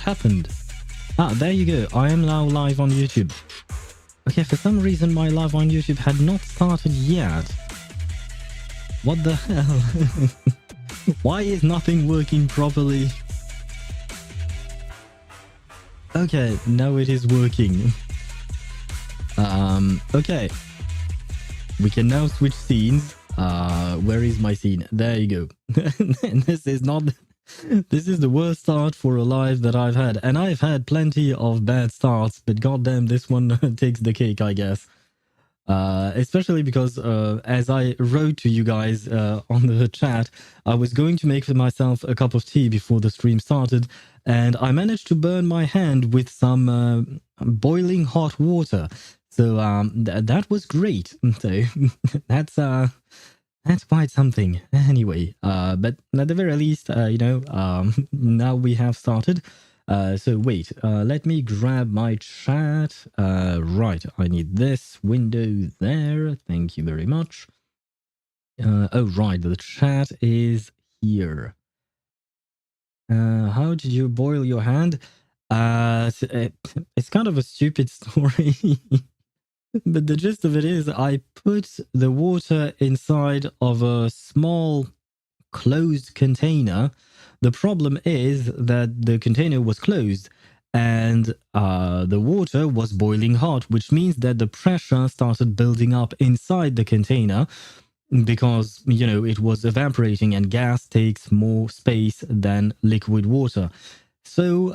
happened? Ah, there you go. I am now live on YouTube. Okay, for some reason my live on YouTube had not started yet. What the hell? Why is nothing working properly? Okay, now it is working. Okay. We can now switch scenes. Where is my scene? There you go. This is not... This is the worst start for a live that I've had. And I've had plenty of bad starts, but goddamn, this one takes the cake, I guess. Especially because as I wrote to you guys on the chat, I was going to make for myself a cup of tea before the stream started, and I managed to burn my hand with some boiling hot water. So that was great. So that's quite something. Anyway, but at the very least, now we have started. So wait, let me grab my chat. Right, I need this window there. Thank you very much. Oh, right, the chat is here. How did you boil your hand? It's kind of a stupid story. But the gist of it is I put the water inside of a small closed container. The problem is that the container was closed and the water was boiling hot, which means that the pressure started building up inside the container because, you know, it was evaporating and gas takes more space than liquid water. So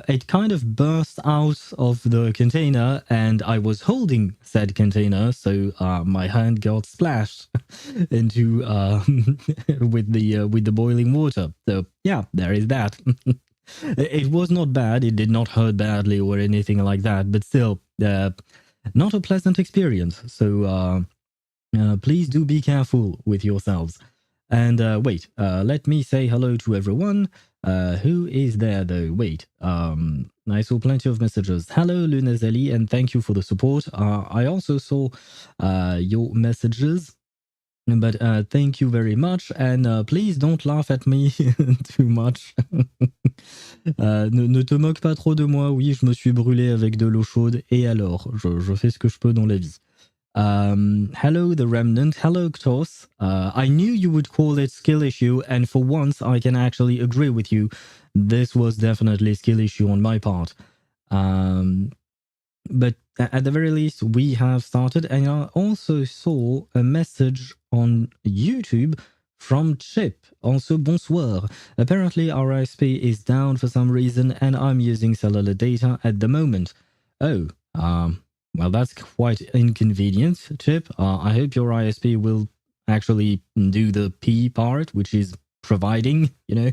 it kind of burst out of the container and I was holding said container, so my hand got splashed into with the boiling water. So yeah, there is that. It was not bad, it did not hurt badly or anything like that, but still not a pleasant experience. So please do be careful with yourselves. And wait, let me say hello to everyone. Who is there though? Wait, I saw plenty of messages. Hello, Lunazeli, and thank you for the support. I also saw your messages, but thank you very much. And please don't laugh at me too much. Ne te moque pas trop de moi. Oui, je me suis brûlé avec de l'eau chaude. Et alors, je fais ce que je peux dans la vie. Hello, The Remnant. Hello, Ktos. I knew you would call it skill issue, and for once I can actually agree with you. This was definitely a skill issue on my part. But at the very least, we have started, and I also saw a message on YouTube from Chip. Also, bonsoir. Apparently, our ISP is down for some reason, and I'm using cellular data at the moment. Oh, well, that's quite inconvenient, Chip. I hope your ISP will actually do the P part, which is providing, you know.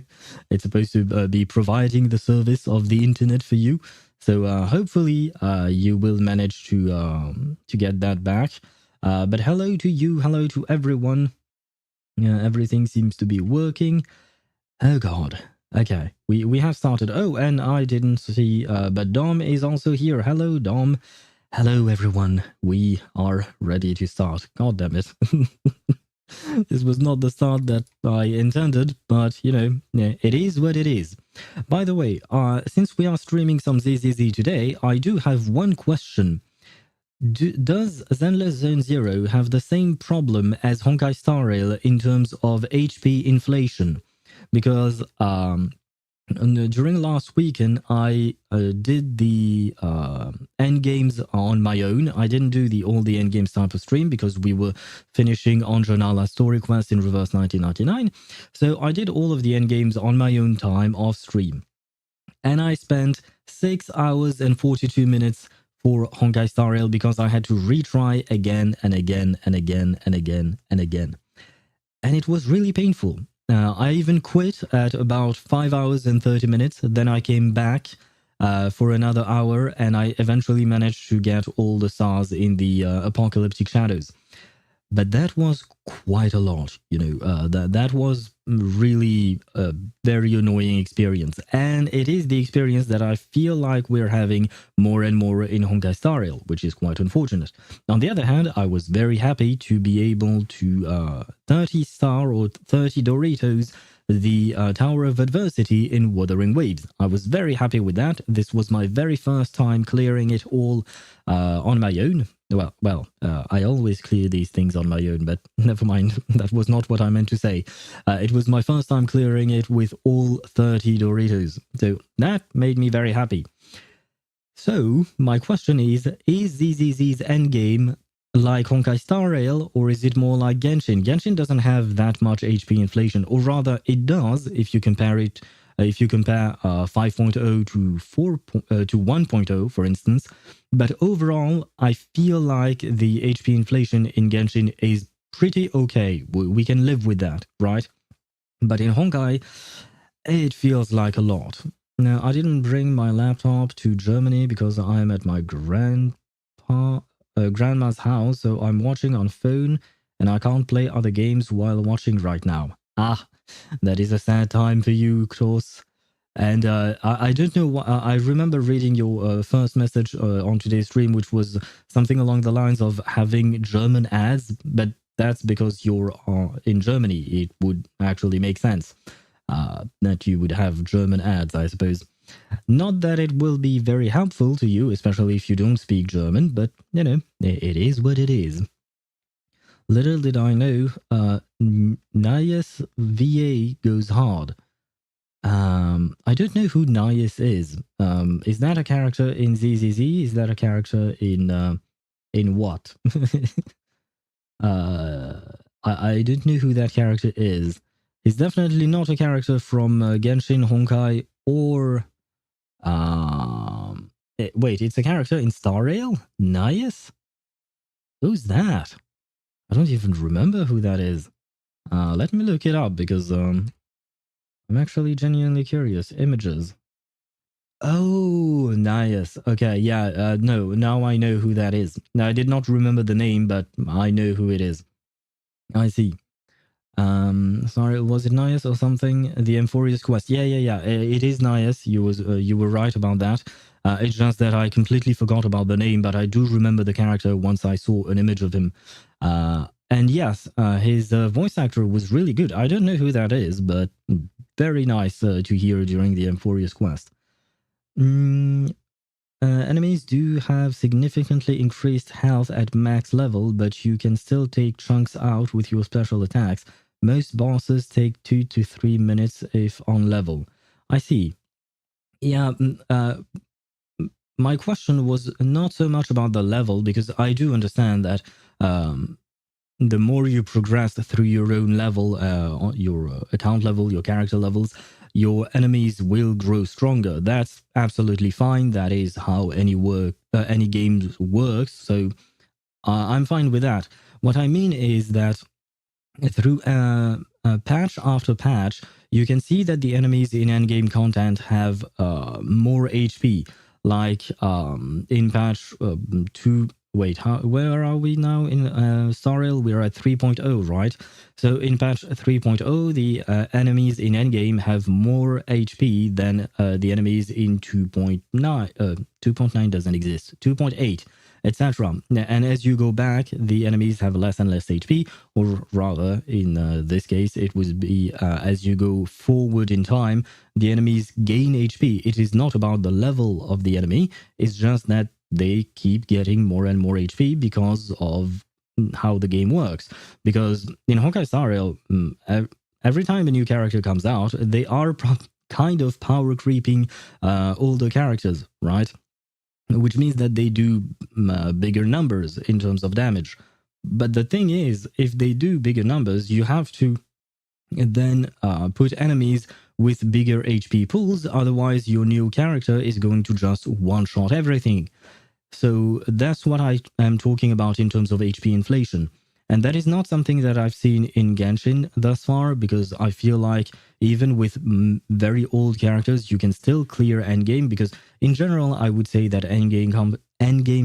It's supposed to be providing the service of the internet for you. So hopefully you will manage to get that back. But hello to you, hello to everyone. Everything seems to be working. Oh, God. Okay, we have started. Oh, and I didn't see, but Dom is also here. Hello, Dom. Hello, everyone. We are ready to start. God damn it. This was not the start that I intended, but, you know, it is what it is. By the way, since we are streaming some ZZZ today, I do have one question. Does Zenless Zone Zero have the same problem as Honkai Star Rail in terms of HP inflation? Because during last weekend, I did the end games on my own. I didn't do all the end games type of stream because we were finishing Anjanala's story quest in reverse 1999. So I did all of the end games on my own time off stream. And I spent 6 hours and 42 minutes for Honkai Star Rail because I had to retry again and again and again and again and again. And it was really painful. I even quit at about 5 hours and 30 minutes. Then I came back for another hour, and I eventually managed to get all the stars in the apocalyptic shadows. But that was quite a lot, you know. That was really a very annoying experience. And it is the experience that I feel like we're having more and more in Honkai Star Rail, which is quite unfortunate. On the other hand, I was very happy to be able to 30 star or 30 Doritos the Tower of Adversity in Wuthering Waves. I was very happy with that. This was my very first time clearing it all on my own. I always clear these things on my own, but never mind. That was not what I meant to say. It was my first time clearing it with all 30 Doritos. So that made me very happy. So, my question is ZZZ's endgame like Honkai Star Rail, or is it more like Genshin? Genshin doesn't have that much HP inflation, or rather, it does if you compare it. If you compare 5.0 to 1.0, for instance, but overall, I feel like the HP inflation in Genshin is pretty okay. We can live with that, right? But in Honkai, it feels like a lot. Now, I didn't bring my laptop to Germany because I'm at my grandma's house, so I'm watching on phone and I can't play other games while watching right now. Ah, that is a sad time for you, Kroos. And I don't know what I remember reading your first message on today's stream, which was something along the lines of having German ads, but that's because you're in Germany. It would actually make sense that you would have German ads, I suppose. Not that it will be very helpful to you, especially if you don't speak German, but you know, it is what it is. Little did I know, Nias VA goes hard. I don't know who Nias is. Is that a character in ZZZ? Is that a character in what? I don't know who that character is. He's definitely not a character from Genshin, Honkai, or wait, it's a character in Star Rail? Nias? Who's that? I don't even remember who that is. Let me look it up because I'm actually genuinely curious. Images. Oh, Nias. Okay, yeah, no, now I know who that is. Now, I did not remember the name, but I know who it is. I see. Sorry, was it Nias or something? The Emphorius quest. Yeah. It is Nias. You were right about that. It's just that I completely forgot about the name, but I do remember the character once I saw an image of him. And yes, his voice actor was really good. I don't know who that is, but very nice to hear during the Emphorius quest. Enemies do have significantly increased health at max level, but you can still take chunks out with your special attacks. Most bosses take 2 to 3 minutes if on level. I see. Yeah, my question was not so much about the level, because I do understand that the more you progress through your own level, your account level, your character levels, your enemies will grow stronger. That's absolutely fine. That is how any game works. So I'm fine with that. What I mean is that through patch after patch, you can see that the enemies in endgame content have more HP. Like in patch 2. Wait, where are we now in Star Rail? We're at 3.0, right? So in patch 3.0, the enemies in endgame have more HP than the enemies in 2.9. 2.9 doesn't exist. 2.8, etc. And as you go back, the enemies have less and less HP, or rather, in this case, it would be as you go forward in time, the enemies gain HP. It is not about the level of the enemy, it's just that they keep getting more and more HP because of how the game works. Because in Honkai Star Rail, every time a new character comes out, they are kind of power creeping older characters, right? Which means that they do bigger numbers in terms of damage. But the thing is, if they do bigger numbers, you have to then put enemies with bigger HP pools, otherwise your new character is going to just one-shot everything. So that's what I am talking about in terms of HP inflation. And that is not something that I've seen in Genshin thus far, because I feel like even with very old characters, you can still clear endgame, because in general, I would say that endgame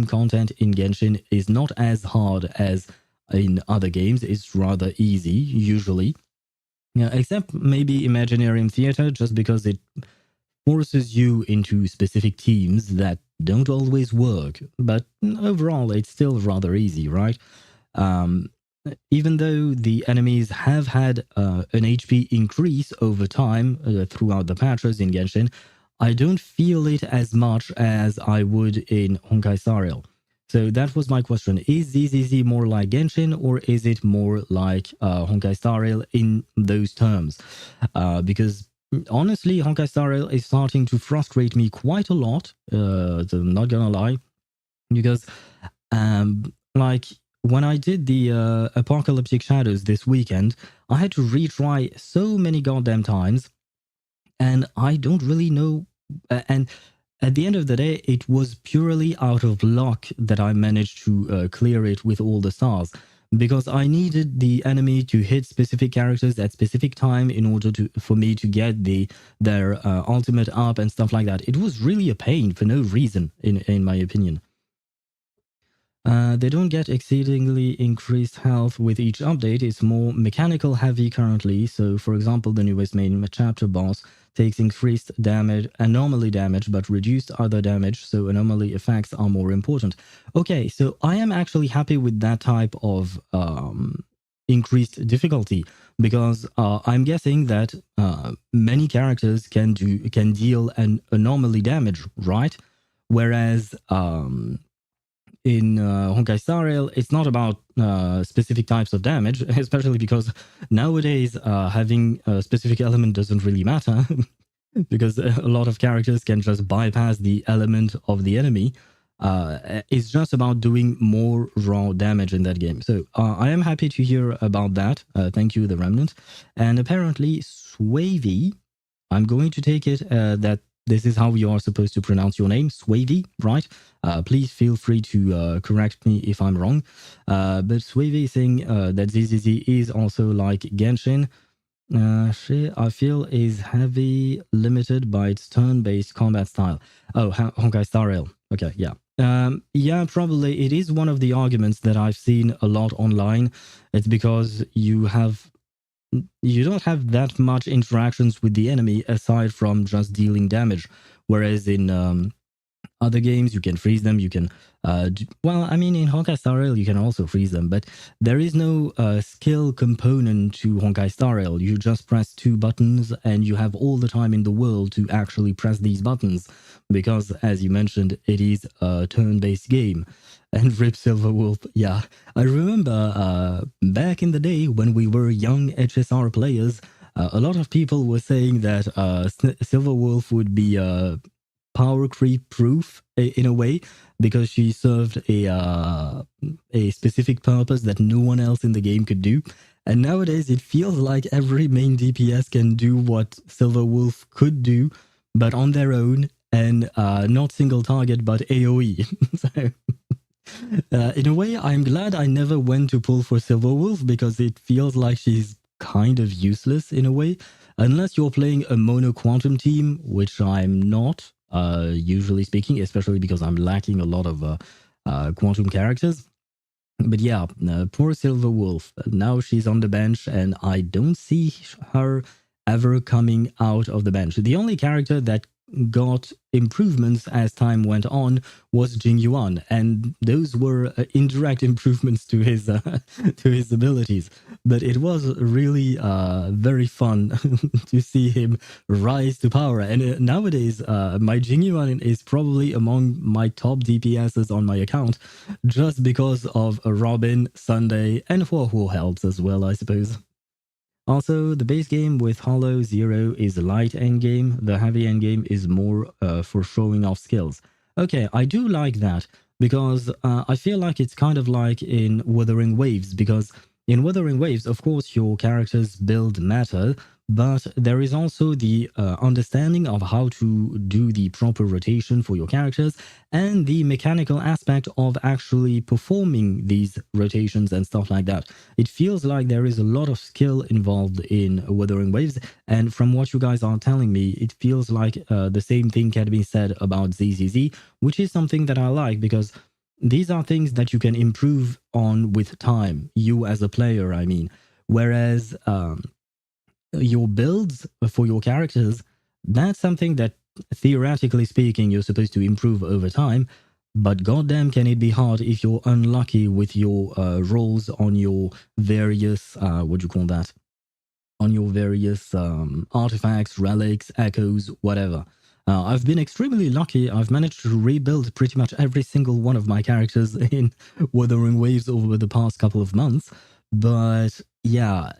content in Genshin is not as hard as in other games. It's rather easy, usually. Yeah, except maybe Imaginarium Theater, just because it forces you into specific teams that don't always work. But overall, it's still rather easy, right? even though the enemies have had an HP increase over time throughout the patches in Genshin, I don't feel it as much as I would in Honkai Star Rail. So that was my question. Is ZZZ more like Genshin, or is it more like Honkai Star Rail in those terms? Because honestly, Honkai Star Rail is starting to frustrate me quite a lot. So I'm not gonna lie, because like when I did the Apocalyptic Shadows this weekend, I had to retry so many goddamn times, and I don't really know. And at the end of the day, it was purely out of luck that I managed to clear it with all the stars, because I needed the enemy to hit specific characters at specific time in order to for me to get their ultimate up and stuff like that. It was really a pain for no reason, in my opinion. They don't get exceedingly increased health with each update. It's more mechanical heavy currently. So, for example, the newest main chapter boss takes increased damage, anomaly damage, but reduced other damage. So, anomaly effects are more important. Okay, so I am actually happy with that type of increased difficulty, because I'm guessing that many characters can deal an anomaly damage, right? Whereas in Honkai Star Rail, it's not about specific types of damage, especially because nowadays having a specific element doesn't really matter, because a lot of characters can just bypass the element of the enemy. It's just about doing more raw damage in that game. So I am happy to hear about that. Thank you, The Remnant. And apparently, Swavy, I'm going to take it that this is how you are supposed to pronounce your name, Swavy, right? Please feel free to correct me if I'm wrong. But Swavy is saying that ZZZ is also like Genshin. I feel is heavy limited by its turn-based combat style. Oh, Honkai Star Rail. Okay, yeah. Yeah, probably it is one of the arguments that I've seen a lot online. It's because you don't have that much interactions with the enemy aside from just dealing damage. Whereas in other games, you can freeze them. You can, well, I mean, in Honkai Star Rail, you can also freeze them, but there is no skill component to Honkai Star Rail. You just press two buttons, and you have all the time in the world to actually press these buttons, because, as you mentioned, it is a turn-based game. And Rip Silverwolf, yeah, I remember back in the day when we were young HSR players. A lot of people were saying that Silverwolf would be power creep proof in a way, because she served a specific purpose that no one else in the game could do. And nowadays it feels like every main DPS can do what Silverwolf could do, but on their own, and not single target but AoE. So in a way, I'm glad I never went to pull for Silverwolf, because it feels like she's kind of useless in a way, unless you're playing a mono quantum team, which I'm not, usually speaking, especially because I'm lacking a lot of quantum characters. But yeah, poor Silverwolf. Now she's on the bench, and I don't see her ever coming out of the bench. The only character that got improvements as time went on was Jing Yuan, and those were indirect improvements to his to his abilities. But it was really very fun to see him rise to power. And nowadays, my Jing Yuan is probably among my top DPSs on my account, just because of Robin, Sunday, and Huohuo helps as well, I suppose. Also, the base game with Hollow Zero is a light endgame. The heavy endgame is more for showing off skills. Okay, I do like that, because I feel like it's kind of like in Wuthering Waves, because in Wuthering Waves, of course, your character's build matter, but there is also the understanding of how to do the proper rotation for your characters, and the mechanical aspect of actually performing these rotations and stuff like that. It feels like there is a lot of skill involved in Wuthering Waves, and from what you guys are telling me, it feels like the same thing can be said about ZZZ, which is something that I like, because these are things that you can improve on with time, you as a player, I mean. Whereas your builds for your characters, that's something that, theoretically speaking, you're supposed to improve over time. but goddamn can it be hard if you're unlucky with your rolls on your various what do you call that, on your various artifacts, relics, echoes, whatever. I've been extremely lucky. I've managed to rebuild pretty much every single one of my characters in Wuthering Waves over the past couple of months. But yeah,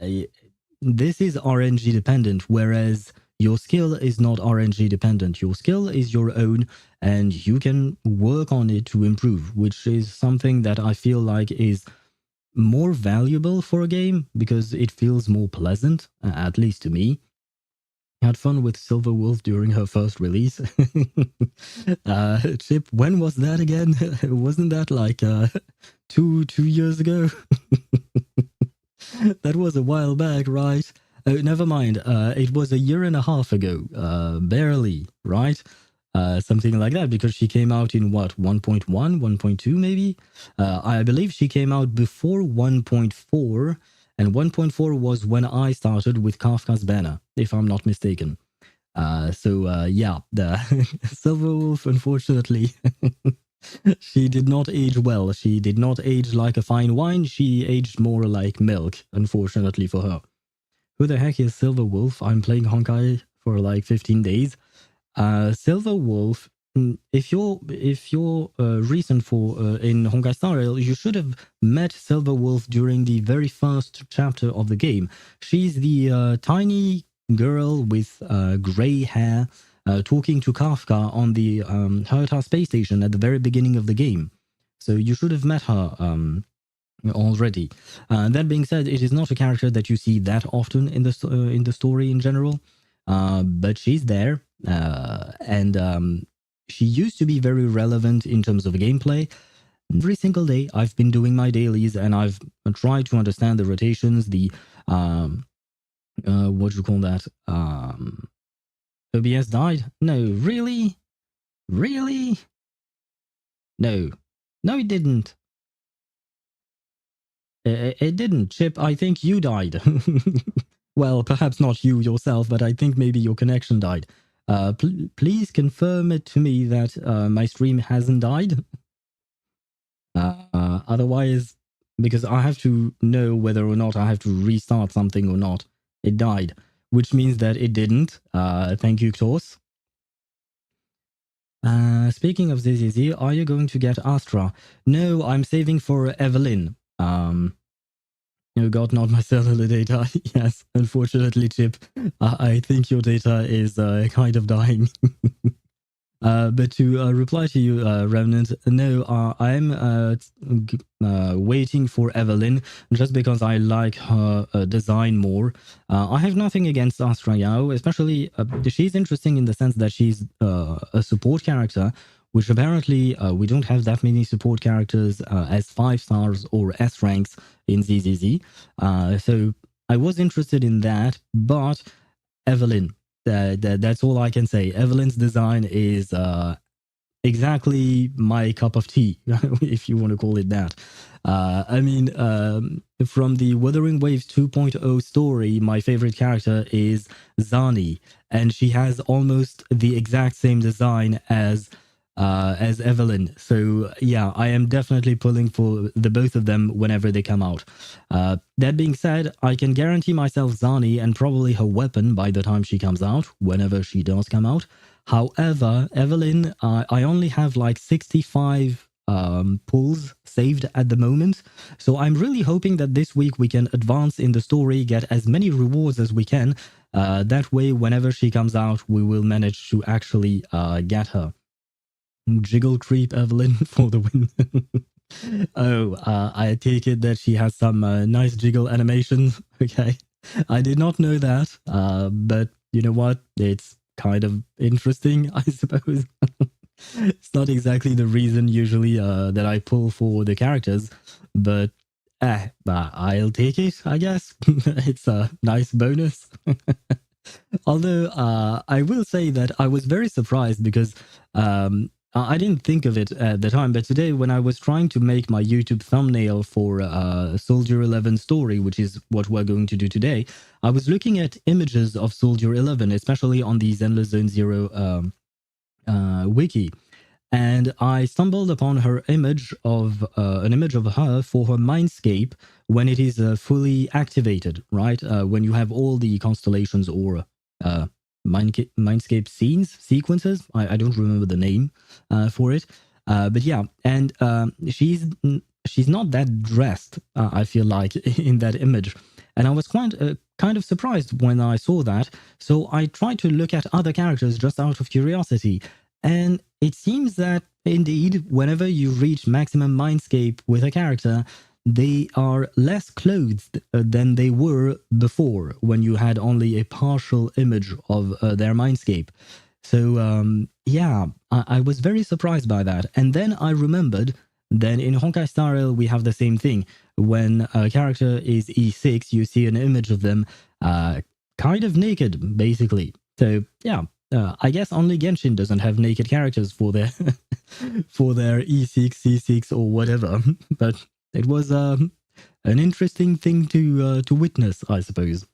this is RNG dependent, whereas your skill is not RNG dependent. Your skill is your own, and you can work on it to improve, which is something that I feel like is more valuable for a game because it feels more pleasant, at least to me. Had fun with Silver Wolf during her first release. Chip, when was that again? Wasn't that like 2 years ago? That was a while back, right? Oh, never mind. It was a year and a half ago, barely, right? Something like that, because she came out in what, 1.1, 1.2 maybe? I believe she came out before 1.4, and 1.4 was when I started with Kafka's Banner, if I'm not mistaken. Yeah, the Silver Wolf, unfortunately, she did not age well. She did not age like a fine wine. She aged more like milk, unfortunately for her. Who the heck is Silver Wolf? I'm playing Honkai for like 15 days. Silver Wolf, if you're recent for in Honkai Star Rail, you should have met Silver Wolf during the very first chapter of the game. She's the tiny girl with gray hair talking to Kafka on the Herta space station at the very beginning of the game. So you should have met her already. That being said, it is not a character that you see that often in the story in general, but she's there, and she used to be very relevant in terms of gameplay. Every single day, I've been doing my dailies, and I've tried to understand the rotations, the what do you call that? OBS died? No, really, really, no, no, it didn't. It didn't, Chip. I think you died. Well, perhaps not you yourself, but I think maybe your connection died. Please confirm it to me that my stream hasn't died. Otherwise, because I have to know whether or not I have to restart something or not. It died, which means that it didn't. Thank you, Ktos. Speaking of ZZZ, are you going to get Astra? No, I'm saving for Evelyn. You got not my cellular data. Yes, unfortunately, Chip. I think your data is kind of dying. But to reply to you, Remnant, no, I'm waiting for Evelyn just because I like her design more. I have nothing against Astra Yao, especially she's interesting in the sense that she's a support character, which apparently we don't have that many support characters as 5 stars or S ranks in ZZZ. So I was interested in that, but Evelyn, that's all I can say. Evelyn's design is exactly my cup of tea, if you want to call it that. I mean, from the Wuthering Waves 2.0 story, my favorite character is Zani, and she has almost the exact same design as Evelyn. So yeah, I am definitely pulling for the both of them whenever they come out. That being said, I can guarantee myself Zani and probably her weapon by the time she comes out, whenever she does come out. However, Evelyn, I only have like 65 pulls saved at the moment. So I'm really hoping that this week we can advance in the story, get as many rewards as we can. That way, whenever she comes out, we will manage to actually get her. Jiggle creep Evelyn for the win. Oh, I take it that she has some nice jiggle animations. Okay. I did not know that, but you know what? It's kind of interesting, I suppose. It's not exactly the reason usually that I pull for the characters, but I'll take it, I guess. It's a nice bonus. Although I will say that I was very surprised because I didn't think of it at the time, but today when I was trying to make my YouTube thumbnail for Soldier 11 story, which is what we're going to do today, I was looking at images of Soldier 11, especially on the Zenless Zone Zero wiki. and I stumbled upon her image of an image of her for her mindscape when it is fully activated, right? When you have all the constellations or mindscape scenes, sequences. I don't remember the name for it. But yeah, and she's not that dressed, I feel like, in that image. And I was quite kind of surprised when I saw that. So I tried to look at other characters just out of curiosity. And it seems that indeed, whenever you reach maximum mindscape with a character, they are less clothed than they were before when you had only a partial image of their mindscape. So yeah, I was very surprised by that. And then I remembered that in Honkai Star Rail we have the same thing. When a character is E6, you see an image of them kind of naked, basically. So yeah, I guess only Genshin doesn't have naked characters for their for their E6, C6, or whatever. But it was an interesting thing to witness, I suppose.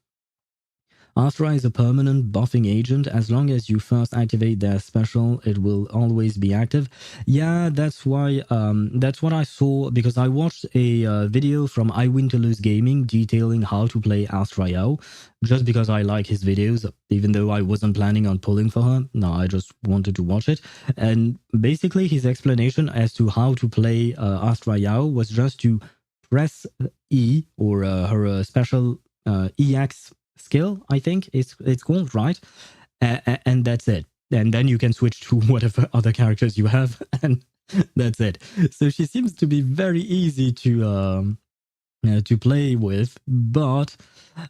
Astra is a permanent buffing agent. As long as you first activate their special, it will always be active. Yeah, that's why. That's what I saw because I watched a video from I Win to Lose Gaming detailing how to play Astra Yao, just because I like his videos, even though I wasn't planning on pulling for her. No, I just wanted to watch it. And basically, his explanation as to how to play Astra Yao was just to press E or her special EX skill, I think it's called, right? And that's it. And then you can switch to whatever other characters you have, and that's it. So she seems to be very easy to play with, but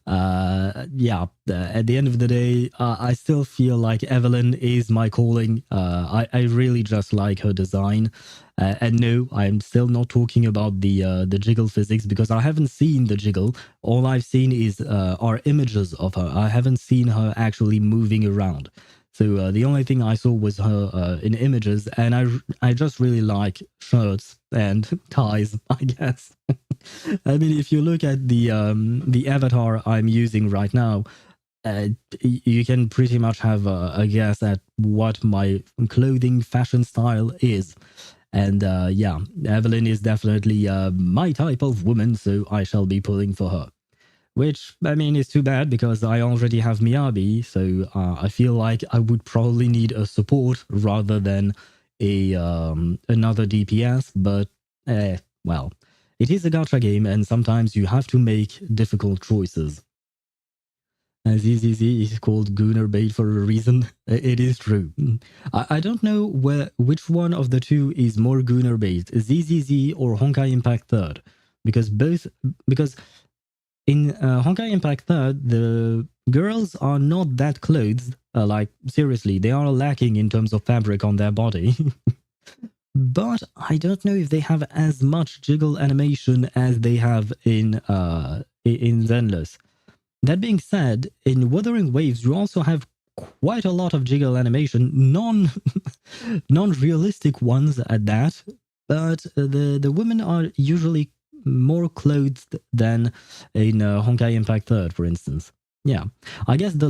yeah, at the end of the day, I still feel like Evelyn is my calling. I really just like her design. And no, I'm still not talking about the jiggle physics because I haven't seen the jiggle. All I've seen is are images of her. I haven't seen her actually moving around. So the only thing I saw was her in images, and I just really like shirts and ties, I guess. I mean, if you look at the avatar I'm using right now, you can pretty much have a guess at what my clothing fashion style is. And yeah, Evelyn is definitely my type of woman, so I shall be pulling for her. Which, I mean, is too bad because I already have Miyabi, so I feel like I would probably need a support rather than a another DPS, but well, it is a gacha game and sometimes you have to make difficult choices. ZZZ is called Gunner bait for a reason. It is true. I don't know which one of the two is more Gunner bait, ZZZ or Honkai Impact Third, because in Honkai Impact Third, the girls are not that clothed. Like, seriously, they are lacking in terms of fabric on their body. But I don't know if they have as much jiggle animation as they have in Zenless. That being said, in Wuthering Waves, you also have quite a lot of jiggle animation, non-realistic ones at that. But the women are usually more clothed than in Honkai Impact Third, for instance. Yeah, I guess the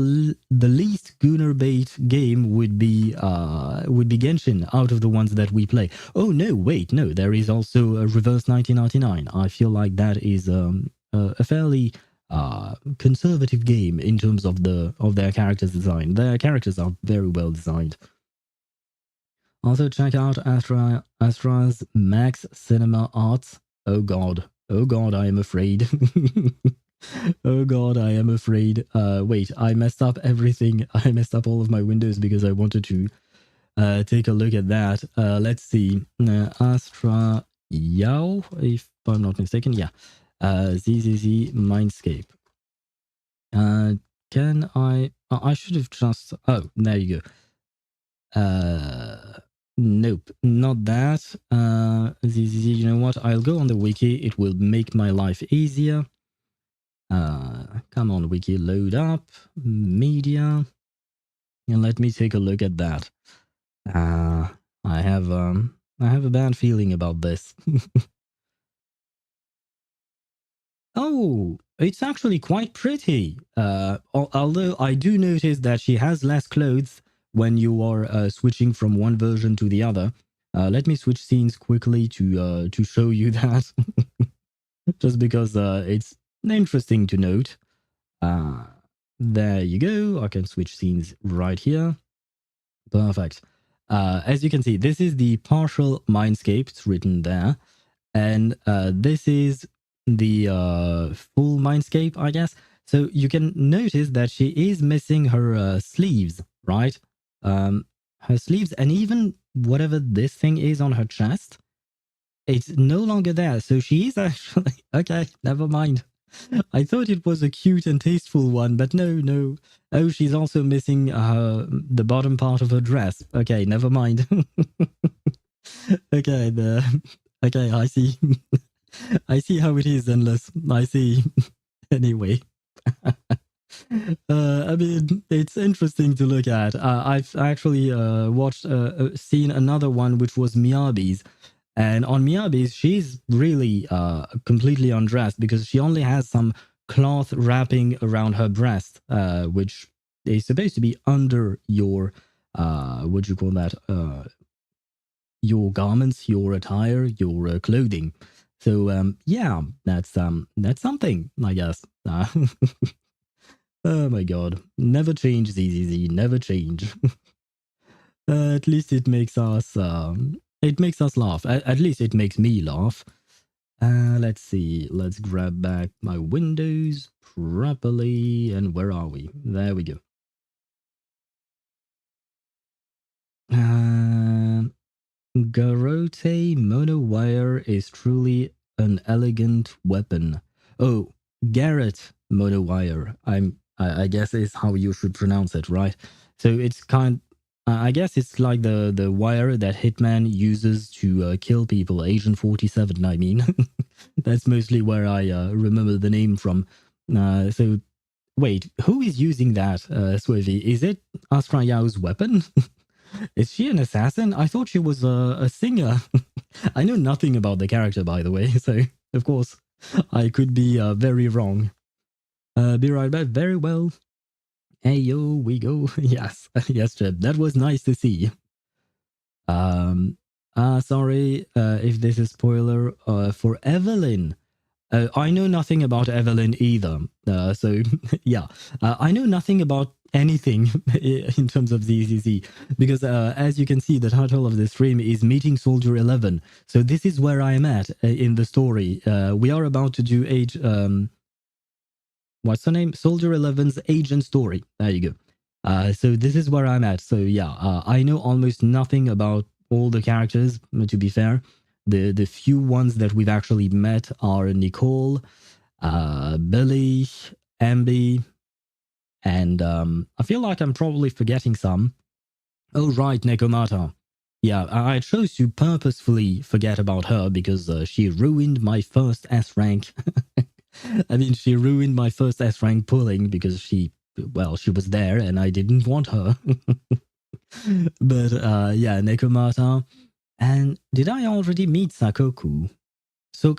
least Gunner bait game would be Genshin out of the ones that we play. Oh no, wait, no, there is also a Reverse 1999. I feel like that is a fairly conservative game in terms of their characters design. Their characters are very well designed. Also, check out Astra's Max Cinema Arts. Oh god, I am afraid. Oh god, I am afraid. Wait, I messed up everything. I messed up all of my windows because I wanted to take a look at that. Let's see. Astra Yao, if I'm not mistaken. Yeah. ZZZ Mindscape. Can I? I should have just. Oh, there you go. Nope, not that. ZZZ, you know what? I'll go on the wiki. It will make my life easier. Come on, wiki, load up media, and let me take a look at that. I have a bad feeling about this. Oh, it's actually quite pretty. Although I do notice that she has less clothes when you are switching from one version to the other. Let me switch scenes quickly to show you that, just because it's interesting to note. There you go. I can switch scenes right here. Perfect. As you can see, this is the partial mindscape. It's written there. And this is the full mindscape, I guess. So you can notice that she is missing her sleeves, right? Her sleeves, and even whatever this thing is on her chest, it's no longer there. So she is actually... Okay, never mind. I thought it was a cute and tasteful one, but no. Oh, she's also missing the bottom part of her dress. Okay, never mind. Okay, okay, I see. I see how it is, Zenless. I see. Anyway. I mean, it's interesting to look at. I've actually seen another one, which was Miyabi's. And on Miyabi's, she's really completely undressed because she only has some cloth wrapping around her breast, which is supposed to be under your, what do you call that? Your garments, your attire, your clothing. So yeah, that's something, I guess. Oh my god, never change, ZZZ, never change. At least it makes us laugh. At least it makes me laugh. Let's see. Let's grab back my windows properly. And where are we? There we go. Garrote monowire is truly an elegant weapon. Oh, Garrett monowire. I guess is how you should pronounce it, right? So it's I guess it's like the wire that Hitman uses to kill people. Agent 47, I mean. That's mostly where I remember the name from. So wait, who is using that, Swivy? Is it Astra Yao's weapon? Is she an assassin? I thought she was a singer. I know nothing about the character, by the way, so of course I could be very wrong. Be right back. Very well. Hey, yo, we go. Yes, yes, Jeb. That was nice to see. Sorry if this is spoiler for Evelyn. I know nothing about Evelyn either. So yeah, I know nothing about anything in terms of ZZZ because as you can see, the title of the stream is Meeting Soldier 11. So this is where I am at in the story. We are about to do what's her name? Soldier 11's agent story. There you go. So this is where I'm at. So yeah, I know almost nothing about all the characters, to be fair. The few ones that we've actually met are Nicole, Billy, Ambi, and I feel like I'm probably forgetting some. Oh, right, Nekomata. Yeah, I chose to purposefully forget about her because she ruined my first S rank. I mean, she ruined my first S rank pulling because she was there and I didn't want her. But yeah, Nekomata. And did I already meet Sokaku? So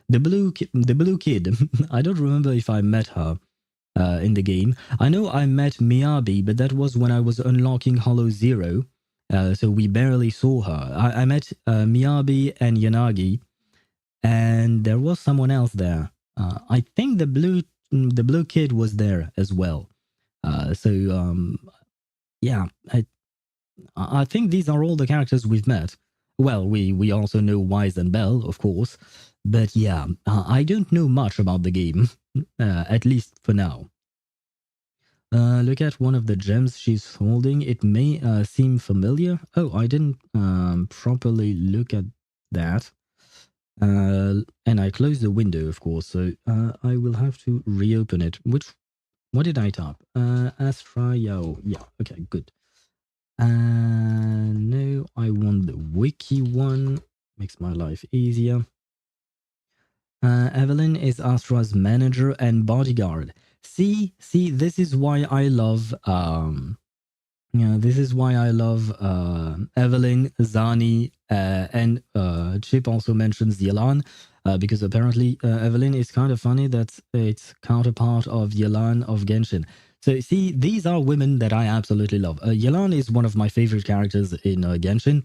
the blue kid. I don't remember if I met her in the game. I know I met Miyabi, but that was when I was unlocking Hollow Zero. So we barely saw her. I met Miyabi and Yanagi, and there was someone else there. I think the blue kid was there as well. Yeah, I think these are all the characters we've met. Well, we also know Wise and Belle, of course. But yeah, I don't know much about the game, at least for now. Look at one of the gems she's holding. It may seem familiar. Oh, I didn't properly look at that. And I closed the window, of course, so I will have to reopen it. What did I type? Astra Yao. Yeah, okay, good. No, I want the wiki one. Makes my life easier. Evelyn is Astra's manager and bodyguard. See, this is why I love this is why I love Evelyn, Zani, and Chip also mentions Yelan, because apparently Evelyn is kind of funny that it's counterpart of Yelan of Genshin. So see, these are women that I absolutely love. Yelan is one of my favorite characters in Genshin.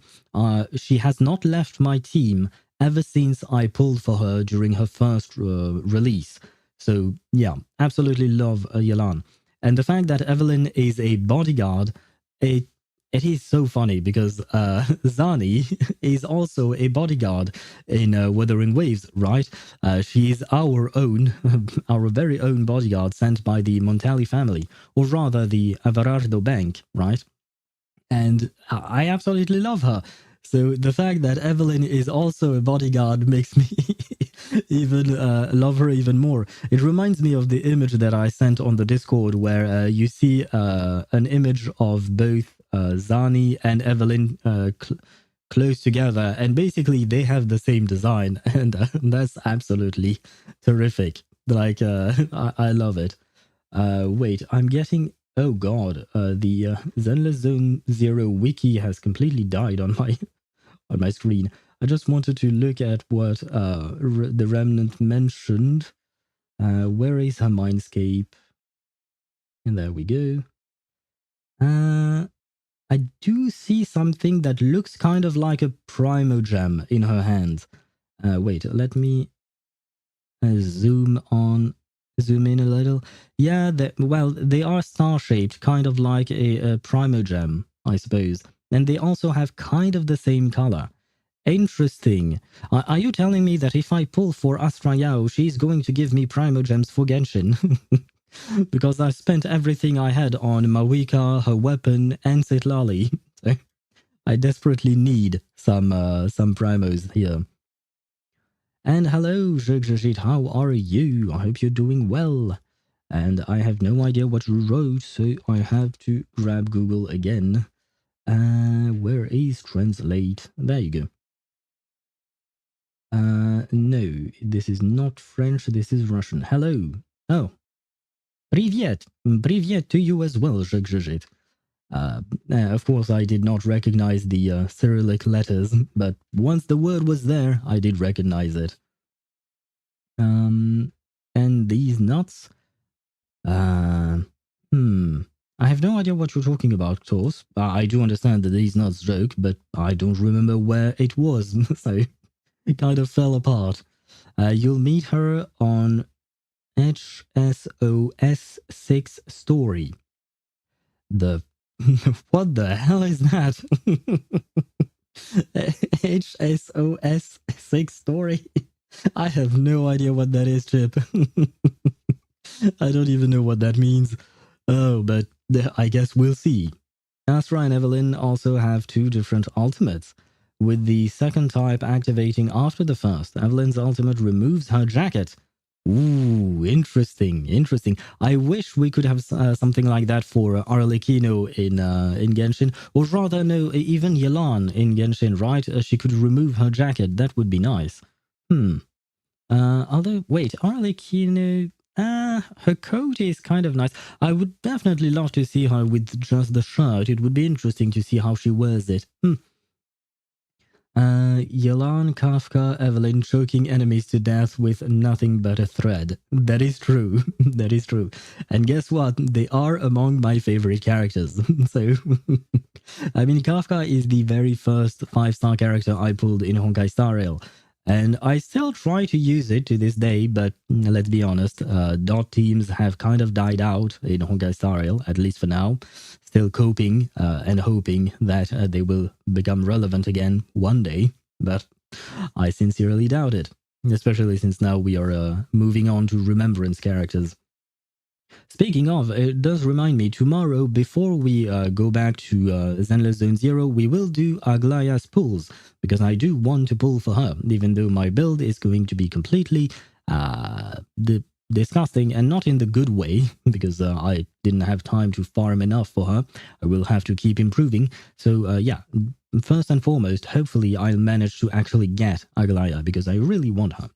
She has not left my team ever since I pulled for her during her first release. So yeah, absolutely love Yelan. And the fact that Evelyn is a bodyguard, it it is so funny because Zani is also a bodyguard in Wuthering Waves, right? She is our own, our very own bodyguard sent by the Montali family, or rather the Averardo Bank, right? And I absolutely love her. So the fact that Evelyn is also a bodyguard makes me even love her even more. It reminds me of the image that I sent on the Discord where you see an image of both Zani and Evelyn close together, and basically they have the same design, and that's absolutely terrific. Like, I love it. Wait, I'm getting. Oh god, the Zenless Zone Zero wiki has completely died on my screen. I just wanted to look at what the Remnant mentioned. Where is her mindscape? And there we go. I do see something that looks kind of like a Primogem in her hand. Wait, let me zoom in a little. Yeah, well, they are star-shaped, kind of like a Primogem, I suppose. And they also have kind of the same color. Interesting. Are you telling me that if I pull for Astra Yao, she's going to give me Primogems for Genshin? Because I've spent everything I had on Mawika, her weapon, and Sitlali. So I desperately need some primos here. And hello, Jigjajit, how are you? I hope you're doing well. And I have no idea what you wrote, so I have to grab Google again. Where is translate? There you go. No, this is not French, this is Russian. Hello. Oh. Привет. Привет to you as well, Jigjajit. Of course, I did not recognize the Cyrillic letters, but once the word was there, I did recognize it. And these nuts? I have no idea what you're talking about, Tos. I do understand the these nuts joke, but I don't remember where it was, so it kind of fell apart. You'll meet her on HSOS 6 story. The what the hell is that? HSOS 6 story? I have no idea what that is, Chip. I don't even know what that means. Oh, but I guess we'll see. Astra and Evelyn also have two different ultimates, with the second type activating after the first. Evelyn's ultimate removes her jacket. Ooh, interesting, interesting. I wish we could have something like that for Arlecchino in Genshin, or rather, no, even Yelan in Genshin, right? She could remove her jacket. That would be nice. Although, wait, Arlecchino... her coat is kind of nice. I would definitely love to see her with just the shirt. It would be interesting to see how she wears it. Yelan, Kafka, Evelyn choking enemies to death with nothing but a thread. That is true. That is true. And guess what? They are among my favorite characters. So, I mean, Kafka is the very first 5-star character I pulled in Honkai Star Rail. And I still try to use it to this day, but let's be honest, dot teams have kind of died out in Honkai Star Rail, at least for now. Still coping and hoping that they will become relevant again one day, but I sincerely doubt it, especially since now we are moving on to Remembrance characters. Speaking of, it does remind me, tomorrow, before we go back to Zenless Zone Zero, we will do Aglaya's pulls, because I do want to pull for her, even though my build is going to be completely disgusting, and not in the good way, because I didn't have time to farm enough for her. I will have to keep improving. So yeah, first and foremost, hopefully I'll manage to actually get Aglaya, because I really want her.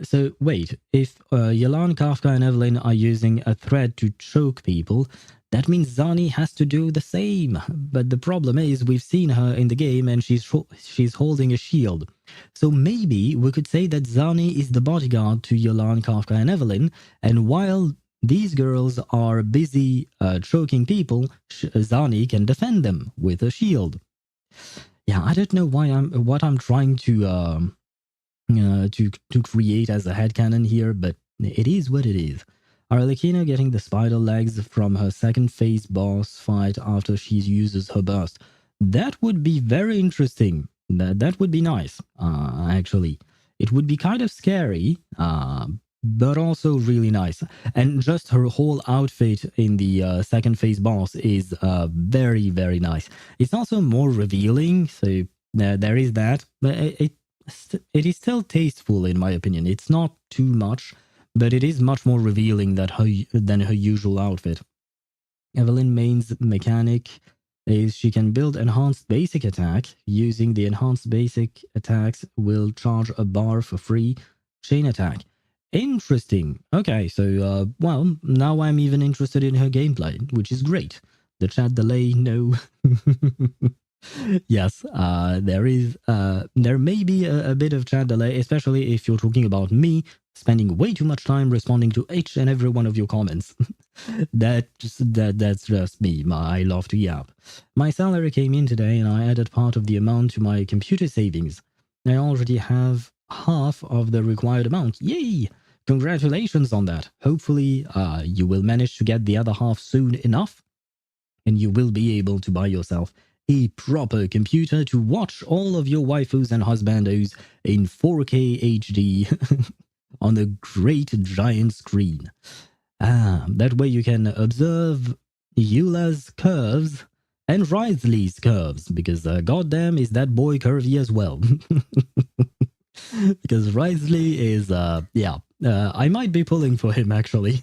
So wait, if Yelan, Kafka, and Evelyn are using a thread to choke people, that means Zani has to do the same. But the problem is, we've seen her in the game and she's holding a shield. So maybe we could say that Zani is the bodyguard to Yelan, Kafka, and Evelyn, and while These girls are busy choking people. Zani can defend them with a shield. Yeah, I don't know what I'm trying to create as a headcanon here, but it is what it is. Arlecchino getting the spider legs from her second phase boss fight after she uses her burst. That would be very interesting. That would be nice, actually. It would be kind of scary, but also really nice. And just her whole outfit in the second phase boss is very, very nice. It's also more revealing, so there is that. But it is still tasteful in my opinion. It's not too much, but it is much more revealing than her usual outfit. Evelyn Main's mechanic is she can build enhanced basic attack. Using the enhanced basic attacks will charge a bar for free chain attack. Interesting. Okay, so well, now I'm even interested in her gameplay, which is great. The chat delay, no. Yes, there may be a bit of chat delay, especially if you're talking about me spending way too much time responding to each and every one of your comments. That's just me. I love to yap. My salary came in today, and I added part of the amount to my computer savings. I already have half of the required amount. Yay! Congratulations on that. Hopefully, you will manage to get the other half soon enough, and you will be able to buy yourself a proper computer to watch all of your waifus and husbandos in 4K HD on a great giant screen. That way you can observe Eula's curves and Risley's curves, because goddamn is that boy curvy as well. Because Risley is, I might be pulling for him actually.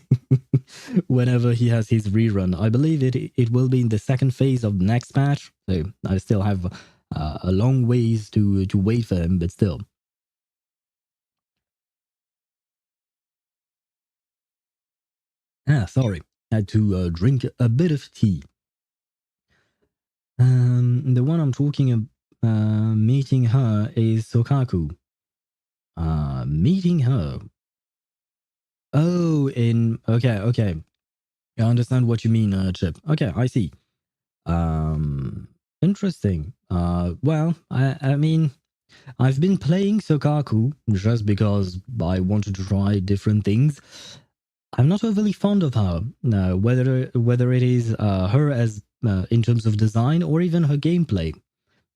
Whenever he has his rerun. I believe it will be in the second phase of the next patch, so I still have a long ways to wait for him, but still. Sorry. I had to drink a bit of tea. The one I'm talking about, meeting her is Sokaku. Meeting her. Oh, okay. I understand what you mean, Chip. Okay, I see. Interesting. Well, I mean, I've been playing Sokaku just because I wanted to try different things. I'm not overly fond of her, whether it is her as in terms of design or even her gameplay.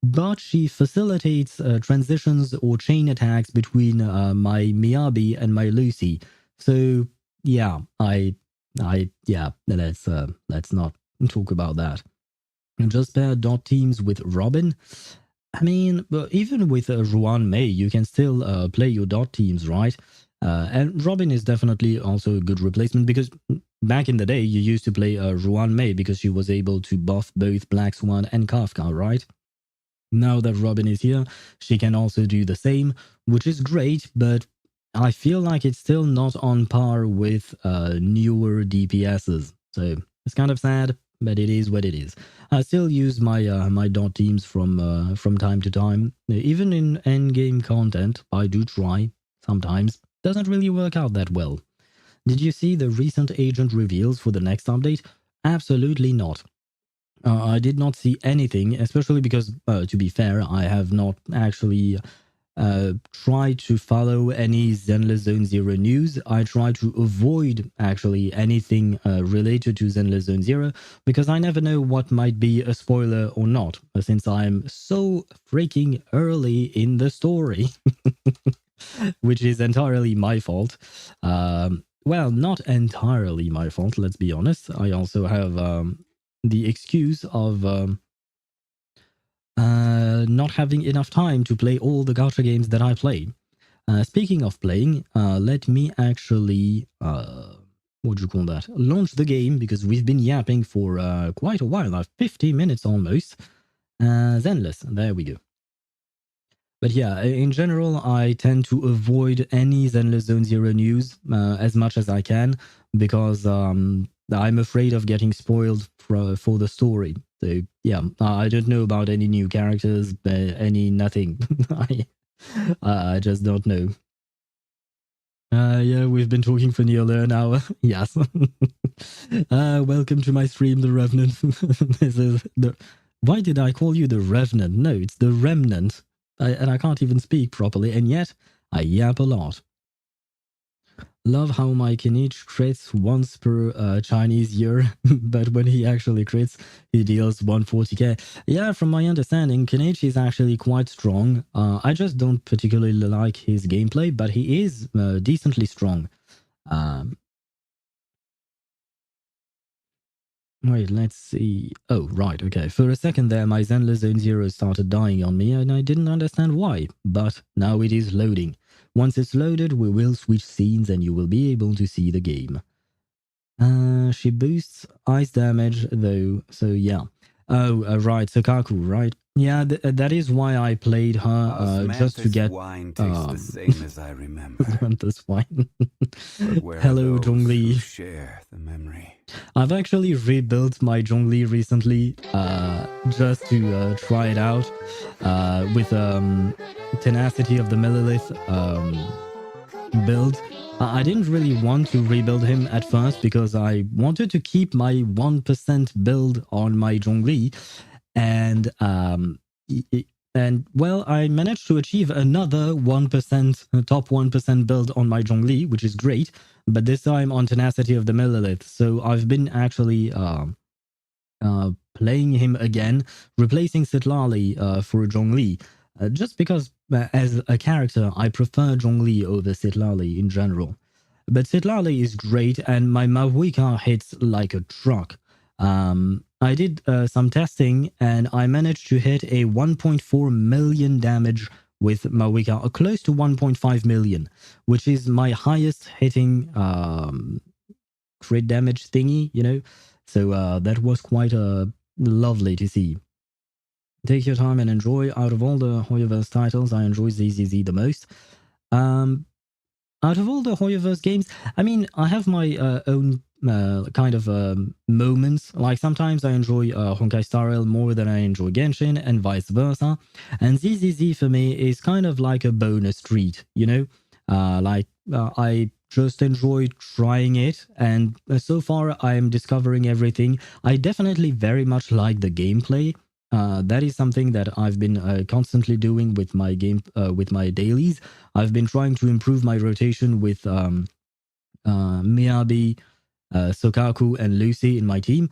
But she facilitates transitions or chain attacks between my Miyabi and my Lucy. So yeah, let's not talk about that. Just pair dot teams with Robin. I mean, even with Ruan Mei, you can still play your dot teams, right? And Robin is definitely also a good replacement, because back in the day, you used to play Ruan Mei because she was able to buff both Black Swan and Kafka, right? Now that Robin is here, she can also do the same, which is great, but I feel like it's still not on par with newer DPSs. So it's kind of sad, but it is what it is. I still use my dot teams from time to time. Even in endgame content, I do try sometimes. Doesn't really work out that well. Did you see the recent agent reveals for the next update? Absolutely not. I did not see anything, especially because, to be fair, I have not actually tried to follow any Zenless Zone Zero news. I try to avoid actually anything related to Zenless Zone Zero, because I never know what might be a spoiler or not, since I'm so freaking early in the story, which is entirely my fault. Well, not entirely my fault, let's be honest. I also have the excuse of not having enough time to play all the gacha games that I play. Speaking of playing, let me actually, what do you call that? Launch the game, because we've been yapping for quite a while now, 50 minutes almost. Zenless, there we go. But yeah, in general, I tend to avoid any Zenless Zone Zero news as much as I can, because I'm afraid of getting spoiled for the story. So yeah, I don't know about any new characters, any nothing. I just don't know. Yeah, we've been talking for nearly an hour. Yes. Welcome to my stream, The Revenant. This is the. Why did I call you the Revenant? No, it's the Remnant. And I can't even speak properly, and yet I yap a lot. Love how my Kinich crits once per Chinese year, but when he actually crits, he deals 140k. Yeah, from my understanding, Kinich is actually quite strong. I just don't particularly like his gameplay, but he is decently strong. Wait, let's see. Oh, right, okay. For a second there, my Zenless Zone Zero started dying on me, and I didn't understand why. But now it is loading. Once it's loaded, we will switch scenes and you will be able to see the game. She boosts ice damage though, so yeah. Oh, right, Sokaku, right? Yeah, that is why I played her, just to get wine tastes the same as I remember. this wine. But where Hello, are those Zhongli. who share the memory? I've actually rebuilt my Zhongli recently, just to try it out, with Tenacity of the Millilith build. I didn't really want to rebuild him at first because I wanted to keep my 1% build on my Zhongli, and well, I managed to achieve another 1%, top 1% build on my Zhongli, which is great, but this time on Tenacity of the Millilith. So I've been actually playing him again, replacing Sitlali for Zhongli, just because as a character, I prefer Zhongli over Sitlali in general. But Sitlali is great, and my Mavuika hits like a truck. I did some testing, and I managed to hit a 1.4 million damage with Mavuika, close to 1.5 million, which is my highest hitting crit damage thingy, you know? So that was quite lovely to see. Take your time and enjoy. Out of all the HoYoVerse titles, I enjoy ZZZ the most. Out of all the HoYoVerse games, I mean, I have my own kind of moments. Like sometimes I enjoy Honkai Star Rail more than I enjoy Genshin, and vice versa. And ZZZ for me is kind of like a bonus treat, you know? I just enjoy trying it, and so far I am discovering everything. I definitely very much like the gameplay. That is something that I've been constantly doing with my with my dailies. I've been trying to improve my rotation with Miyabi, Sokaku, and Lucy in my team,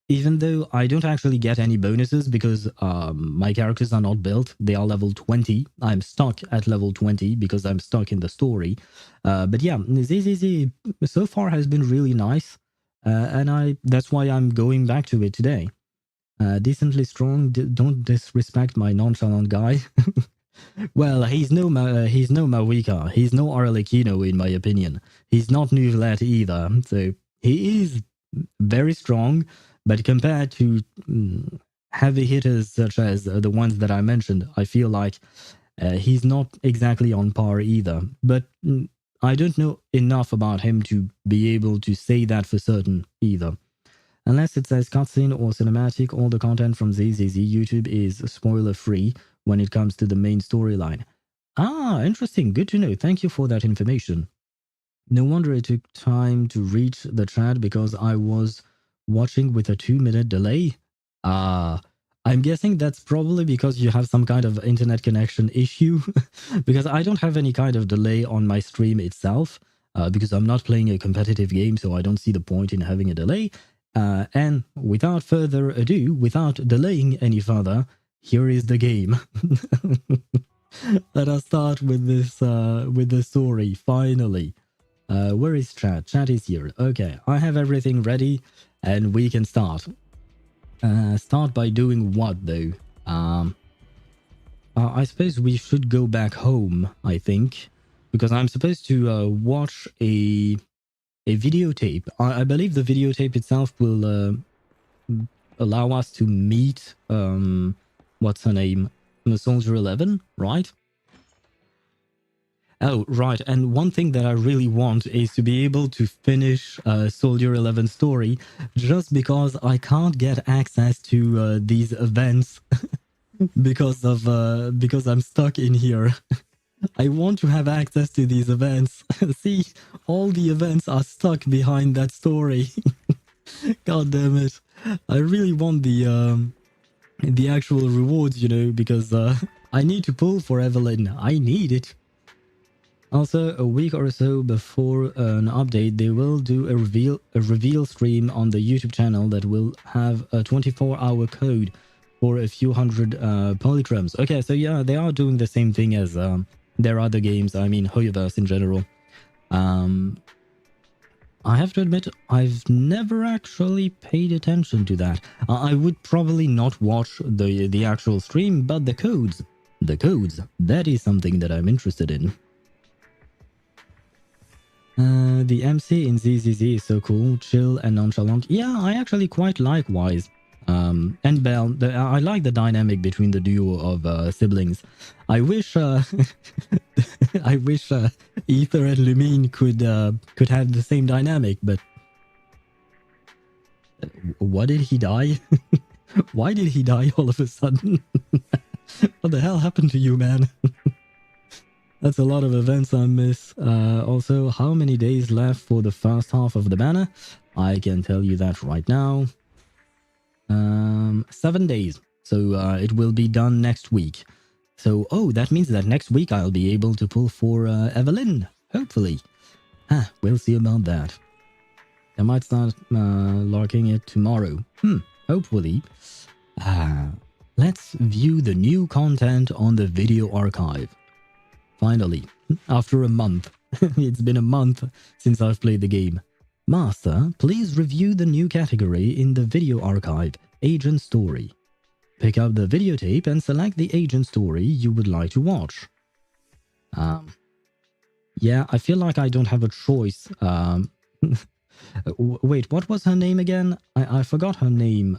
even though I don't actually get any bonuses because my characters are not built. They are level 20. I'm stuck at level 20 because I'm stuck in the story. But yeah, ZZZ so far has been really nice, and that's why I'm going back to it today. Decently strong. Don't disrespect my nonchalant guy. Well, he's no Mawika. He's no Arlecchino, in my opinion. He's not Nouvellette either. So he is very strong, but compared to heavy hitters such as the ones that I mentioned, I feel like he's not exactly on par either. But I don't know enough about him to be able to say that for certain either. Unless it says cutscene or cinematic, all the content from ZZZ YouTube is spoiler free when it comes to the main storyline. Ah, interesting. Good to know. Thank you for that information. No wonder it took time to reach the chat because I was watching with a 2-minute delay. I'm guessing that's probably because you have some kind of internet connection issue, because I don't have any kind of delay on my stream itself, because I'm not playing a competitive game, so I don't see the point in having a delay. And without further ado, without delaying any further, here is the game. Let us start with this, with the story, finally. Where is chat? Chat is here. Okay, I have everything ready, and we can start. Start by doing what, though? I suppose we should go back home, I think, because I'm supposed to watch a videotape. I believe the videotape itself will allow us to meet, what's her name? Soldier 11, right? Oh, right. And one thing that I really want is to be able to finish Soldier 11 story, just because I can't get access to these events because I'm stuck in here. I want to have access to these events. See, all the events are stuck behind that story. God damn it. I really want the actual rewards, you know, because I need to pull for Evelyn. I need it. Also, a week or so before an update, they will do a reveal stream on the YouTube channel that will have a 24-hour code for a few hundred polychromes. Okay, so yeah, they are doing the same thing as their other games. I mean, HoYoVerse in general. I have to admit, I've never actually paid attention to that. I would probably not watch the actual stream, but the codes, that is something that I'm interested in. The MC in ZZZ is so cool, chill and nonchalant. Yeah, I actually quite like Wise. And Belle. I like the dynamic between the duo of siblings. I wish I wish Ether and Lumine could have the same dynamic, but what did he die? Why did he die all of a sudden? What the hell happened to you, man? That's a lot of events I miss. Also, how many days left for the first half of the banner? I can tell you that right now. 7 days. So it will be done next week. So, oh, that means that next week I'll be able to pull for Evelyn. Hopefully. We'll see about that. I might start logging it tomorrow. Hopefully. Let's view the new content on the video archive. Finally, after a month. It's been a month since I've played the game. Master, please review the new category in the video archive, Agent Story. Pick up the videotape and select the agent story you would like to watch. Yeah, I feel like I don't have a choice. Wait, what was her name again? I forgot her name.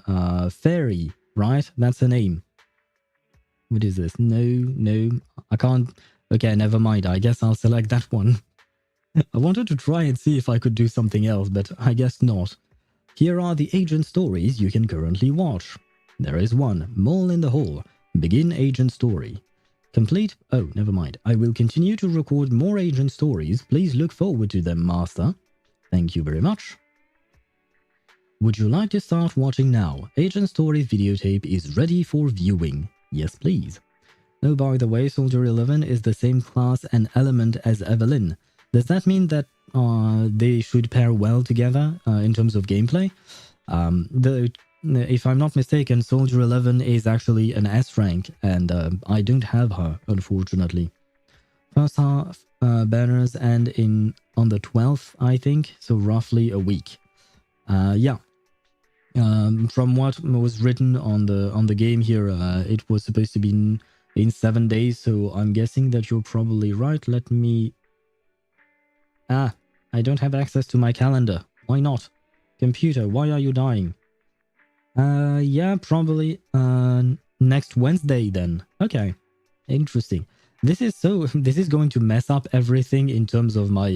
Fairy, right? That's her name. What is this? No, I can't. Okay, never mind. I guess I'll select that one. I wanted to try and see if I could do something else, but I guess not. Here are the agent stories you can currently watch. There is one, Mole in the Hole. Begin agent story. Complete... Oh, never mind. I will continue to record more agent stories. Please look forward to them, Master. Thank you very much. Would you like to start watching now? Agent story videotape is ready for viewing. Yes, please. Oh, by the way, Soldier 11 is the same class and element as Evelyn. Does that mean that they should pair well together in terms of gameplay? If I'm not mistaken, Soldier 11 is actually an S rank, and I don't have her, unfortunately. First half banners end on the 12th, I think, so roughly a week. Yeah. From what was written on the game here, it was supposed to be in 7 days, so I'm guessing that you're probably right. Let me... I don't have access to my calendar. Why not? Computer, why are you dying? Yeah, probably next Wednesday then. Okay, interesting. This is going to mess up everything in terms of my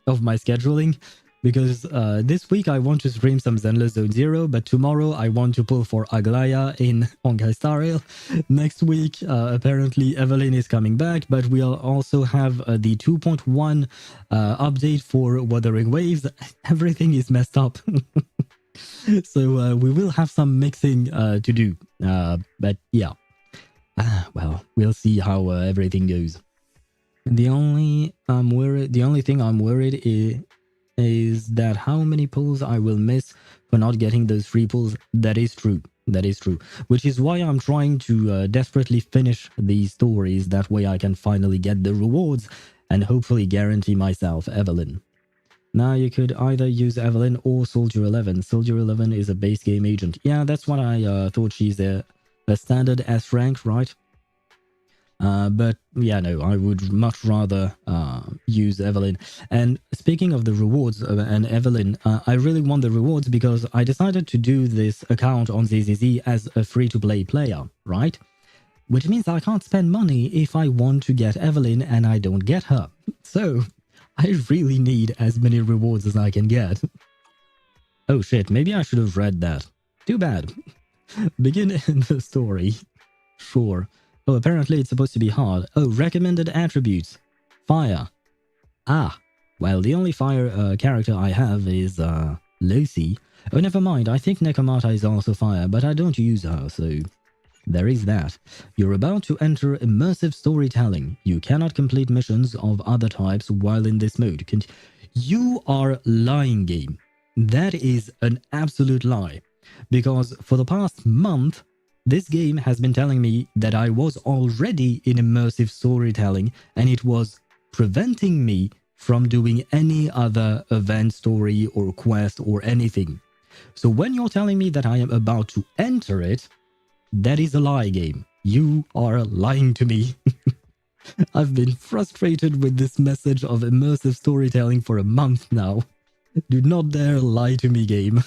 scheduling, because this week I want to stream some Zenless Zone Zero, but tomorrow I want to pull for Aglaya in Honkai Star Rail. Next week, apparently Evelyn is coming back, but we'll also have the 2.1 update for Wuthering Waves. Everything is messed up. So we will have some mixing to do. But yeah. Well, we'll see how everything goes. The only thing I'm worried is that how many pulls I will miss for not getting those free pulls. That is true. That is true. Which is why I'm trying to desperately finish these stories. That way I can finally get the rewards and hopefully guarantee myself Evelyn. Now you could either use Evelyn or Soldier 11. Soldier 11 is a base game agent. Yeah, that's what I thought. She's a standard S rank, right? But yeah, no, I would much rather use Evelyn. And speaking of the rewards and Evelyn, I really want the rewards because I decided to do this account on ZZZ as a free-to-play player, right? Which means I can't spend money if I want to get Evelyn and I don't get her. So I really need as many rewards as I can get. Oh shit, maybe I should have read that. Too bad. Begin in the story. Sure. Oh, apparently it's supposed to be hard. Oh, recommended attributes. Fire. Ah, well, the only fire character I have is Lucy. Oh, never mind. I think Nekomata is also fire, but I don't use her, so there is that. You're about to enter immersive storytelling. You cannot complete missions of other types while in this mode. You are lying, game. That is an absolute lie. Because for the past month, this game has been telling me that I was already in immersive storytelling and it was preventing me from doing any other event, story, or quest or anything. So when you're telling me that I am about to enter it, that is a lie, game. You are lying to me. I've been frustrated with this message of immersive storytelling for a month now. Do not dare lie to me, game.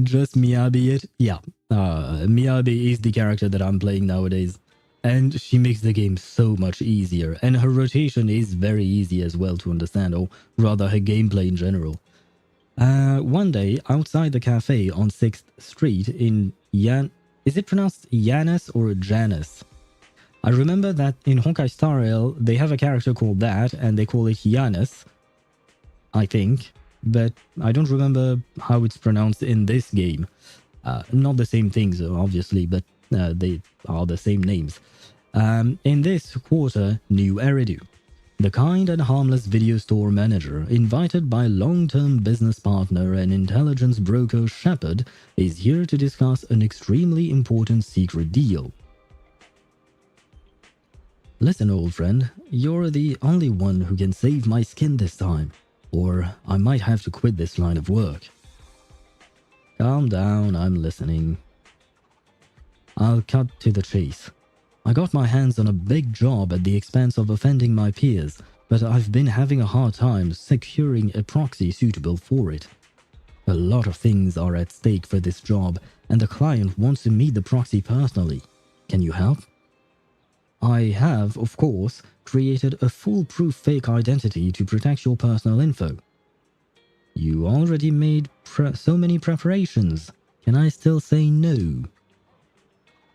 Just Miyabi it? Yeah. Miyabi is the character that I'm playing nowadays. And she makes the game so much easier. And her rotation is very easy as well to understand, or rather her gameplay in general. One day, outside the cafe on 6th Street in Is it pronounced Janus or Janus? I remember that in Honkai Star Rail, they have a character called that, and they call it Janus, I think. But I don't remember how it's pronounced in this game. Not the same things, obviously, but they are the same names. In this quarter, new Eridu. The kind and harmless video store manager, invited by long-term business partner and intelligence broker Shepard, is here to discuss an extremely important secret deal. Listen, old friend, you're the only one who can save my skin this time, or I might have to quit this line of work. Calm down, I'm listening. I'll cut to the chase. I got my hands on a big job at the expense of offending my peers, but I've been having a hard time securing a proxy suitable for it. A lot of things are at stake for this job, and the client wants to meet the proxy personally. Can you help? I have, of course, created a foolproof fake identity to protect your personal info. You already made so many preparations. Can I still say no?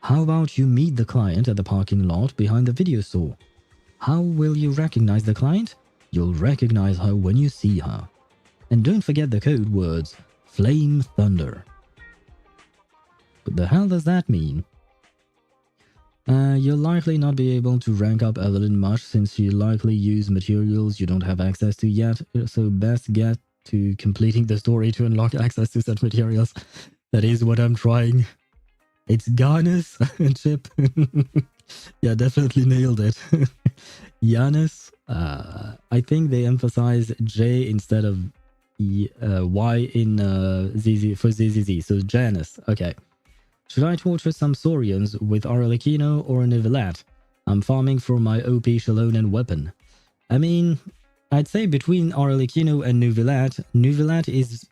How about you meet the client at the parking lot behind the video store? How will you recognize the client? You'll recognize her when you see her. And don't forget the code words, Flame Thunder. What the hell does that mean? You'll likely not be able to rank up Evelyn much since you likely use materials you don't have access to yet, so best get to completing the story to unlock access to such materials. That is what I'm trying. It's Giannis, Chip. Yeah, definitely nailed it. Giannis, I think they emphasize J instead of Y in ZZ for ZZZ, so Janus, okay. Should I torture some Saurians with Arlecchino or Nivellat? I'm farming for my OP Shalonen weapon. I mean, I'd say between Arlecchino and Nivellat, Nivellat is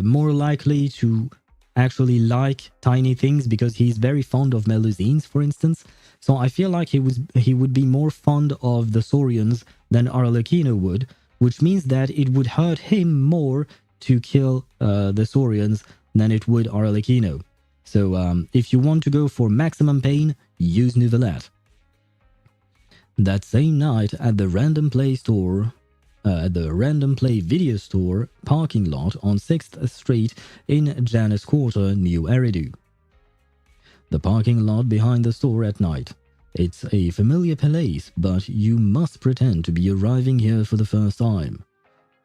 more likely to actually like tiny things because he's very fond of Melusines, for instance. So I feel like he would be more fond of the Saurians than Arlecchino would, which means that it would hurt him more to kill the Saurians than it would Arlecchino. So if you want to go for maximum pain, use Nivellat. That same night at the Random Play store, at the Random Play video store parking lot on 6th Street in Janus Quarter, New Eridu. The parking lot behind the store at night. It's a familiar place, but you must pretend to be arriving here for the first time.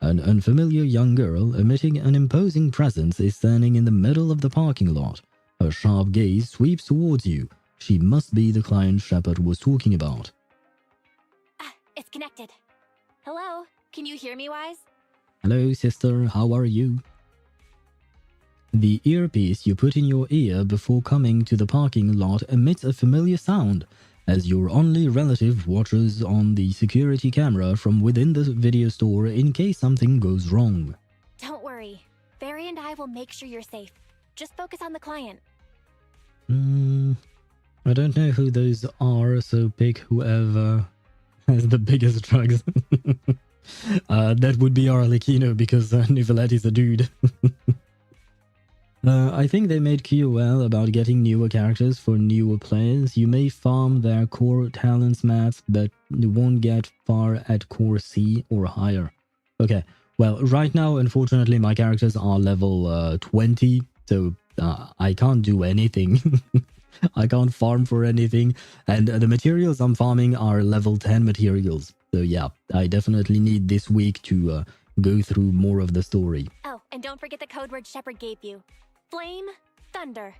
An unfamiliar young girl emitting an imposing presence is standing in the middle of the parking lot. Her sharp gaze sweeps towards you. She must be the client Shepard was talking about. It's connected. Hello, can you hear me, Wise? Hello, sister, how are you? The earpiece you put in your ear before coming to the parking lot emits a familiar sound, as your only relative watches on the security camera from within the video store in case something goes wrong. Don't worry. Barry and I will make sure you're safe. Just focus on the client. I don't know who those are, so pick whoever has the biggest drugs. That would be Arlecchino because Nivellat is a dude. I think they made QOL about getting newer characters for newer players. You may farm their core talents mats, but you won't get far at core C or higher. Okay, well, right now, unfortunately, my characters are level 20, so I can't do anything. I can't farm for anything, and the materials I'm farming are level 10 materials. So yeah, I definitely need this week to go through more of the story. Oh, and don't forget the code word Shepard gave you. Flame, thunder.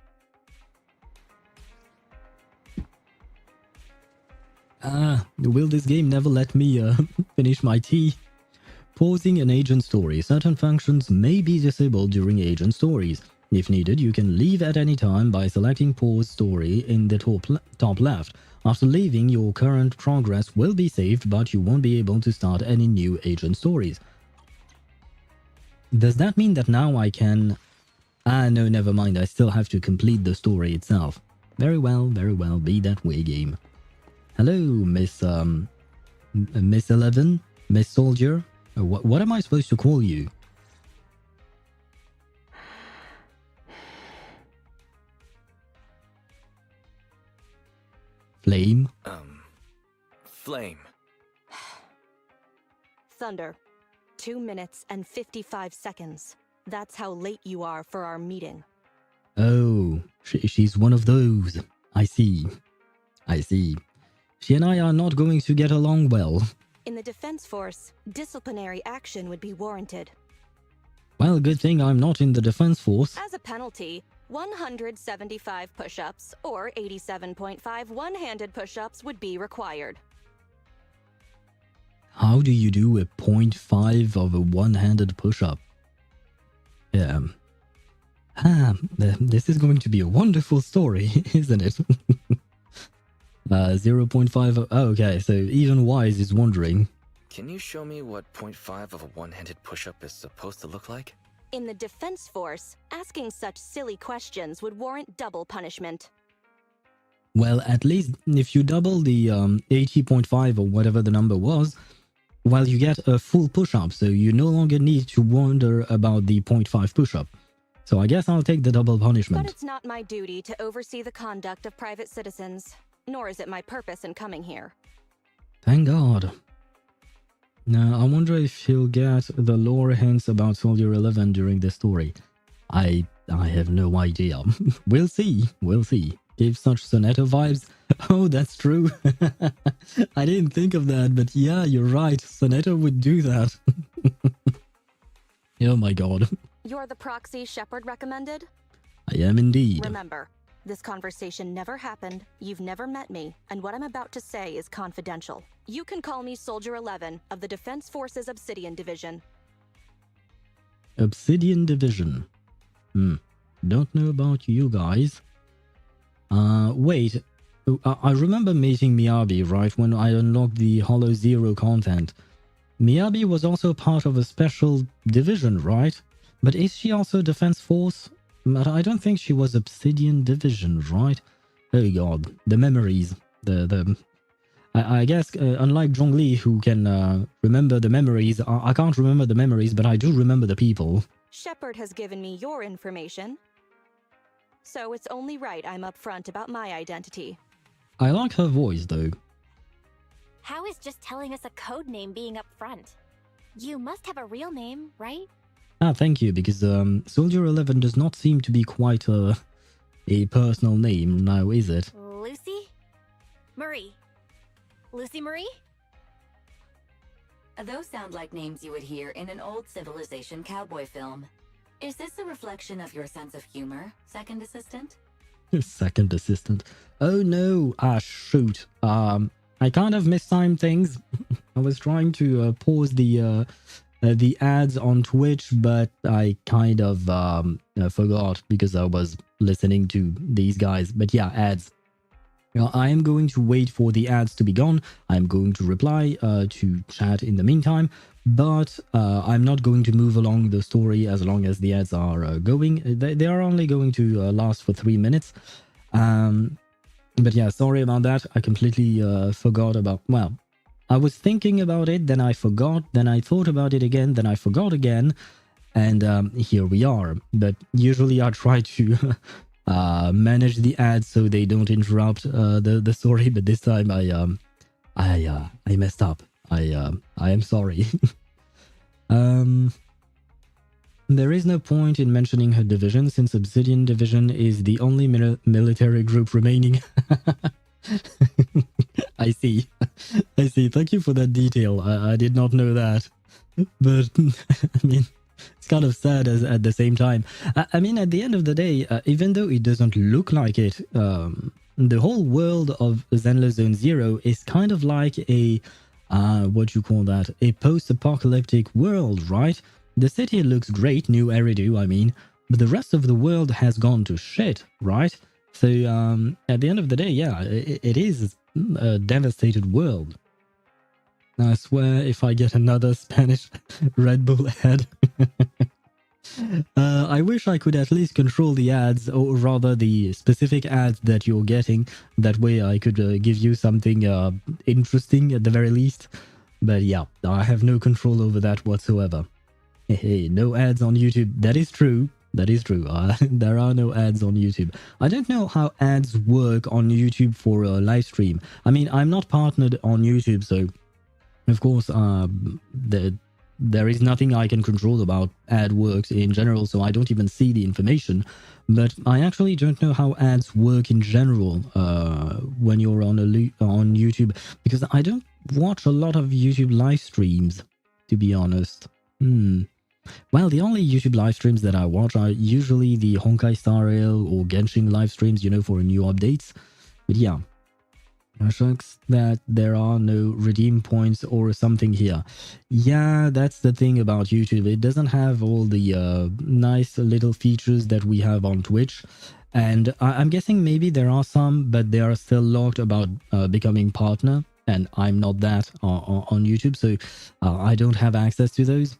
Will this game never let me finish my tea? Pausing an agent story. Certain functions may be disabled during agent stories. If needed, you can leave at any time by selecting pause story in the top left. After leaving, your current progress will be saved, but you won't be able to start any new agent stories. Does that mean that now I can... no, never mind. I still have to complete the story itself. Very well, be that way, game. Hello, Miss 11? Miss Soldier? What am I supposed to call you? Flame? Flame. Thunder. 2 minutes and 55 seconds. That's how late you are for our meeting. Oh, she's one of those. I see. She and I are not going to get along well. In the Defense Force, disciplinary action would be warranted. Well, good thing I'm not in the Defense Force. As a penalty, 175 push-ups or 87.5 one-handed push-ups would be required. How do you do a 0.5 of a one-handed push-up? This is going to be a wonderful story, isn't it? 0.5... Oh, okay, so even Wise is wondering. Can you show me what 0.5 of a one-handed push-up is supposed to look like? In the Defense Force, asking such silly questions would warrant double punishment. Well, at least if you double the 80.5 or whatever the number was, well, you get a full push-up, so you no longer need to wonder about the 0.5 push-up. So I guess I'll take the double punishment. But it's not my duty to oversee the conduct of private citizens, nor is it my purpose in coming here. Thank God. Now, I wonder if he'll get the lore hints about Soldier 11 during the story. I have no idea. We'll see. Give such Sonetta vibes. Oh, that's true. I didn't think of that, but yeah, you're right. Sonetta would do that. Oh my God. You're the Proxy Shepard recommended? I am indeed. Remember, this conversation never happened, you've never met me, and what I'm about to say is confidential. You can call me Soldier 11 of the Defense Forces Obsidian Division. Obsidian Division. Don't know about you guys. Wait. I remember meeting Miyabi, right, when I unlocked the Hollow Zero content. Miyabi was also part of a special division, right? But is she also Defense Force? But I don't think she was Obsidian Division, right? Oh God, the memories. I guess, unlike Zhongli, who can remember the memories, I can't remember the memories, but I do remember the people. Shepard has given me your information, so it's only right I'm upfront about my identity. I like her voice, though. How is just telling us a code name being up front? You must have a real name, right? Thank you, because Soldier 11 does not seem to be quite a personal name now, is it? Lucy? Marie. Lucy Marie? Those sound like names you would hear in an old civilization cowboy film. Is this a reflection of your sense of humor, Second Assistant? Second Assistant. Oh no! Shoot. I kind of mistimed things. I was trying to pause the ads on Twitch, but I kind of forgot because I was listening to these guys. But yeah, ads. I am going to wait for the ads to be gone. I'm going to reply to chat in the meantime, but I'm not going to move along the story as long as the ads are going. They are only going to last for 3 minutes. But yeah, sorry about that. I completely forgot about... Well, I was thinking about it, then I forgot, then I thought about it again, then I forgot again. And here we are. But usually I try to manage the ads so they don't interrupt the story. But this time I messed up. I am sorry. There is no point in mentioning her division since Obsidian Division is the only military group remaining. I see. I see. Thank you for that detail. I did not know that. But, I mean, it's kind of sad at the same time. I mean, at the end of the day, even though it doesn't look like it, the whole world of Zenless Zone Zero is kind of like a, what you call that, a post-apocalyptic world, right? The city looks great, new Eridu, I mean, but the rest of the world has gone to shit, right? So, at the end of the day, yeah, it is a devastated world. I swear, if I get another Spanish Red Bull ad, I wish I could at least control the ads, or rather the specific ads that you're getting. That way I could give you something interesting at the very least. But yeah, I have no control over that whatsoever. Hey, no ads on YouTube. That is true. That is true. There are no ads on YouTube. I don't know how ads work on YouTube for a live stream. I mean, I'm not partnered on YouTube, so of course, there is nothing I can control about ad works in general, so I don't even see the information. But I actually don't know how ads work in general when you're on YouTube, because I don't watch a lot of YouTube live streams, to be honest. Well, the only YouTube live streams that I watch are usually the Honkai Star Rail or Genshin live streams, you know, for new updates. But yeah, shucks that there are no redeem points or something here. Yeah, that's the thing about YouTube. It doesn't have all the nice little features that we have on Twitch. And I'm guessing maybe there are some, but they are still locked about becoming partner. And I'm not that on YouTube, so I don't have access to those.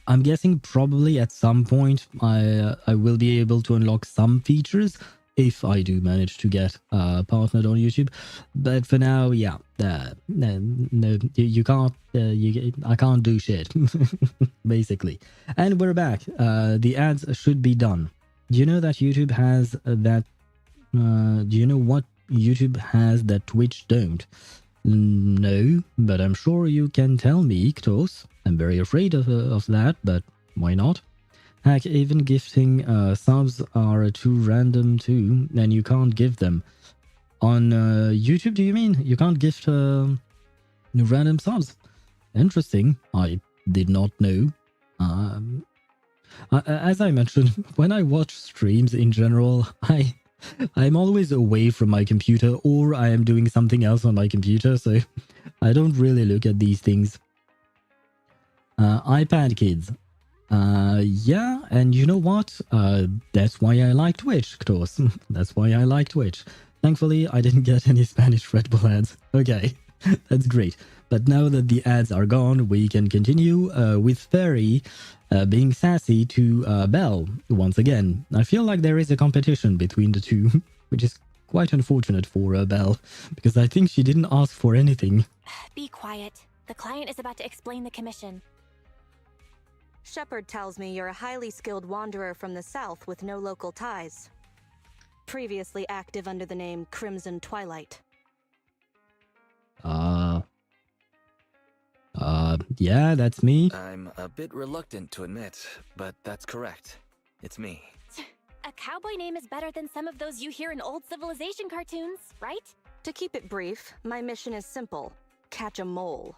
I'm guessing probably at some point I will be able to unlock some features if I do manage to get partnered on YouTube. But for now, yeah, no, you can't. I can't do shit, basically. And we're back. The ads should be done. Do you know that YouTube has that? Do you know what YouTube has that Twitch don't? No, but I'm sure you can tell me, Ktos. I'm very afraid of that, but why not? Heck, even gifting subs are too random too, and you can't give them. On YouTube, do you mean? You can't gift random subs? Interesting. I did not know. As I mentioned, when I watch streams in general, I'm always away from my computer, or I am doing something else on my computer, so I don't really look at these things. iPad kids. Yeah, and you know what? That's why I like Twitch, Ktos. That's why I like Twitch. Thankfully, I didn't get any Spanish Red Bull ads. Okay, that's great. But now that the ads are gone, we can continue with Fairy being sassy to Belle once again. I feel like there is a competition between the two, which is quite unfortunate for Belle, because I think she didn't ask for anything. Be quiet. The client is about to explain the commission. Shepard tells me you're a highly skilled wanderer from the south with no local ties. Previously active under the name Crimson Twilight. Yeah, that's me. I'm a bit reluctant to admit, but that's correct. It's me. A cowboy name is better than some of those you hear in old civilization cartoons, right? To keep it brief, my mission is simple. Catch a mole.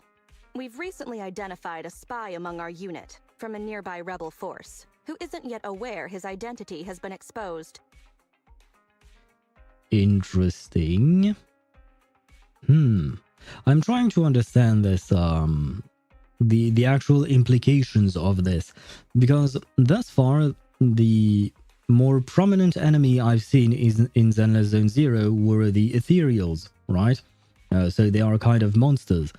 We've recently identified a spy among our unit from a nearby rebel force, who isn't yet aware his identity has been exposed. Interesting. I'm trying to understand this, the actual implications of this, because thus far, the more prominent enemy I've seen in Zenless Zone Zero were the Ethereals, right? So they are kind of monsters.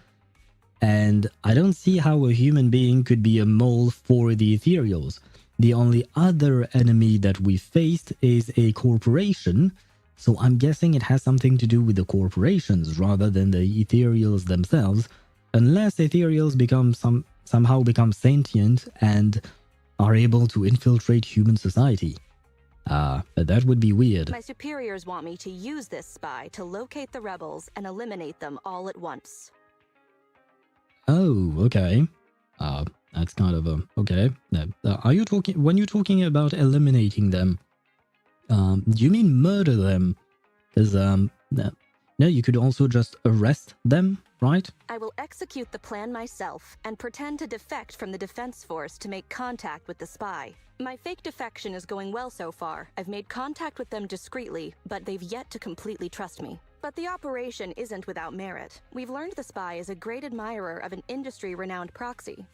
And I don't see how a human being could be a mole for the Ethereals. The only other enemy that we faced is a corporation, so I'm guessing it has something to do with the corporations rather than the Ethereals themselves, unless Ethereals somehow become sentient and are able to infiltrate human society. That would be weird. My superiors want me to use this spy to locate the rebels and eliminate them all at once. Oh, okay. That's kind of okay. Are you talking when you're talking about eliminating them? Do you mean murder them? Because no, you could also just arrest them, right? I will execute the plan myself and pretend to defect from the defense force to make contact with the spy. My fake defection is going well so far. I've made contact with them discreetly, but they've yet to completely trust me. But the operation isn't without merit. We've learned the spy is a great admirer of an industry-renowned Proxy.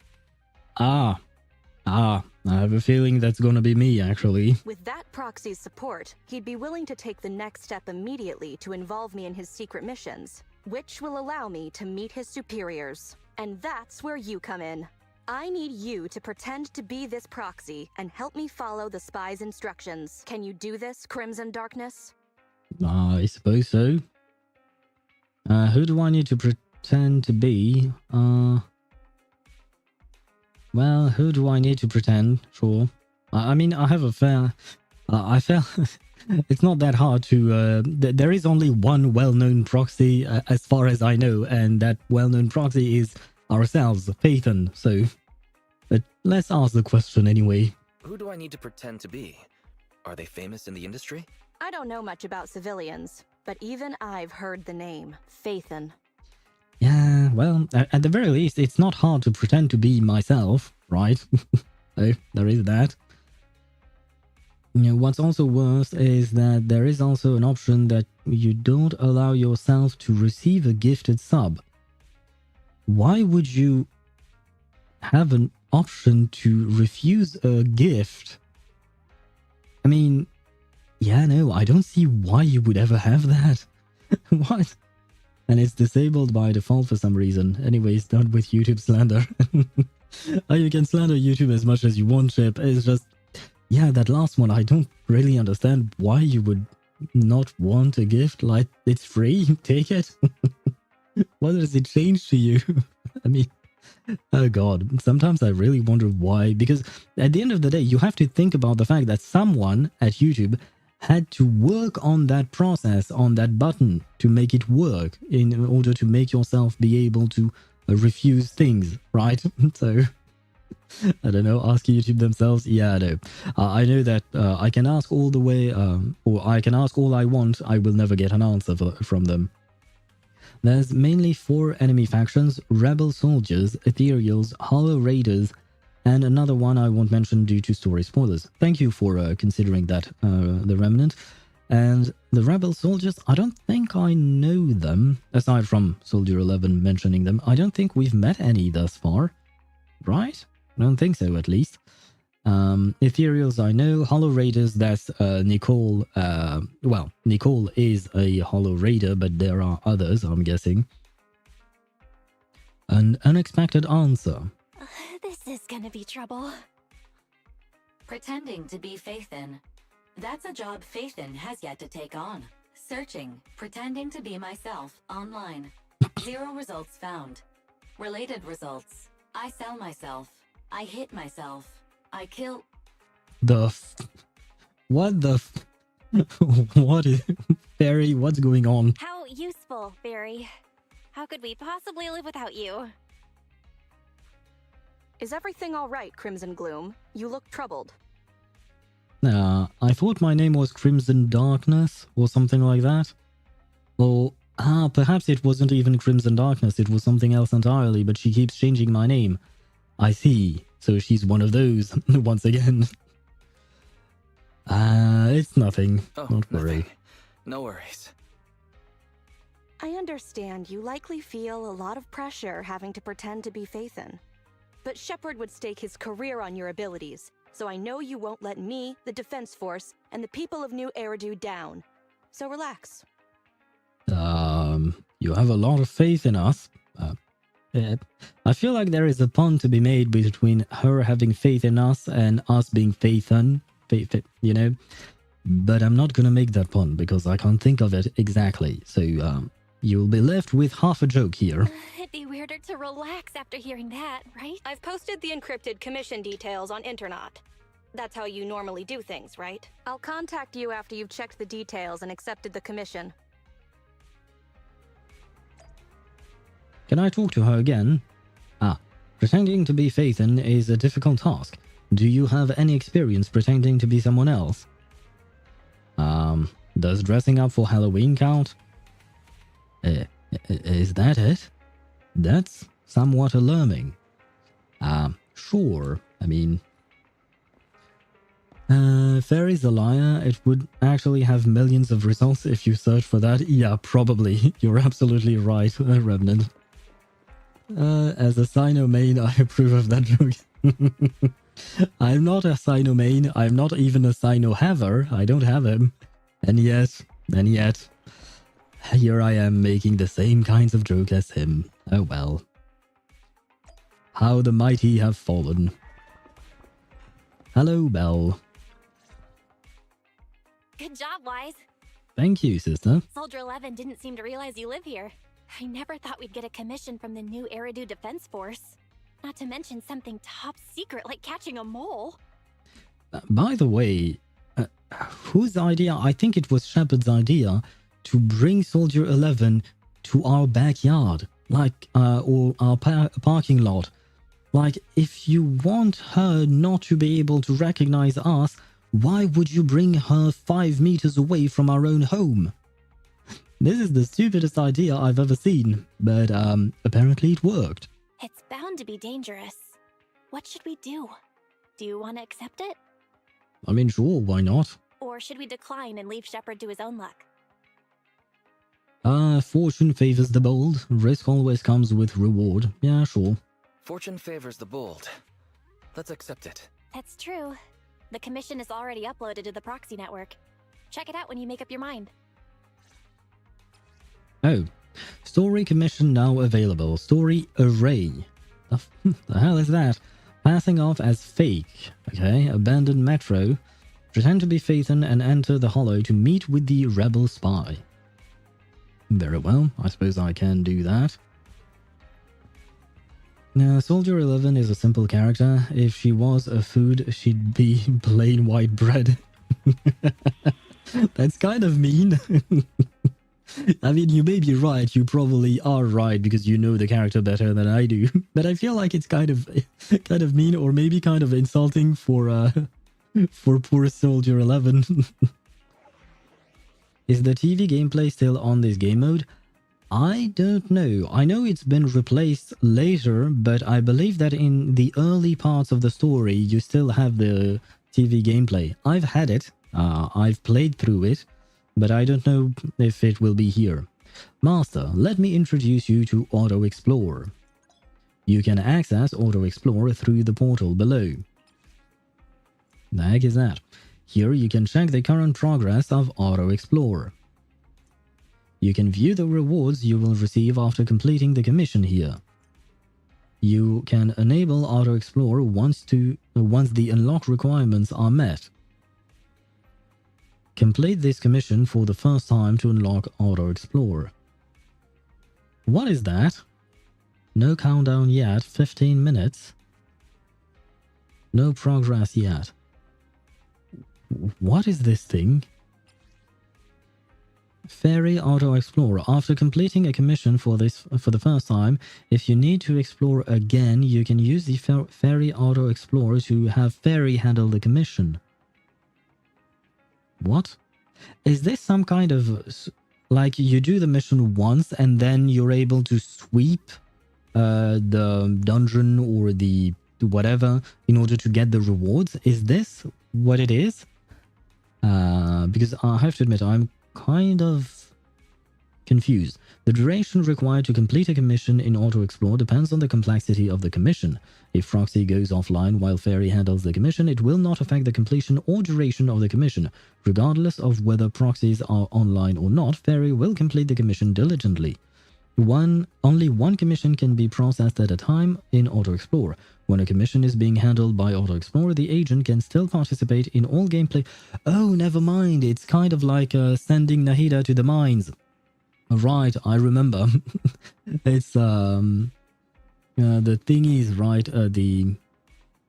I have a feeling that's gonna be me, actually. With that Proxy's support, he'd be willing to take the next step immediately to involve me in his secret missions, which will allow me to meet his superiors. And that's where you come in. I need you to pretend to be this Proxy and help me follow the spy's instructions. Can you do this, Crimson Darkness? I suppose so. Who do I need to pretend to be? Well, who do I need to pretend? Sure. I mean, I have a fair... I felt... it's not that hard to... there is only one well-known proxy, as far as I know, and that well-known proxy is ourselves, Phaethon, so... But let's ask the question anyway. Who do I need to pretend to be? Are they famous in the industry? I don't know much about civilians, but even I've heard the name, Phaethon. Yeah, well, at the very least, it's not hard to pretend to be myself, right? So, there is that. You know, what's also worse is that there is also an option that you don't allow yourself to receive a gifted sub. Why would you have an option to refuse a gift? I mean, yeah, no, I don't see why you would ever have that. What? And it's disabled by default for some reason. Anyways, done with YouTube slander. You can slander YouTube as much as you want, Chip. It's just, yeah, that last one, I don't really understand why you would not want a gift. Like, it's free, take it. What does it change to you? I mean, oh god, sometimes I really wonder why. Because at the end of the day, you have to think about the fact that someone at YouTube had to work on that process, on that button, to make it work in order to make yourself be able to refuse things, right? So, I don't know, ask YouTube themselves. Yeah, I know. I know that I can ask all the way, or I can ask all I want, I will never get an answer from them. There's mainly 4 enemy factions: Rebel Soldiers, Ethereals, Hollow Raiders, and another one I won't mention due to story spoilers. Thank you for considering that, the Remnant. And the Rebel Soldiers, I don't think I know them, aside from Soldier 11 mentioning them. I don't think we've met any thus far, right? I don't think so, at least. Ethereals I know, Hollow Raiders, that's Nicole. Well, Nicole is a Hollow Raider, but there are others, I'm guessing. An unexpected answer. This is gonna be trouble. Pretending to be Phaethon. That's a job Phaethon has yet to take on. Searching, pretending to be myself online. 0 results found. Related results. I sell myself. I hit myself. I kill... What the what is... Barry, what's going on? How useful, Barry. How could we possibly live without you? Is everything all right, Crimson Gloom? You look troubled. I thought my name was Crimson Darkness, or something like that. Or, perhaps it wasn't even Crimson Darkness, it was something else entirely, but she keeps changing my name. I see. So she's one of those, once again. It's nothing. Oh, Don't worry. nothing. No worries. I understand you likely feel a lot of pressure having to pretend to be Phaethon. But Shepard would stake his career on your abilities, so I know you won't let me, the Defense Force, and the people of New Eridu down. So relax. You have a lot of faith in us. I feel like there is a pun to be made between her having faith in us and us being Phaethon, you know? But I'm not gonna make that pun because I can't think of it exactly. So, You'll be left with half a joke here. It'd be weirder to relax after hearing that, right? I've posted the encrypted commission details on Internet. That's how you normally do things, right? I'll contact you after you've checked the details and accepted the commission. Can I talk to her again? Pretending to be Phaethon is a difficult task. Do you have any experience pretending to be someone else? Does dressing up for Halloween count? Is that it? That's somewhat alarming. Sure. I mean... Fairy's a liar. It would actually have millions of results if you search for that. Yeah, probably. You're absolutely right, Revenant. As a Sino main, I approve of that joke. I'm not a Sino main. I'm not even a Sino haver. I don't have him. And yet, here I am making the same kinds of joke as him. Oh well. How the mighty have fallen. Hello, Belle. Good job, Wise. Thank you, sister. Soldier 11 didn't seem to realize you live here. I never thought we'd get a commission from the new Eridu Defense Force. Not to mention something top secret like catching a mole. By the way, whose idea? I think it was Shepard's idea to bring Soldier 11 to our backyard, like, or our parking lot. Like, if you want her not to be able to recognize us, why would you bring her 5 meters away from our own home? This is the stupidest idea I've ever seen, but apparently it worked. It's bound to be dangerous. What should we do? Do you want to accept it? I mean, sure, why not? Or should we decline and leave Shepard to his own luck? Fortune favors the bold. Risk always comes with reward. Yeah, sure. Fortune favors the bold. Let's accept it. That's true. The commission is already uploaded to the Proxy network. Check it out when you make up your mind. Oh, story commission now available. Story array. The hell is that? Passing off as fake. Okay, abandoned metro. Pretend to be Phaethon and enter the hollow to meet with the rebel spy. Very well, I suppose I can do that. Now, Soldier 11 is a simple character. If she was a food, she'd be plain white bread. That's kind of mean. I mean, you may be right, you probably are right because you know the character better than I do. But I feel like it's kind of mean or maybe kind of insulting for poor Soldier 11. Is the TV gameplay still on this game mode? I don't know. I know it's been replaced later, but I believe that in the early parts of the story, you still have the TV gameplay. I've had it. I've played through it. But I don't know if it will be here. Master, let me introduce you to Auto Explorer. You can access Auto Explorer through the portal below. The heck is that? Here you can check the current progress of Auto Explorer. You can view the rewards you will receive after completing the commission here. You can enable Auto Explorer once the unlock requirements are met. Complete this commission for the first time to unlock Auto Explorer. What is that? No countdown yet, 15 minutes. No progress yet. What is this thing? Fairy Auto Explorer. After completing a commission for the first time, if you need to explore again, you can use the Fairy Auto Explorer to have Fairy handle the commission. What? Is this some kind of... like you do the mission once and then you're able to sweep the dungeon or the whatever in order to get the rewards? Is this what it is? Because I have to admit, I'm kind of confused. The duration required to complete a commission in Auto Explore depends on the complexity of the commission. If Proxy goes offline while Fairy handles the commission, it will not affect the completion or duration of the commission. Regardless of whether proxies are online or not, Fairy will complete the commission diligently. Only one commission can be processed at a time in Auto Explore. When a commission is being handled by Auto Explorer, the agent can still participate in all gameplay. Oh, never mind. It's kind of like sending Nahida to the mines. Right, I remember. It's the thing is, right, the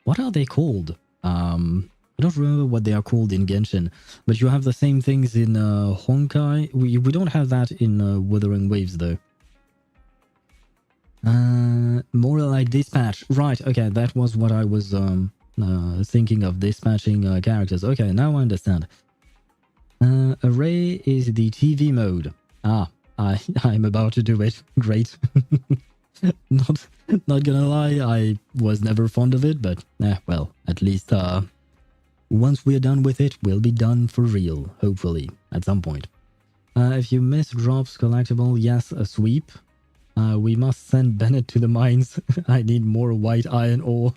what are they called? I don't remember what they are called in Genshin, but you have the same things in Honkai. We don't have that in Wuthering Waves though. More like dispatch. Right, okay, that was what I was thinking of, dispatching characters. Okay, now I understand. Array is the TV mode. Ah, I'm about to do it. Great. Not gonna lie, I was never fond of it, but well, at least once we're done with it, we'll be done for real, hopefully, at some point. If you miss drops collectible, yes, a sweep. We must send Bennett to the mines. I need more white iron ore.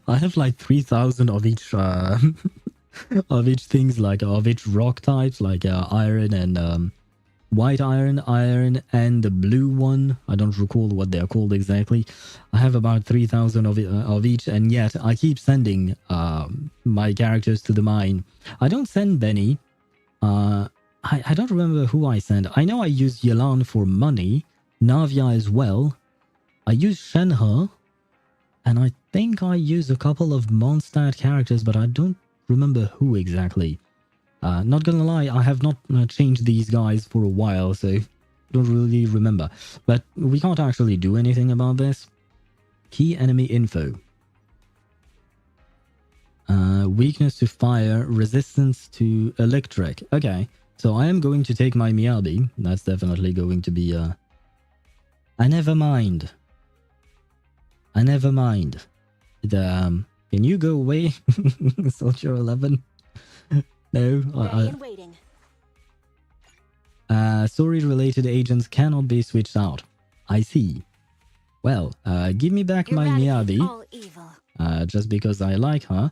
I have like 3,000 of each of each things, like of each rock types, like iron and white iron, and the blue one. I don't recall what they're called exactly. I have about 3,000 of each, and yet I keep sending my characters to the mine. I don't send Benny. I don't remember who I send. I know I use Yelan for money, Navia as well. I use Shenhe, and I think I use a couple of Mondstadt characters, but I don't remember who exactly. Not gonna lie, I have not changed these guys for a while, so don't really remember. But we can't actually do anything about this. Key enemy info. Weakness to fire, resistance to electric. Okay, so I am going to take my Miyabi. That's definitely going to be I never mind. I never mind. Can you go away, Soldier 11? No, story-related agents cannot be switched out. I see. Well, give me back my Miyabi. Just because I like her.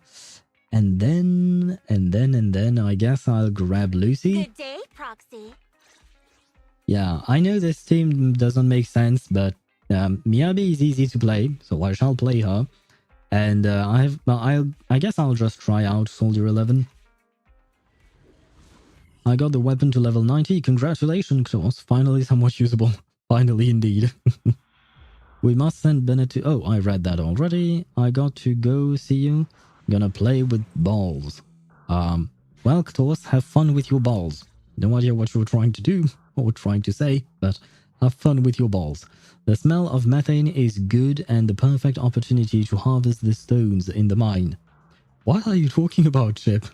And then, I guess I'll grab Lucy. Good day, Proxy. Yeah, I know this team doesn't make sense, but Miyabi is easy to play, so I shall play her. And I guess I'll just try out Soldier 11. I got the weapon to level 90. Congratulations, Klaus. Finally somewhat usable. Finally, indeed. We must send Bennett to... Oh, I read that already. I got to go, see you. Gonna play with balls. Well, Klaus, have fun with your balls. No idea what you're trying to do or trying to say, but have fun with your balls. The smell of methane is good and the perfect opportunity to harvest the stones in the mine. What are you talking about, Chip?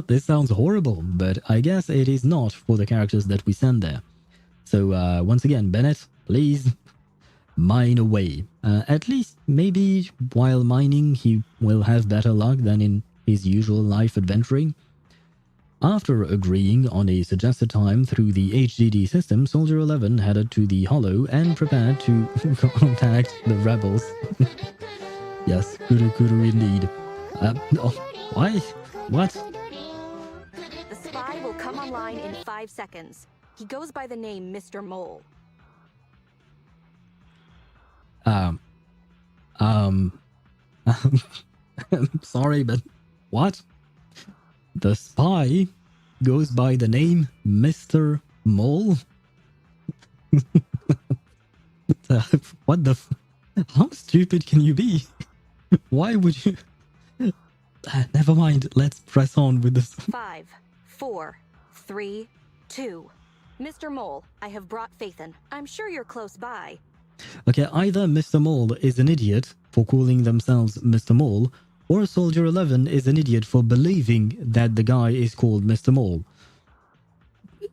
This sounds horrible, but I guess it is not for the characters that we send there. So once again, Bennett, please mine away. At least maybe while mining he will have better luck than in his usual life adventuring. After agreeing on a suggested time through the HDD system, Soldier 11 headed to the Hollow and prepared to contact the rebels. Yes, kuru indeed. Oh, why? What? The spy will come online in 5 seconds. He goes by the name Mr. Mole. Sorry, but what? The spy goes by the name Mr. Mole? What the how stupid can you be? Why would you... Never mind, let's press on with this. 5, 4, 3, 2. Mr. Mole, I have brought Phaethon. I'm sure you're close by. Okay, either Mr. Mole is an idiot for calling themselves Mr. Mole, or Soldier 11 is an idiot for believing that the guy is called Mr. Mole.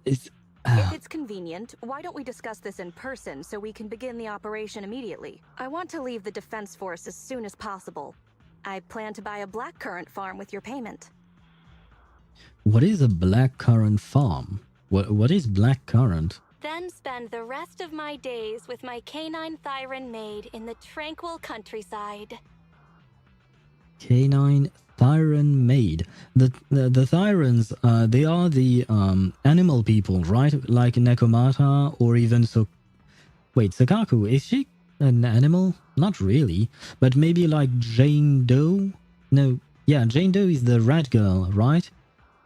If it's convenient, why don't we discuss this in person so we can begin the operation immediately? I want to leave the Defense Force as soon as possible. I plan to buy a blackcurrant farm with your payment. What is a blackcurrant farm? What is blackcurrant? Then spend the rest of my days with my canine Thyran maid in the tranquil countryside. Canine Thyran maid. The Thyrans, they are the animal people, right? Like Nekomata or even Wait, Sakaku, is she an animal? Not really, but maybe like Jane Doe? No, yeah, Jane Doe is the rat girl, right?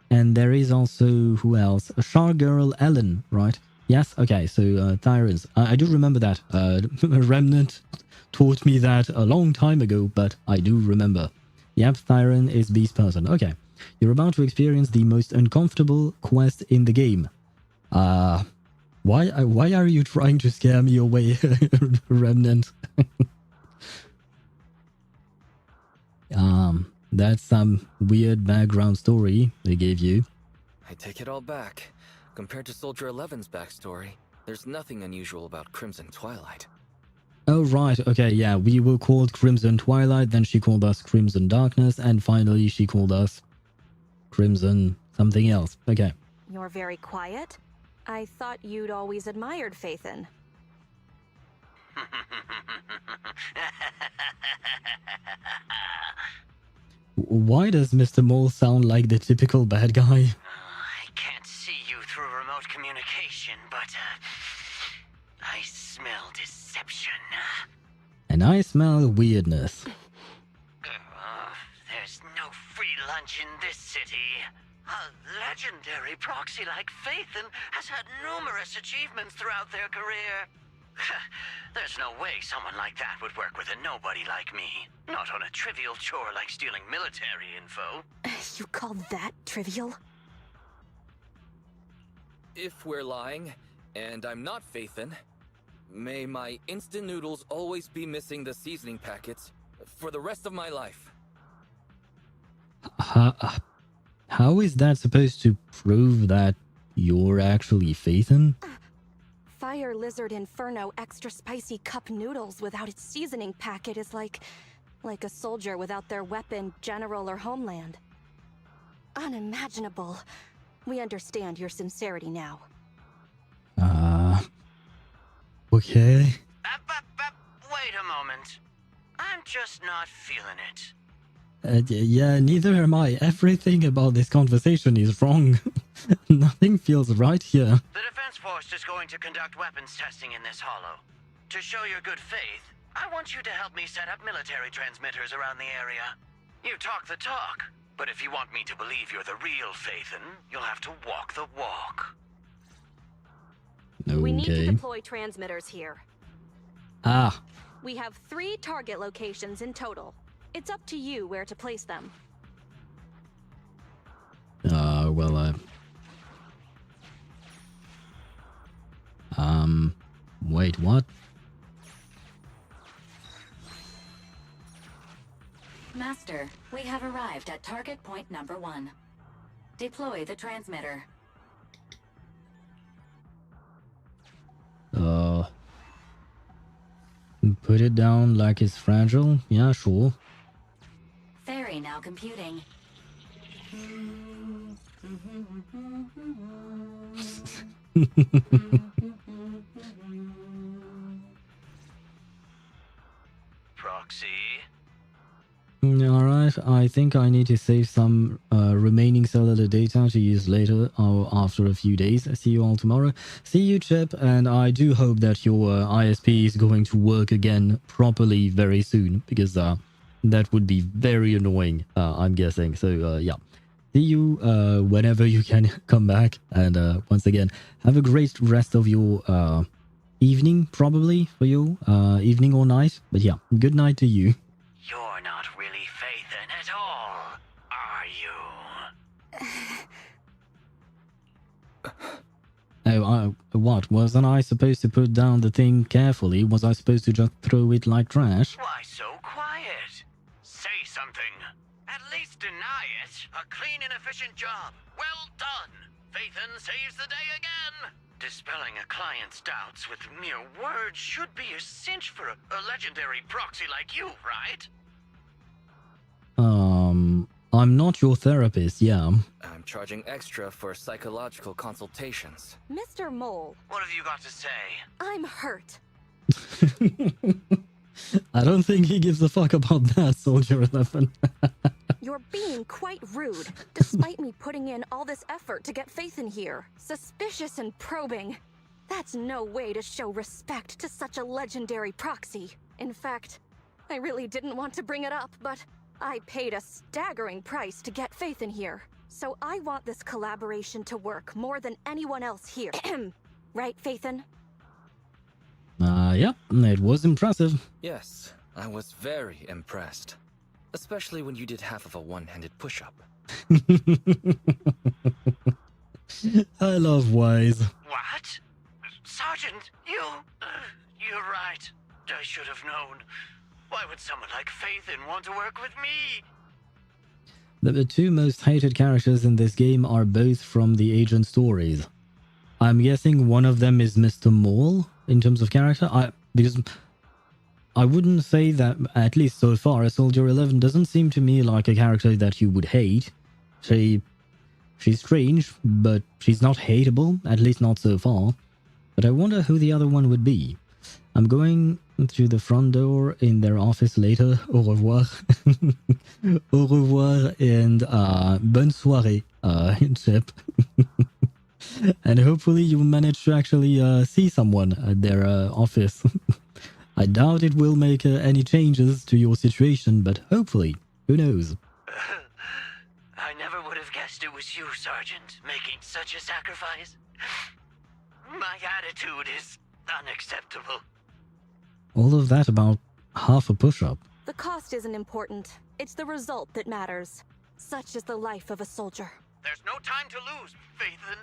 And there is also, who else? Shark Girl Ellen, right? Yes, okay, so Tyrants. I do remember that. Remnant taught me that a long time ago, but I do remember. Yep, Tyrant is Beast Person. Okay. You're about to experience the most uncomfortable quest in the game. Why are you trying to scare me away, Remnant? That's some weird background story they gave you. I take it all back. Compared to Soldier 11's backstory, there's nothing unusual about Crimson Twilight. Oh, right. Okay, yeah. We were called Crimson Twilight, then she called us Crimson Darkness, and finally she called us Crimson something else. Okay. You're very quiet. I thought you'd always admired Phaethon. Why does Mr. Mole sound like the typical bad guy? I can't see you through remote communication, but I smell deception. And I smell weirdness. There's no free lunch in this city. A legendary proxy like Phaethon has had numerous achievements throughout their career. There's no way someone like that would work with a nobody like me. Not on a trivial chore like stealing military info. You call that trivial? If we're lying, and I'm not Phaethon, may my instant noodles always be missing the seasoning packets for the rest of my life. How is that supposed to prove that you're actually Phaethon? Fire Lizard Inferno extra spicy cup noodles without its seasoning packet is like a soldier without their weapon, general, or homeland. Unimaginable. We understand your sincerity now. Okay. Wait a moment. I'm just not feeling it. Yeah, neither am I. Everything about this conversation is wrong. Nothing feels right here. The Defense Force is going to conduct weapons testing in this hollow. To show your good faith, I want you to help me set up military transmitters around the area. You talk the talk, but if you want me to believe you're the real Phaethon, you'll have to walk the walk. Okay. We need to deploy transmitters here. Ah. We have 3 target locations in total. It's up to you where to place them. Wait, what? Master, we have arrived at target point number 1. Deploy the transmitter. Put it down like it's fragile? Yeah, sure. Fairy now computing. Proxy? Alright, I think I need to save some remaining cellular data to use later or after a few days. See you all tomorrow. See you, Chip, and I do hope that your ISP is going to work again properly very soon, because that would be very annoying, I'm guessing. So, yeah. See you whenever you can come back, and once again, have a great rest of your evening, probably, for you. Evening or night, but yeah, good night to you. You're not really Phaethon at all, are you? Oh, what? Wasn't I supposed to put down the thing carefully? Was I supposed to just throw it like trash? Why so quiet? Say something. At least deny it. A clean and efficient job. Well done. Phaethon saves the day again. Dispelling a client's doubts with mere words should be a cinch for a legendary proxy like you, right? I'm not your therapist, yeah. I'm charging extra for psychological consultations. Mr. Mole, What have you got to say? I'm hurt. I don't think he gives a fuck about that, Soldier 11. You're being quite rude, despite me putting in all this effort to get Phaethon here. Suspicious and probing. That's no way to show respect to such a legendary proxy. In fact, I really didn't want to bring it up, but I paid a staggering price to get Phaethon here. So I want this collaboration to work more than anyone else here. Right, Phaethon? Yeah, it was impressive. Yes, I was very impressed. Especially when you did half of a one-handed push-up. I love Wise. What? Sergeant, you're right. I should have known. Why would someone like Phaethon want to work with me? The two most hated characters in this game are both from the agent stories. I'm guessing one of them is Mr. Maul in terms of character. Because I wouldn't say that, at least so far, Soldier 11 doesn't seem to me like a character that you would hate. She's strange, but she's not hateable, at least not so far. But I wonder who the other one would be. I'm going through the front door in their office later. Au revoir. Au revoir and bonne soirée, Chip. And hopefully you manage to actually see someone at their office. I doubt it will make any changes to your situation, but hopefully. Who knows? I never would have guessed it was you, Sergeant, making such a sacrifice. My attitude is unacceptable. All of that about half a push-up. The cost isn't important. It's the result that matters. Such is the life of a soldier. There's no time to lose, Phaethon.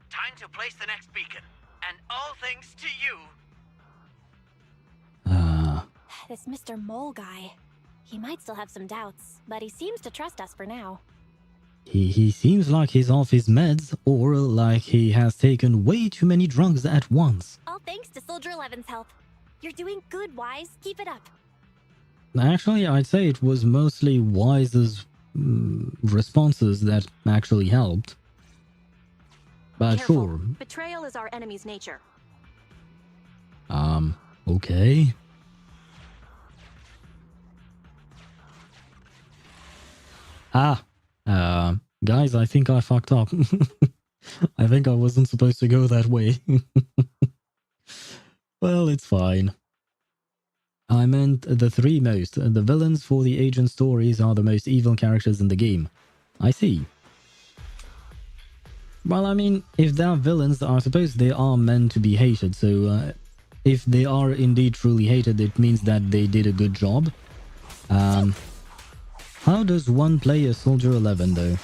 Time to place the next beacon. And all thanks to you. This Mr. Mole guy. He might still have some doubts, but he seems to trust us for now. He seems like he's off his meds, or like he has taken way too many drugs at once. All thanks to Soldier 11's help. You're doing good, Wise. Keep it up. Actually, I'd say it was mostly Wise's responses that actually helped. But Careful. sure. Betrayal is our enemy's nature. Okay. Guys, I think I fucked up. I think I wasn't supposed to go that way. Well, it's fine. I meant the three most. The villains for the agent stories are the most evil characters in the game. I see. Well, I mean, if they're villains, I suppose they are meant to be hated, so if they are indeed truly hated, it means that they did a good job. How does one play a Soldier 11, though?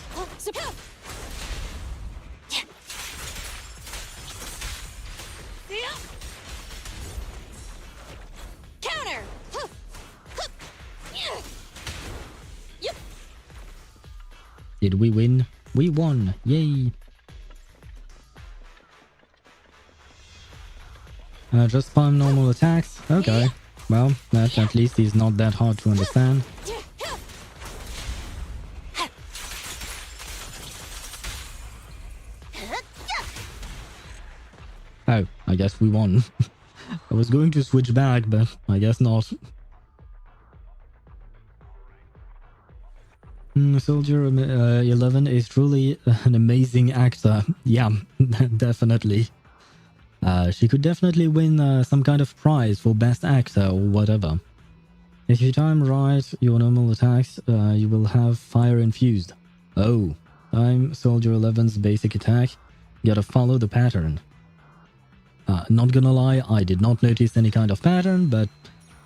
Counter! Did we win? We won! Yay! Just spam normal attacks? Okay. Well, that at least is not that hard to understand. Oh, I guess we won. I was going to switch back, but I guess not. Soldier 11 is truly an amazing actor. Yeah, definitely. She could definitely win some kind of prize for best actor or whatever. If you time right your normal attacks, you will have fire infused. Oh, time Soldier 11's basic attack. Gotta follow the pattern. Not gonna lie, I did not notice any kind of pattern, but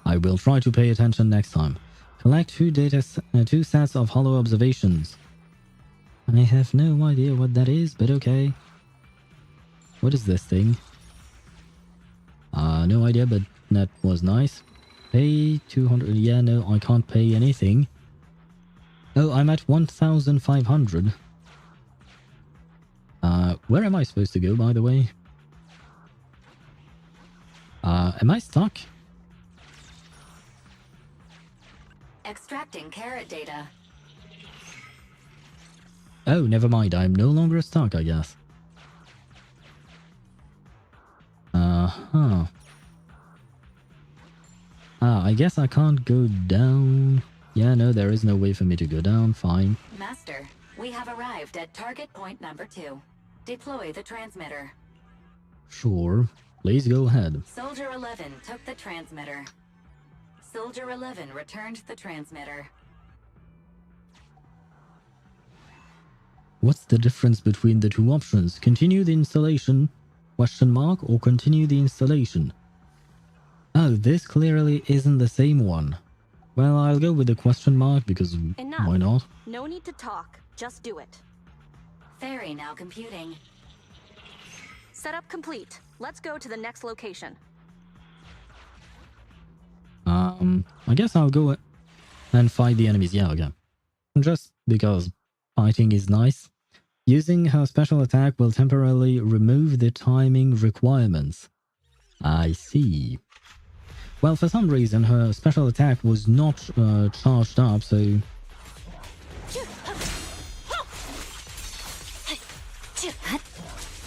I will try to pay attention next time. Collect two sets of hollow observations. I have no idea what that is, but okay. What is this thing? No idea, but that was nice. Pay 200. Yeah, no, I can't pay anything. Oh, I'm at 1,500. Where am I supposed to go, by the way? Am I stuck? Extracting carrot data. Oh, never mind. I'm no longer stuck, I guess. I guess I can't go down. Yeah, no, there is no way for me to go down. Fine. Master, we have arrived at target point number 2. Deploy the transmitter. Sure. Please go ahead. Soldier 11 took the transmitter. Soldier 11 returned the transmitter. What's the difference between the two options? Continue the installation, question mark, or continue the installation? Oh, this clearly isn't the same one. Well, I'll go with the question mark because Enough. why not? No need to talk. Just do it. Fairy now computing. Setup complete. Let's go to the next location. I guess I'll go and fight the enemies. Yeah, okay. Just because fighting is nice. Using her special attack will temporarily remove the timing requirements. I see. Well, for some reason, her special attack was not charged up, so...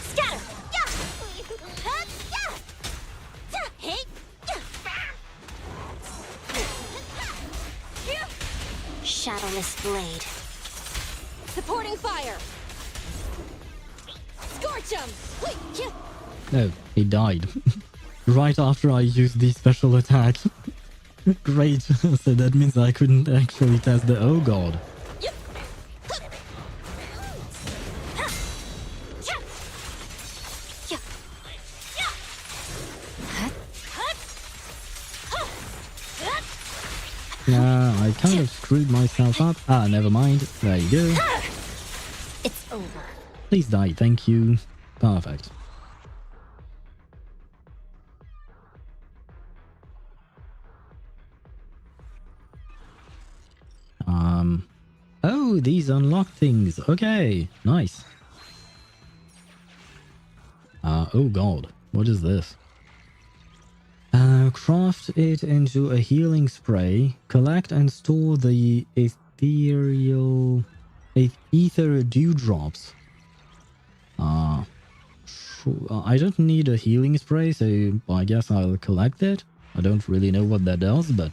Scatter! Shadowless blade. Supporting fire. Scorch him! No, he died. Right after I used the special attack. Great, so that means I couldn't actually test the... Oh god. Yeah, I kind of screwed myself up. Ah, never mind. There you go. It's over. Please die, thank you. Perfect. Oh, these unlock things. Okay, nice. Oh god, what is this? Craft it into a healing spray. Collect and store the ethereal... ether dewdrops. I don't need a healing spray, so I guess I'll collect it. I don't really know what that does, but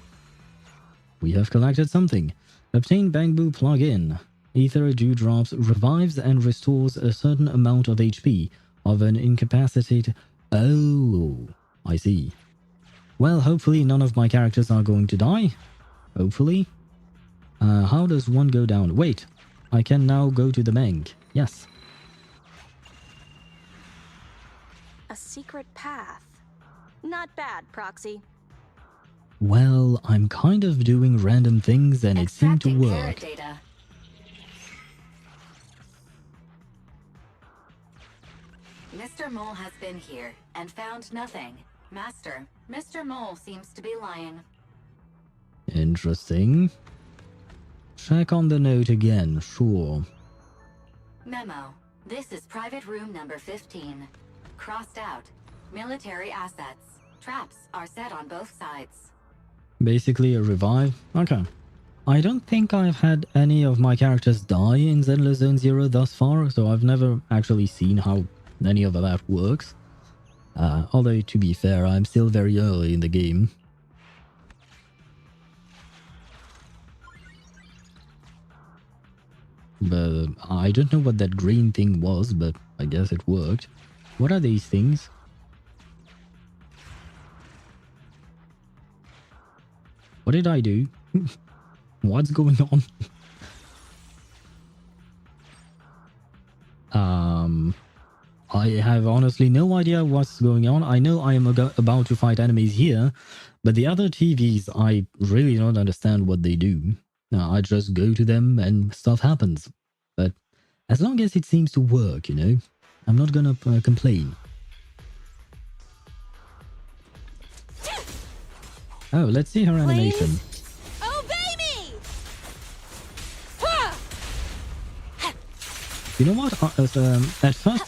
we have collected something. Obtain Bamboo plugin. Ether dewdrops revives and restores a certain amount of HP of an incapacitated... Oh, I see. Well, hopefully none of my characters are going to die. Hopefully. How does one go down? Wait, I can now go to the bank. Yes. A secret path. Not bad, Proxy. Well, I'm kind of doing random things and it seemed to Extracting work. carrot data. Mr. Mole has been here and found nothing. Master, Mr. Mole seems to be lying. Interesting. Check on the note again, sure. Memo. This is private room number 15. Crossed out. Military assets. Traps are set on both sides. Basically a revive. Okay. I don't think I've had any of my characters die in Zenless Zone Zero thus far, so I've never actually seen how any of that works. Although, to be fair, I'm still very early in the game. But I don't know what that green thing was, but I guess it worked. What are these things? What did I do? What's going on? I have honestly no idea what's going on. I know I am about to fight enemies here, but the other TVs, I really don't understand what they do. I just go to them and stuff happens. But as long as it seems to work, you know, I'm not gonna complain. Oh, let's see her animation. Obey me! You know what? At first,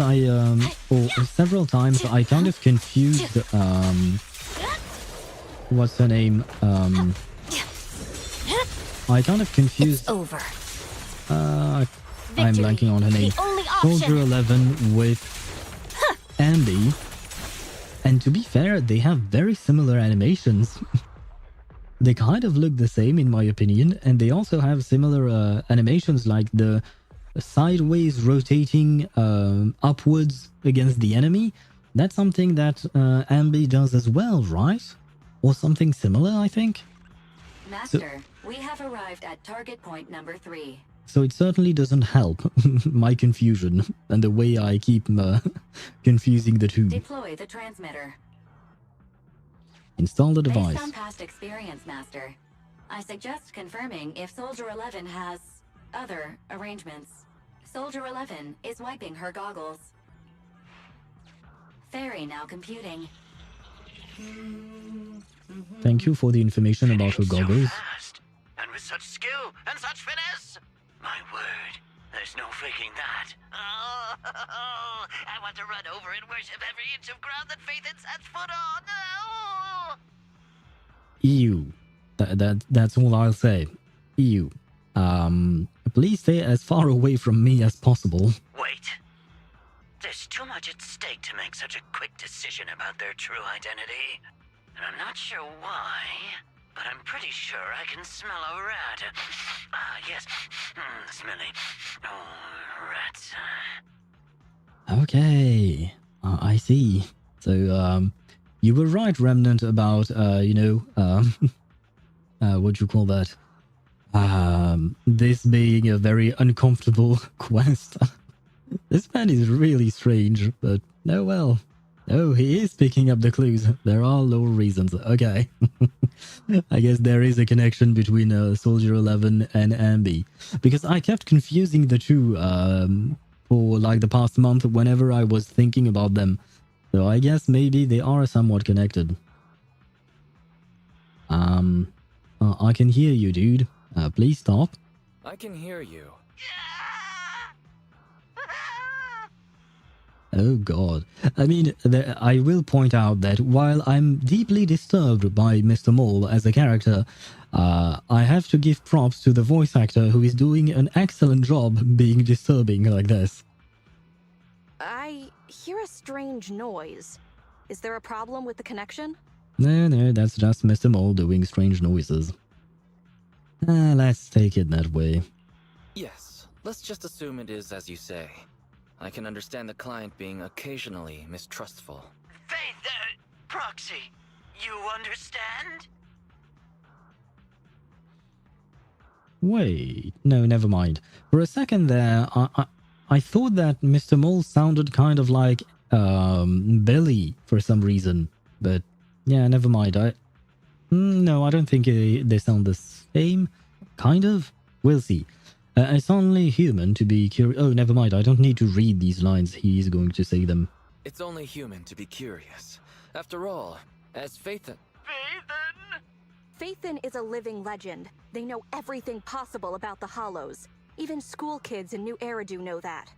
or several times, I kind of confused. What's her name? I kind of confused. It's over. I'm blanking on her name. Soldier 11 with Ambi. And to be fair, they have very similar animations. They kind of look the same in my opinion, and they also have similar animations like the sideways rotating upwards against the enemy. That's something that Ambi does as well, right? Or something similar, I think? Master, we have arrived at target point number 3. So it certainly doesn't help my confusion and the way I keep confusing the two. Deploy the transmitter. Install the Based device. on past experience, Master, I suggest confirming if Soldier 11 has other arrangements. Soldier 11 is wiping her goggles. Fairy now computing. Thank you for the information about her goggles. So fast, and with such skill and such finesse. My word, there's no faking that. Oh, I want to run over and worship every inch of ground that Phaethon sets foot on. Oh. Ew. That's all I'll say. Ew. Please stay as far away from me as possible. Wait. There's too much at stake to make such a quick decision about their true identity. And I'm not sure why, but I'm pretty sure I can smell a rat. Ah, yes. Smelly. Oh, rats. Okay. I see. So, you were right, Remnant, about, what you call that? This being a very uncomfortable quest. This man is really strange, but oh well. Oh, he is picking up the clues. There are lower reasons. Okay. I guess there is a connection between Soldier 11 and Ambi. Because I kept confusing the two for like the past month whenever I was thinking about them. So I guess maybe they are somewhat connected. I can hear you, dude. Please stop. I can hear you. Oh god. I mean, I will point out that while I'm deeply disturbed by Mr. Mole as a character, I have to give props to the voice actor who is doing an excellent job being disturbing like this. I hear a strange noise. Is there a problem with the connection? No, that's just Mr. Mole doing strange noises. Let's take it that way. Yes, let's just assume it is as you say. I can understand the client being occasionally mistrustful. Faith, Proxy, you understand? Wait, no, never mind. For a second there, I thought that Mr. Mole sounded kind of like Billy for some reason. But yeah, never mind. No, I don't think they sound the same. Kind of. We'll see. It's only human to be curious. Oh, never mind. I don't need to read these lines. He's going to say them. It's only human to be curious. After all, as Phaethon... Phaethon is a living legend. They know everything possible about the Hollows. Even school kids in New Eridu know that.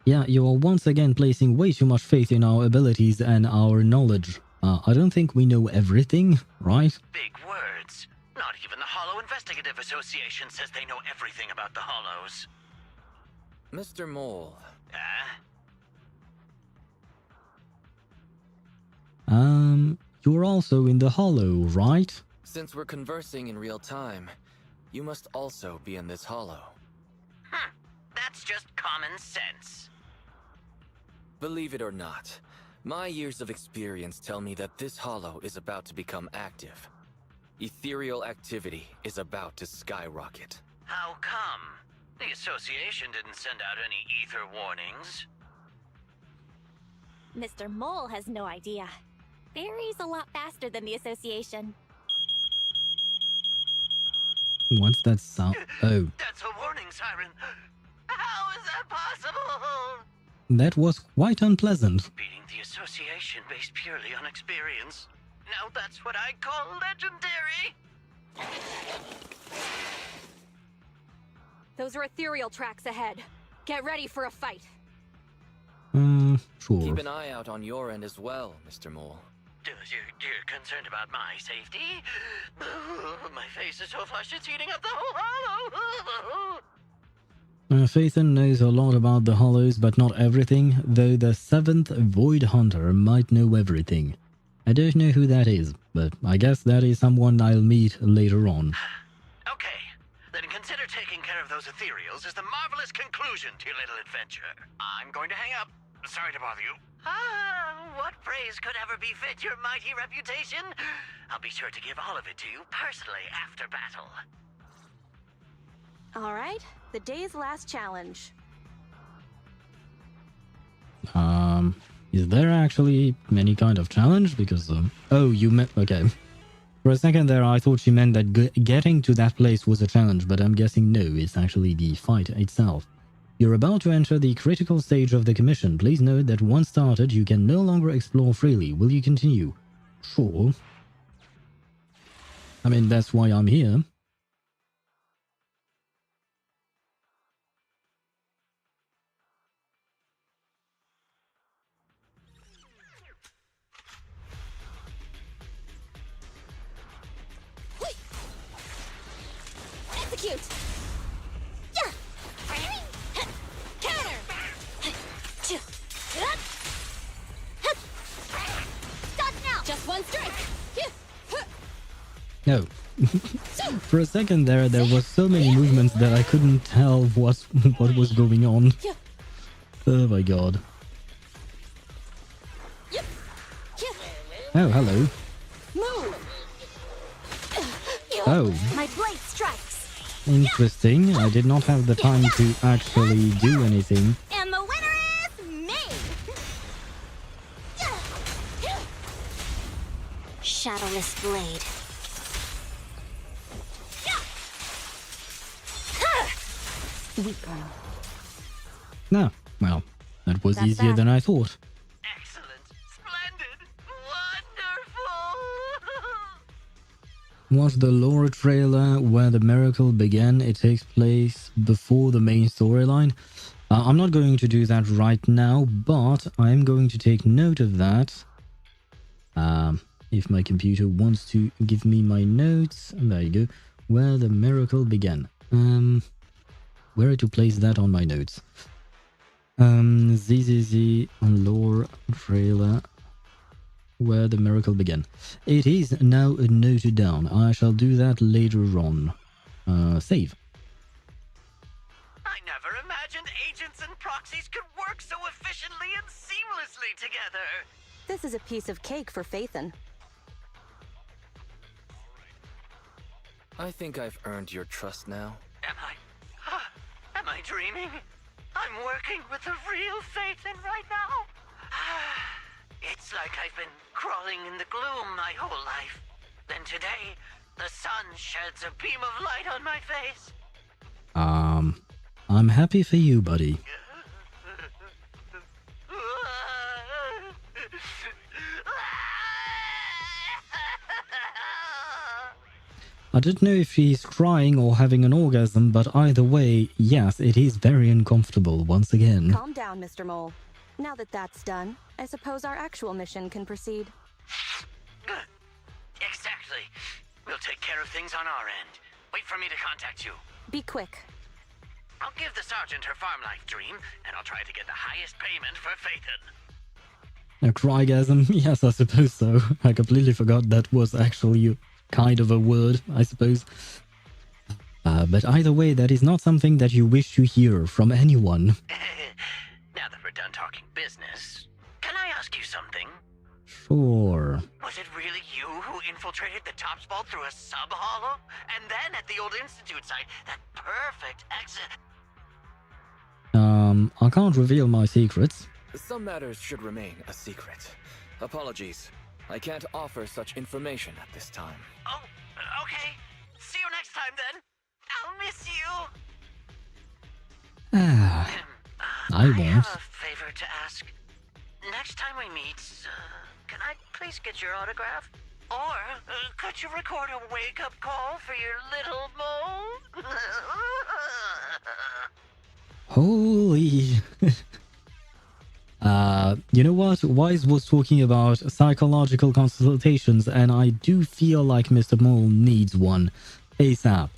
Yeah, you are once again placing way too much faith in our abilities and our knowledge. I don't think we know everything, right? Big words. Not even the Hollow Investigative Association says they know everything about the Hollows. Mr. Mole. You're also in the Hollow, right? Since we're conversing in real time, you must also be in this hollow. That's just common sense. Believe it or not, my years of experience tell me that this hollow is about to become active. Ethereal activity is about to skyrocket. How come? The association didn't send out any ether warnings. Mr. Mole has no idea. Fairy's a lot faster than the association. What's that sound? Oh, That's a warning siren. How is that possible? that was quite unpleasant. Beating the association based purely on experience. Now that's what I call legendary. Those are ethereal tracks ahead. Get ready for a fight. Sure. Keep an eye out on your end as well, Mr. Mole. You're concerned about my safety? My face is so flushed it's eating up the whole hollow. Phaethon knows a lot about the Hollows, but not everything, though the 7th Void Hunter might know everything. I don't know who that is, but I guess that is someone I'll meet later on. Okay, then consider taking care of those Ethereals as the marvelous conclusion to your little adventure. I'm going to hang up. Sorry to bother you. What praise could ever befit your mighty reputation? I'll be sure to give all of it to you personally after battle. All right, the day's last challenge. Is there actually any kind of challenge? Because, oh, you meant, okay. For a second there, I thought she meant that getting to that place was a challenge, but I'm guessing no, it's actually the fight itself. You're about to enter the critical stage of the commission. Please note that once started, you can no longer explore freely. Will you continue? Sure. I mean, that's why I'm here. Execute! Yeah! Counter! Stop now! Just one strike! No. For a second there was so many movements that I couldn't tell what was going on. Oh my god. Oh, hello. Move! Oh. My blade strikes! Interesting. I did not have the time to actually do anything. And the winner is me! Shadowless blade. No. Well, that was That's easier that. than I thought. Excellent. Splendid. Wonderful. Watch the lore trailer where the miracle began. It takes place before the main storyline. I'm not going to do that right now, but I'm going to take note of that. If my computer wants to give me my notes. There you go. Where the miracle began. Where to place that on my notes. ZZZ lore trailer. Where the miracle began. It is now noted down. I shall do that later on. Save. I never imagined agents and proxies could work so efficiently and seamlessly together. This is a piece of cake for Phaethon. I think I've earned your trust now. Am I dreaming? I'm working with the real Phaethon right now. It's like I've been crawling in the gloom my whole life. Then today, the sun sheds a beam of light on my face. I'm happy for you, buddy. I don't know if she's crying or having an orgasm, but either way, yes, it is very uncomfortable once again. Calm down, Mr. Mole. Now that that's done, I suppose our actual mission can proceed. Exactly. We'll take care of things on our end. Wait for me to contact you. Be quick. I'll give the sergeant her farm life dream, and I'll try to get the highest payment for Phaethon. A crygasm? Yes, I suppose so. I completely forgot that was actually kind of a word, I suppose. But either way, that is not something that you wish to hear from anyone. Now that we're done talking business, can I ask you something? Sure. Was it really you who infiltrated the Topps Vault through a sub-hollow? And then at the old Institute site, that perfect exit... I can't reveal my secrets. Some matters should remain a secret. Apologies. I can't offer such information at this time. Oh, okay. See you next time then. I'll miss you. I won't. have a favor to ask. Next time we meet, can I please get your autograph? Or could you record a wake-up call for your little mole? Holy... you know what? Wise was talking about psychological consultations, and I do feel like Mr. Mole needs one ASAP.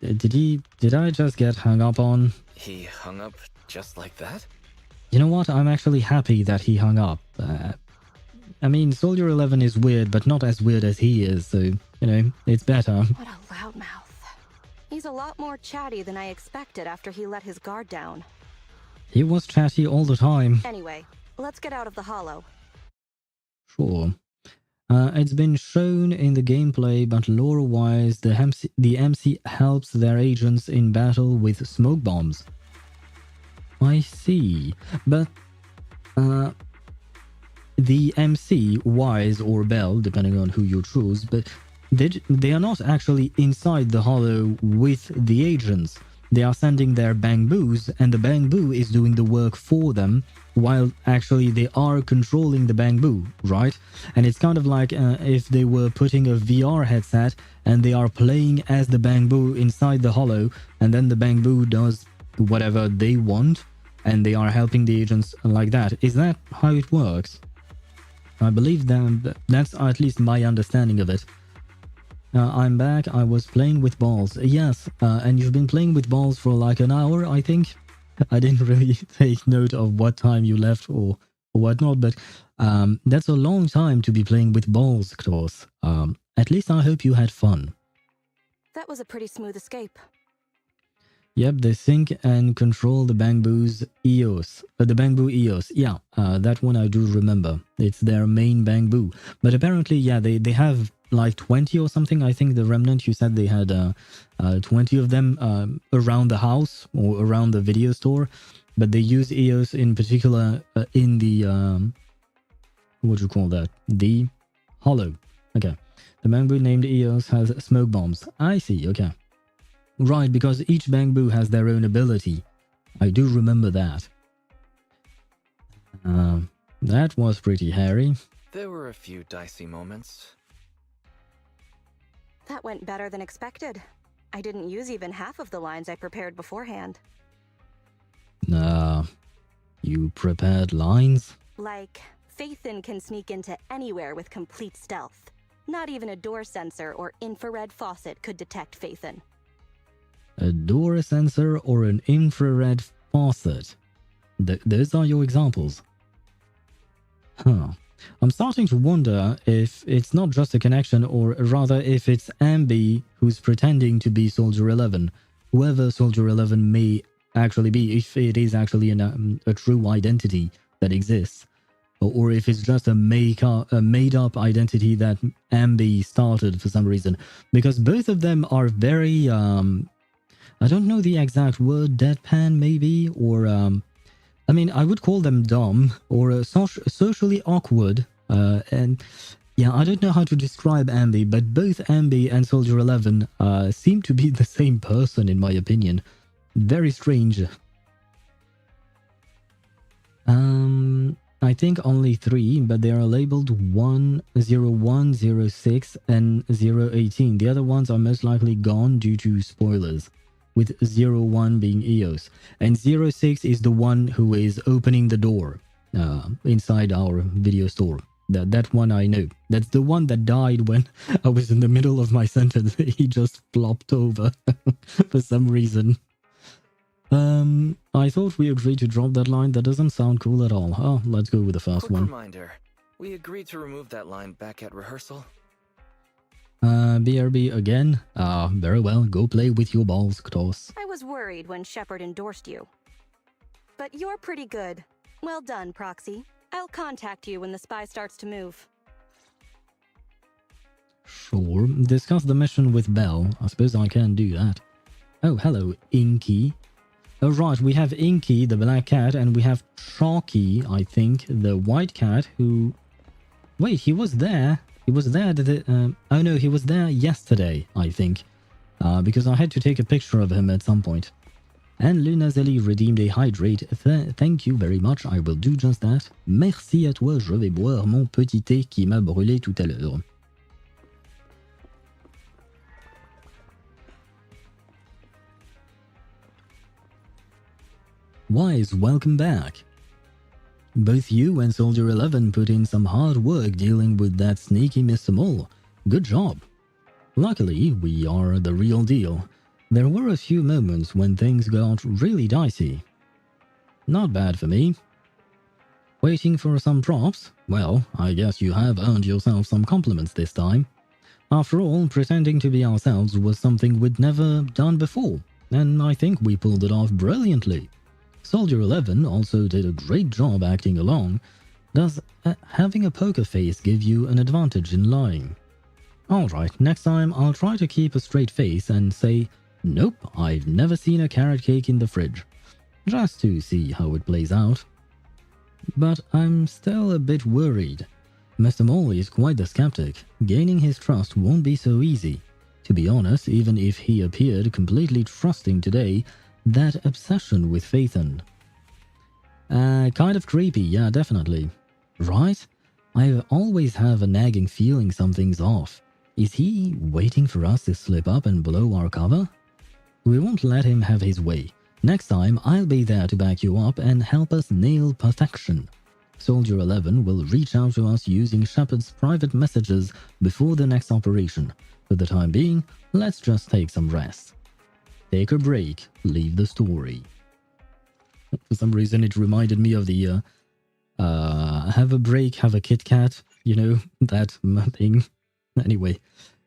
Did I just get hung up on? He hung up just like that? You know what? I'm actually happy that he hung up. I mean, Soldier 11 is weird, but not as weird as he is, so, you know, it's better. What a loudmouth. He's a lot more chatty than I expected after he let his guard down. He was chatty all the time. Anyway, let's get out of the hollow. Sure. It's been shown in the gameplay, but lore-wise, the MC helps their agents in battle with smoke bombs. I see, but the MC, Wise or Belle, depending on who you choose, but they are not actually inside the hollow with the agents. They are sending their bangboos, and the bangbo is doing the work for them, while actually they are controlling the bangbo, right? And it's kind of like if they were putting a VR headset and they are playing as the bangbo inside the hollow, and then the bangbo does whatever they want, and they are helping the agents like that. Is that how it works? I believe that's at least my understanding of it. I'm back. I was playing with balls. Yes, and you've been playing with balls for like an hour, I think. I didn't really take note of what time you left or whatnot, but that's a long time to be playing with balls, Klaus. At least I hope you had fun. That was a pretty smooth escape. Yep, they sync and control the Bangbo's EOS. The Bangbo EOS, yeah, that one I do remember. It's their main Bangbo. But apparently, yeah, they have like 20 or something. I think the Remnant, you said they had 20 of them around the house or around the video store. But they use EOS in particular in the, what do you call that? The Hollow. Okay. The Bangbo named EOS has smoke bombs. I see, okay. Right, because each Bangbo has their own ability. I do remember that. That was pretty hairy. There were a few dicey moments. That went better than expected. I didn't use even half of the lines I prepared beforehand. You prepared lines? Like, Phaethon can sneak into anywhere with complete stealth. Not even a door sensor or infrared faucet could detect Phaethon. A door sensor or an infrared faucet. Those are your examples. Huh. I'm starting to wonder if it's not just a connection, or rather if it's Ambi who's pretending to be Soldier 11. Whoever Soldier 11 may actually be, if it is actually a true identity that exists. Or if it's just a made-up identity that Ambi started for some reason. Because both of them are very... I don't know the exact word, deadpan maybe, or I mean, I would call them dumb or socially awkward. And yeah, I don't know how to describe Ambi, but both Ambi and Soldier 11 seem to be the same person, in my opinion. Very strange. I think only 3, but they are labeled 1, 01, 06, and 018. The other ones are most likely gone due to spoilers, with 01 being EOS. And 06 is the one who is opening the door inside our video store. That one I know. That's the one that died when I was in the middle of my sentence. He just flopped over for some reason. I thought we agreed to drop that line. That doesn't sound cool at all. Oh, let's go with the first one. Reminder, we agreed to remove that line back at rehearsal. BRB again? Very well. Go play with your balls, Ktos. I was worried when Shepard endorsed you. But you're pretty good. Well done, Proxy. I'll contact you when the spy starts to move. Sure. Discuss the mission with Belle. I suppose I can do that. Oh, hello, Inky. Oh, right, we have Inky, the black cat, and we have Chalky, I think, the white cat, who... Wait, he was there. He was there... Oh, no, he was there yesterday, I think. Because I had to take a picture of him at some point. And Lunazeli redeemed a hydrate. Thank you very much, I will do just that. Merci à toi, je vais boire mon petit thé qui m'a brûlé tout à l'heure. Wise, welcome back. Both you and Soldier 11 put in some hard work dealing with that sneaky Mr. Mole. Good job. Luckily, we are the real deal. There were a few moments when things got really dicey. Not bad for me. Waiting for some props? Well, I guess you have earned yourself some compliments this time. After all, pretending to be ourselves was something we'd never done before, and I think we pulled it off brilliantly. Soldier 11 also did a great job acting along. Does having a poker face give you an advantage in lying? Alright, next time I'll try to keep a straight face and say, nope, I've never seen a carrot cake in the fridge, just to see how it plays out. But I'm still a bit worried. Mr. Mole is quite the skeptic. Gaining his trust won't be so easy. To be honest, even if he appeared completely trusting today, that obsession with Phaethon. Kind of creepy, yeah, definitely. Right? I always have a nagging feeling something's off. Is he waiting for us to slip up and blow our cover? We won't let him have his way. Next time, I'll be there to back you up and help us nail perfection. Soldier 11 will reach out to us using Shepard's private messages before the next operation. For the time being, let's just take some rest. Take a break, leave the story. For some reason, it reminded me of the have a break, have a Kit Kat, you know, that thing. Anyway,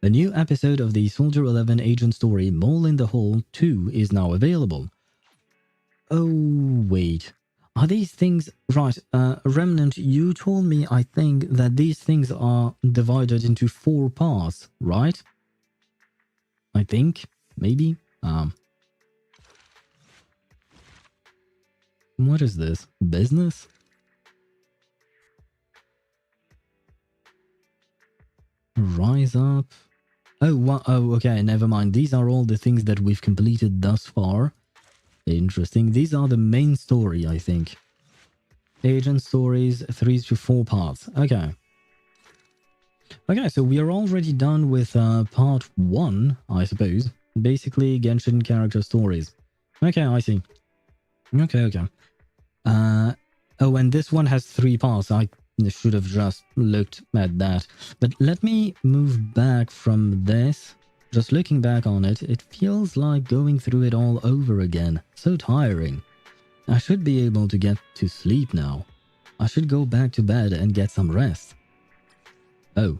a new episode of the Soldier 11 agent story Mole in the Hole 2 is now available. Oh, wait. Are these things... Right, Remnant, you told me, I think, that these things are divided into 4 parts, right? I think? Maybe? What is this? Business? Rise up. Oh, okay, never mind. These are all the things that we've completed thus far. Interesting. These are the main story, I think. Agent stories, 3 to 4 parts. Okay. Okay, so we are already done with part 1, I suppose. Basically, Genshin character stories. Okay, I see. Okay. Oh, and this one has 3 parts. I should have just looked at that. But let me move back from this. Just looking back on it, it feels like going through it all over again. So tiring. I should be able to get to sleep now. I should go back to bed and get some rest. Oh,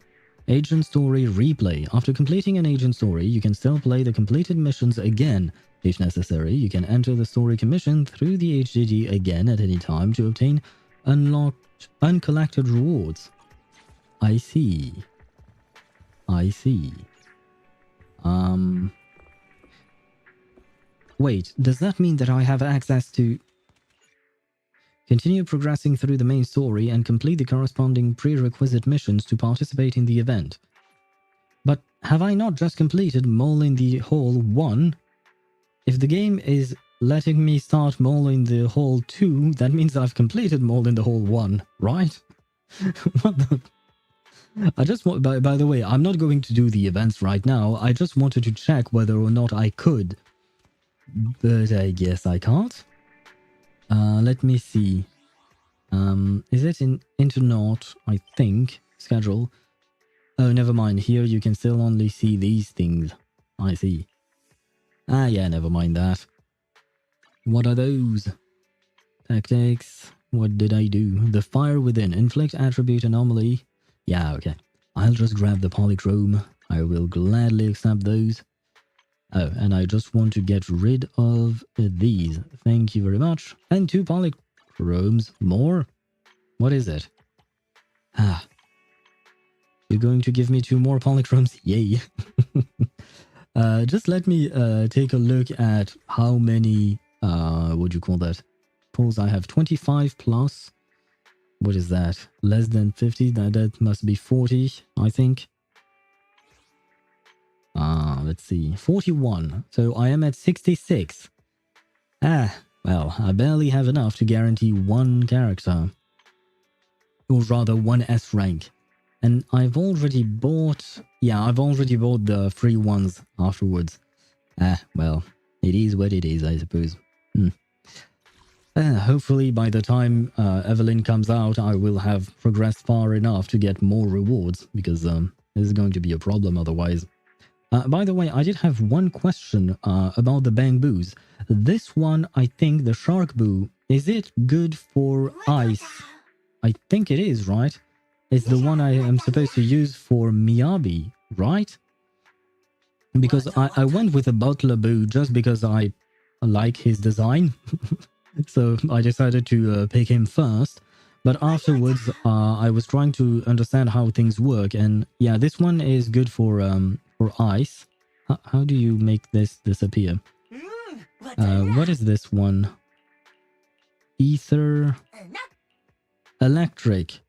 Agent Story Replay. After completing an agent story, you can still play the completed missions again. If necessary, you can enter the story commission through the HDD again at any time to obtain uncollected rewards. I see. Wait, does that mean that I have access to... Continue progressing through the main story and complete the corresponding prerequisite missions to participate in the event. But have I not just completed Mole in the Hole 1? If the game is letting me start Mole in the Hole 2, that means I've completed Mole in the Hole 1, right? What the... I just want... By the way, I'm not going to do the events right now. I just wanted to check whether or not I could. But I guess I can't. Let me see. Is it in Internaut, I think? Schedule. Oh, never mind. Here you can still only see these things. I see. Ah, yeah, never mind that. What are those? Tactics. What did I do? The Fire Within. Inflict attribute anomaly. Yeah, okay. I'll just grab the polychrome. I will gladly accept those. Oh, and I just want to get rid of these. Thank you very much. And 2 polychromes more? What is it? Ah. You're going to give me 2 more polychromes? Yay. Just let me take a look at how many, what do you call that? Pulls I have 25 plus. What is that? Less than 50? That must be 40, I think. Let's see. 41. So I am at 66. Well, I barely have enough to guarantee 1 character. Or rather, 1 S rank. And I've already bought... Yeah, I've already bought the free ones afterwards. Well, it is what it is, I suppose. Hopefully by the time Evelyn comes out, I will have progressed far enough to get more rewards, because this is going to be a problem otherwise. By the way, I did have one question about the bamboos. This one, I think, the shark boo, is it good for ice? I think it is, right? It's the one I am supposed to use for Miyabi, right? Because I went with a butler boo just because I like his design. So I decided to pick him first. But afterwards, I was trying to understand how things work, and yeah, this one is good for ice. How do you make this disappear? What is this one? Ether, electric.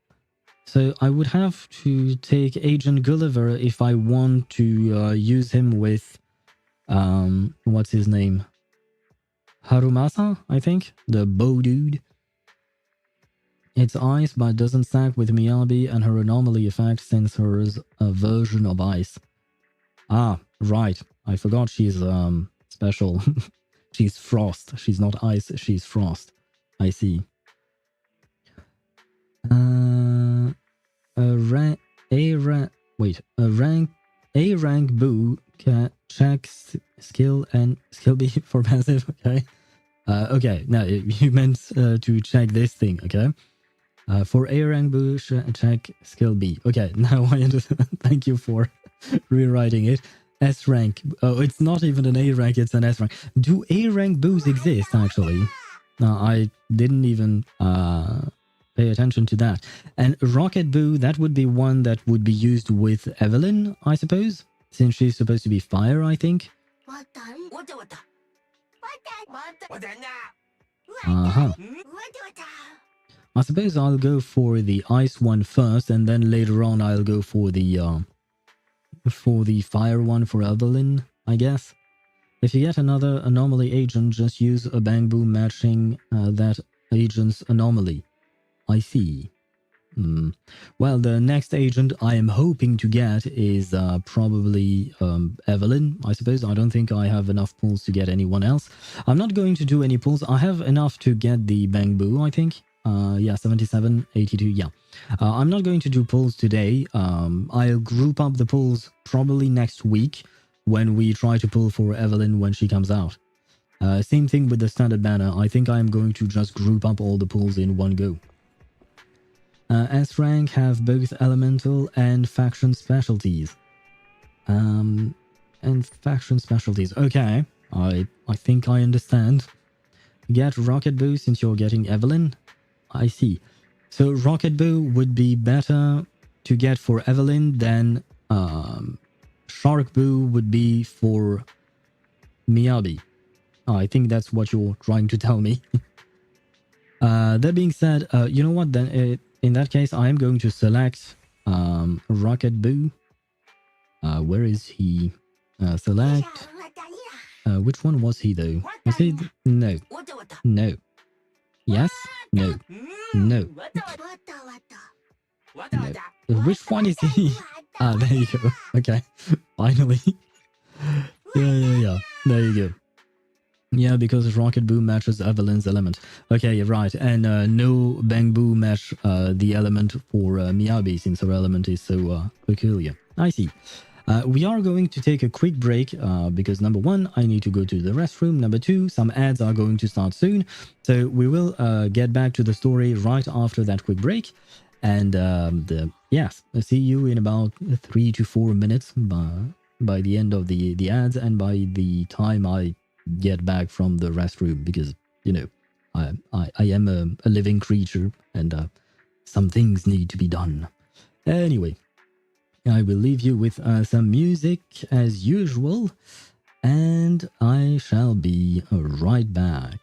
So I would have to take Agent Gulliver if I want to use him with what's his name? Harumasa, I think, the bow dude. It's ice, but doesn't stack with Miyabi and her anomaly effect since hers a version of ice. Ah, right. I forgot she's special. She's frost. She's not ice, she's frost. I see. A rank boo can check skill and skill B for passive. Okay. Okay. Now you meant to check this thing. Okay. For A rank boo, check skill B. Okay. Now I understand. Thank you for rewriting it. S rank. Oh, it's not even an A rank. It's an S rank. Do A rank boos exist actually? I didn't even pay attention to that. And Rocket Boo, that would be one that would be used with Evelyn, I suppose, since she's supposed to be fire, I think. Uh-huh. I suppose I'll go for the ice one first, and then later on I'll go for the fire one for Evelyn, I guess. If you get another anomaly agent, just use a bang boom matching that agent's anomaly. I see. Well, the next agent I am hoping to get is probably Evelyn, I suppose. I don't think I have enough pulls to get anyone else. I'm not going to do any pulls. I have enough to get the Bang Boo, I think. Yeah, 77, 82, yeah. I'm not going to do pulls today. I'll group up the pulls probably next week when we try to pull for Evelyn when she comes out. Same thing with the standard banner. I think I'm going to just group up all the pulls in one go. S rank have both elemental and faction specialties. Okay, I think I understand. Get Rocket Boo since you're getting Evelyn. I see. So Rocket Boo would be better to get for Evelyn than Shark Boo would be for Miyabi. I think that's what you're trying to tell me. That being said, you know what then? In that case, I am going to select Rocket Boo. Where is he? Select. Which one was he though? Was he? No. No. Yes? No. No. No. Which one is he? Ah, there you go. Okay. Finally. Yeah. There you go. Yeah, because Rocket Boo matches Evelyn's element. Okay, right. And no Bang Boo match the element for Miyabi since her element is so peculiar. I see. We are going to take a quick break because number one, I need to go to the restroom. Number two, some ads are going to start soon. So we will get back to the story right after that quick break. And yes, I'll see you in about 3 to 4 minutes by the end of the ads and by the time I get back from the restroom because, you know, I am a living creature and some things need to be done. Anyway, I will leave you with some music as usual and I shall be right back.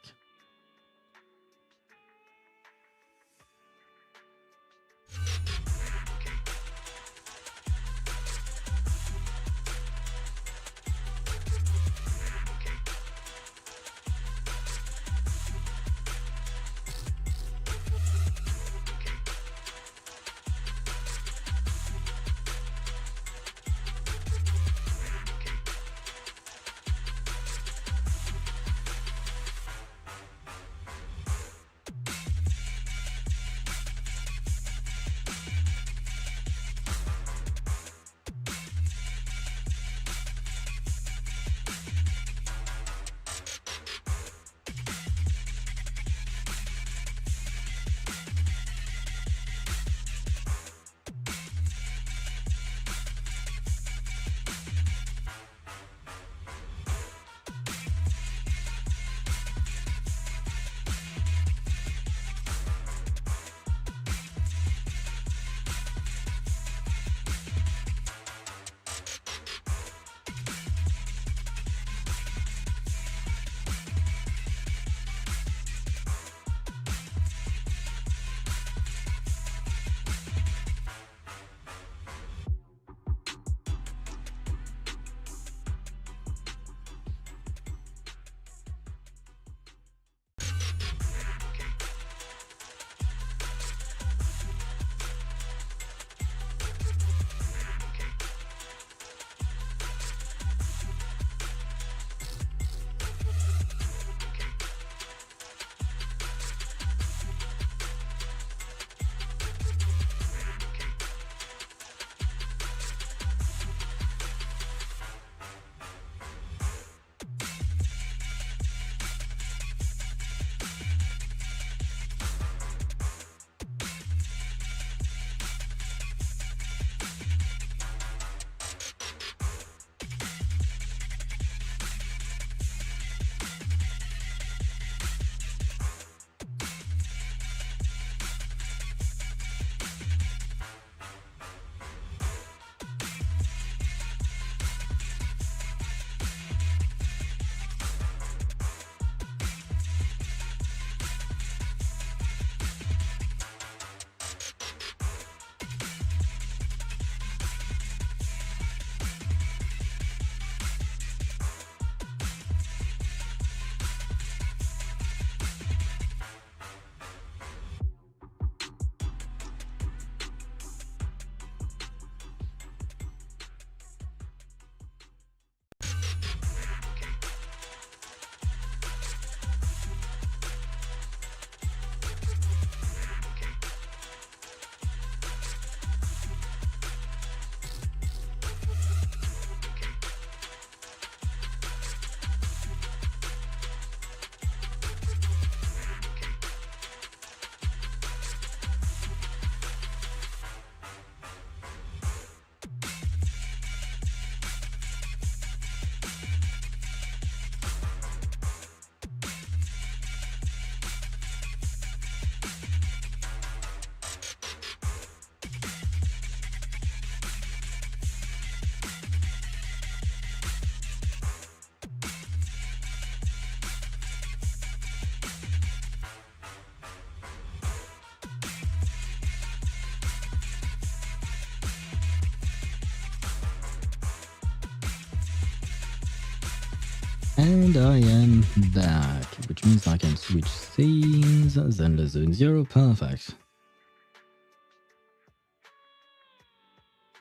And I am back, which means I can switch scenes. Zenless Zone Zero, perfect.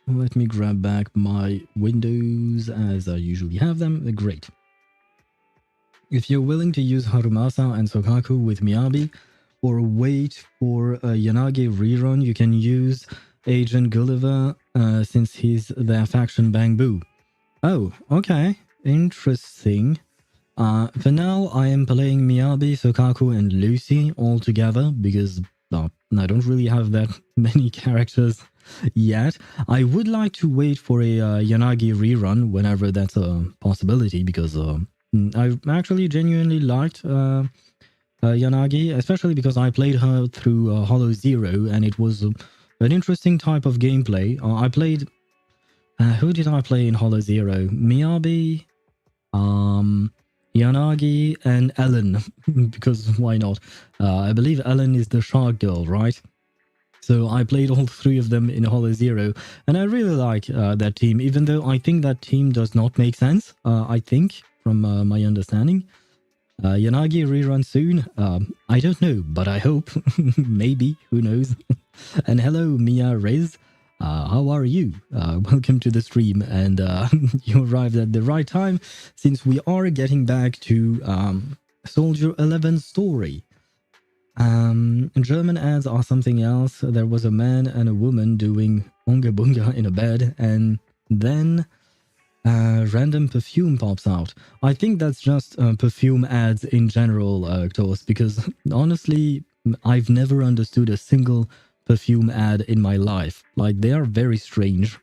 Let me grab back my windows as I usually have them. Great. If you're willing to use Harumasa and Sokaku with Miyabi, or wait for a Yanagi rerun, you can use Agent Gulliver since he's their faction Bang Boo. Oh, okay. Interesting. For now, I am playing Miyabi, Sokaku, and Lucy all together because I don't really have that many characters yet. I would like to wait for a Yanagi rerun whenever that's a possibility because I actually genuinely liked Yanagi, especially because I played her through HoYoVerse and it was an interesting type of gameplay. I played... who did I play in HoYoVerse? Miyabi... Yanagi and Ellen, because why not? I believe Ellen is the shark girl, right? So I played all three of them in HoYoVerse, and I really like that team, even though I think that team does not make sense, I think, from my understanding. Yanagi rerun soon? I don't know, but I hope. Maybe, who knows? And hello, Mia Riz. How are you? Welcome to the stream, and you arrived at the right time since we are getting back to Soldier 11's story. German ads are something else. There was a man and a woman doing Unga Bunga in a bed, and then random perfume pops out. I think that's just perfume ads in general, Tos, because honestly, I've never understood a single perfume ad in my life. Like, they are very strange.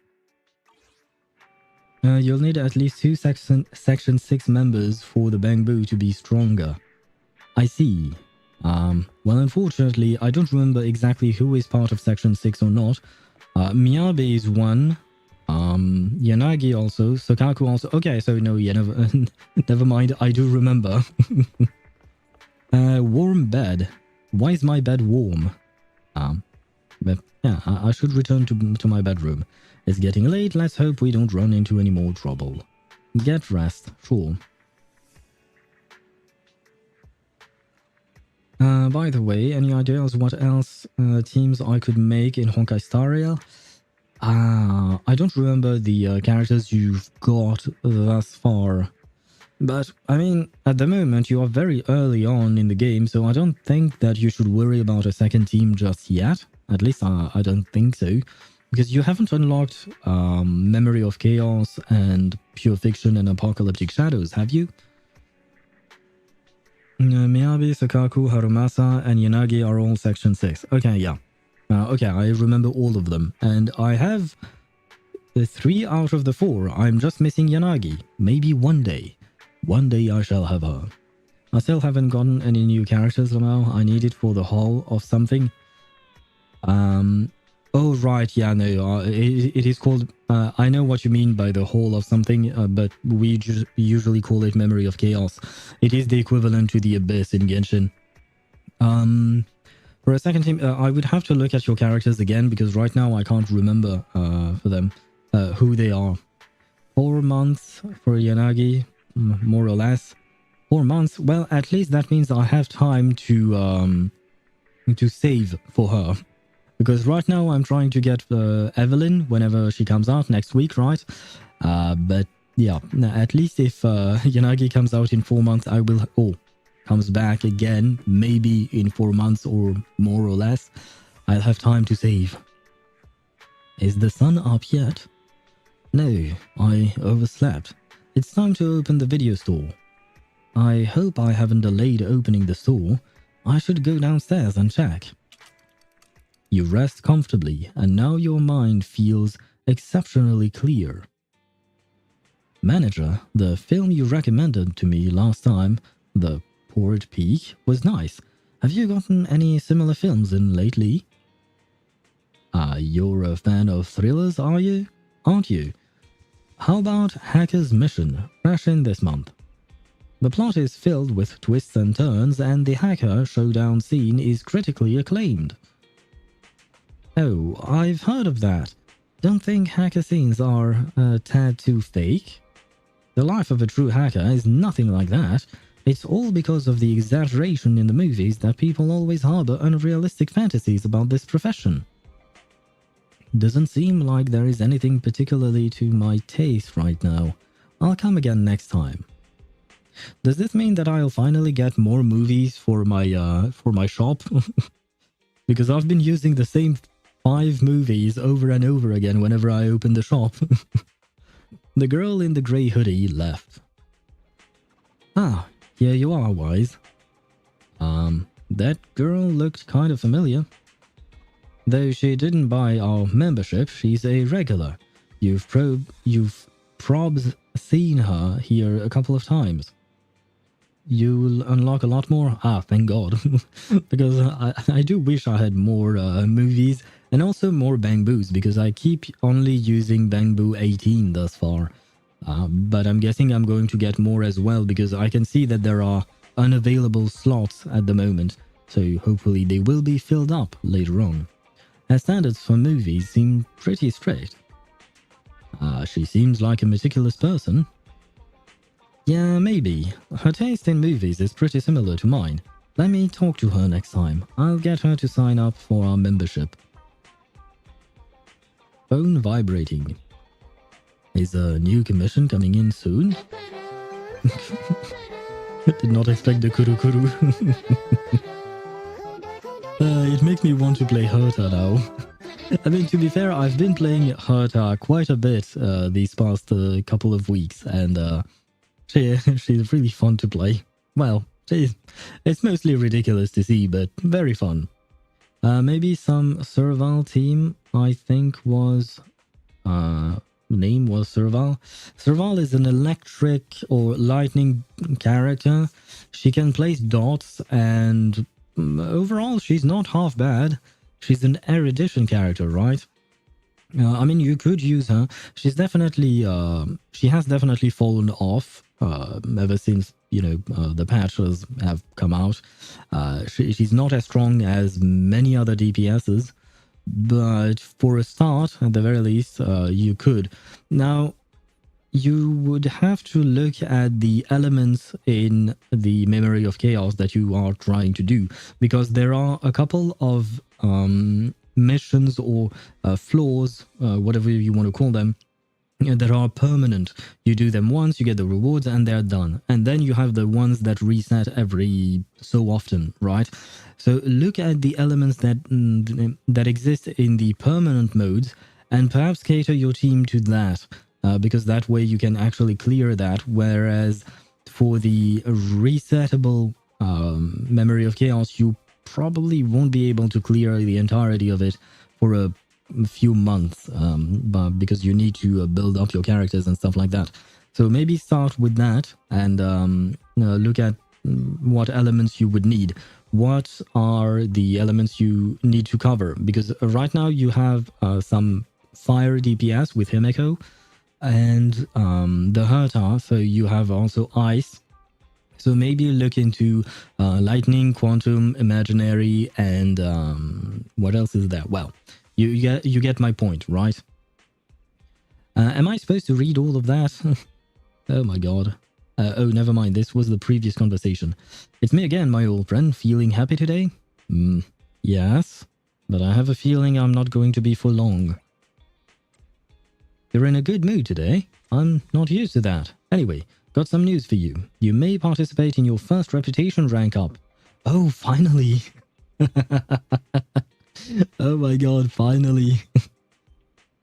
You'll need at least 2 Section 6 members for the Bang Boo to be stronger. I see. Well, unfortunately, I don't remember exactly who is part of Section 6 or not. Miyabi is one. Yanagi also. Sokaku also. Okay, so no, yeah, never mind. I do remember. Warm bed. Why is my bed warm? But yeah, I should return to my bedroom. It's getting late, let's hope we don't run into any more trouble. Get rest, sure. By the way, any ideas what else teams I could make in Honkai Star Rail? I don't remember the characters you've got thus far. But, I mean, at the moment you are very early on in the game, so I don't think that you should worry about a second team just yet. At least I don't think so. Because you haven't unlocked Memory of Chaos and Pure Fiction and Apocalyptic Shadows, have you? Miyabi, Sokaku, Harumasa, and Yanagi are all Section 6. Okay, yeah. Okay, I remember all of them. And I have 3 out of the 4. I'm just missing Yanagi. Maybe one day. One day I shall have her. I still haven't gotten any new characters, Lamau. I need it for the whole of something. Oh, right, yeah, no, it is called, I know what you mean by the whole of something, but we usually call it Memory of Chaos. It is the equivalent to the Abyss in Genshin. For a second team, I would have to look at your characters again, because right now I can't remember for them who they are. 4 months for Yanagi, more or less. 4 months, well, at least that means I have time to save for her. Because right now I'm trying to get Evelyn whenever she comes out next week, right? But yeah, at least if Yanagi comes out in 4 months, I will... Oh, comes back again, maybe in 4 months or more or less. I'll have time to save. Is the sun up yet? No, I overslept. It's time to open the video store. I hope I haven't delayed opening the store. I should go downstairs and check. You rest comfortably, and now your mind feels exceptionally clear. Manager, the film you recommended to me last time, The Port Peak, was nice. Have you gotten any similar films in lately? You're a fan of thrillers, are you? Aren't you? How about Hacker's Mission, fresh in this month? The plot is filled with twists and turns, and the hacker showdown scene is critically acclaimed. Oh, I've heard of that. Don't think hacker scenes are a tad too fake? The life of a true hacker is nothing like that. It's all because of the exaggeration in the movies that people always harbor unrealistic fantasies about this profession. Doesn't seem like there is anything particularly to my taste right now. I'll come again next time. Does this mean that I'll finally get more movies for my shop? Because I've been using the same 5 movies over and over again whenever I open the shop. The girl in the grey hoodie left. Ah, here you are, Wise. That girl looked kind of familiar. Though she didn't buy our membership, she's a regular. You've probs seen her here a couple of times. You'll unlock a lot more? Ah, thank God. Because I do wish I had more movies and also more Bang Boos, because I keep only using Bang Boo 18 thus far. But I'm guessing I'm going to get more as well, because I can see that there are unavailable slots at the moment, so hopefully they will be filled up later on. Her standards for movies seem pretty strict. She seems like a meticulous person. Yeah, maybe. Her taste in movies is pretty similar to mine. Let me talk to her next time. I'll get her to sign up for our membership. Phone vibrating. Is a new commission coming in soon? Did not expect the kuru kuru. It makes me want to play Herta now. I mean, to be fair, I've been playing Herta quite a bit these past couple of weeks, and she's really fun to play. Well, it's mostly ridiculous to see, but very fun. Maybe some Serval team, I think was... name was Serval. Serval is an electric or lightning character. She can place dots, and overall she's not half bad. She's an erudition character, right? I mean, you could use her. She's definitely she has definitely fallen off ever since, you know, the patches have come out. She's not as strong as many other DPSs, but for a start, at the very least, you could. Now, you would have to look at the elements in the Memory of Chaos that you are trying to do, because there are a couple of missions or flaws, whatever you want to call them, that are permanent. You do them once, you get the rewards, and they're done. And then you have the ones that reset every so often, right? So look at the elements that exist in the permanent modes, and perhaps cater your team to that, because that way you can actually clear that. Whereas for the resettable Memory of Chaos, you probably won't be able to clear the entirety of it for a few months, but because you need to build up your characters and stuff like that. So maybe start with that and look at what elements you would need. What are the elements you need to cover? Because right now you have some fire DPS with Himeko and the Herta, so you have also ice. So maybe look into lightning, quantum, imaginary, and what else is there? Well, you get my point, right? Am I supposed to read all of that? Oh my god. Oh, never mind. This was the previous conversation. It's me again, my old friend. Feeling happy today? Yes. But I have a feeling I'm not going to be for long. You're in a good mood today. I'm not used to that. Anyway, got some news for you. You may participate in your first reputation rank up. Oh, finally. Oh my god, finally.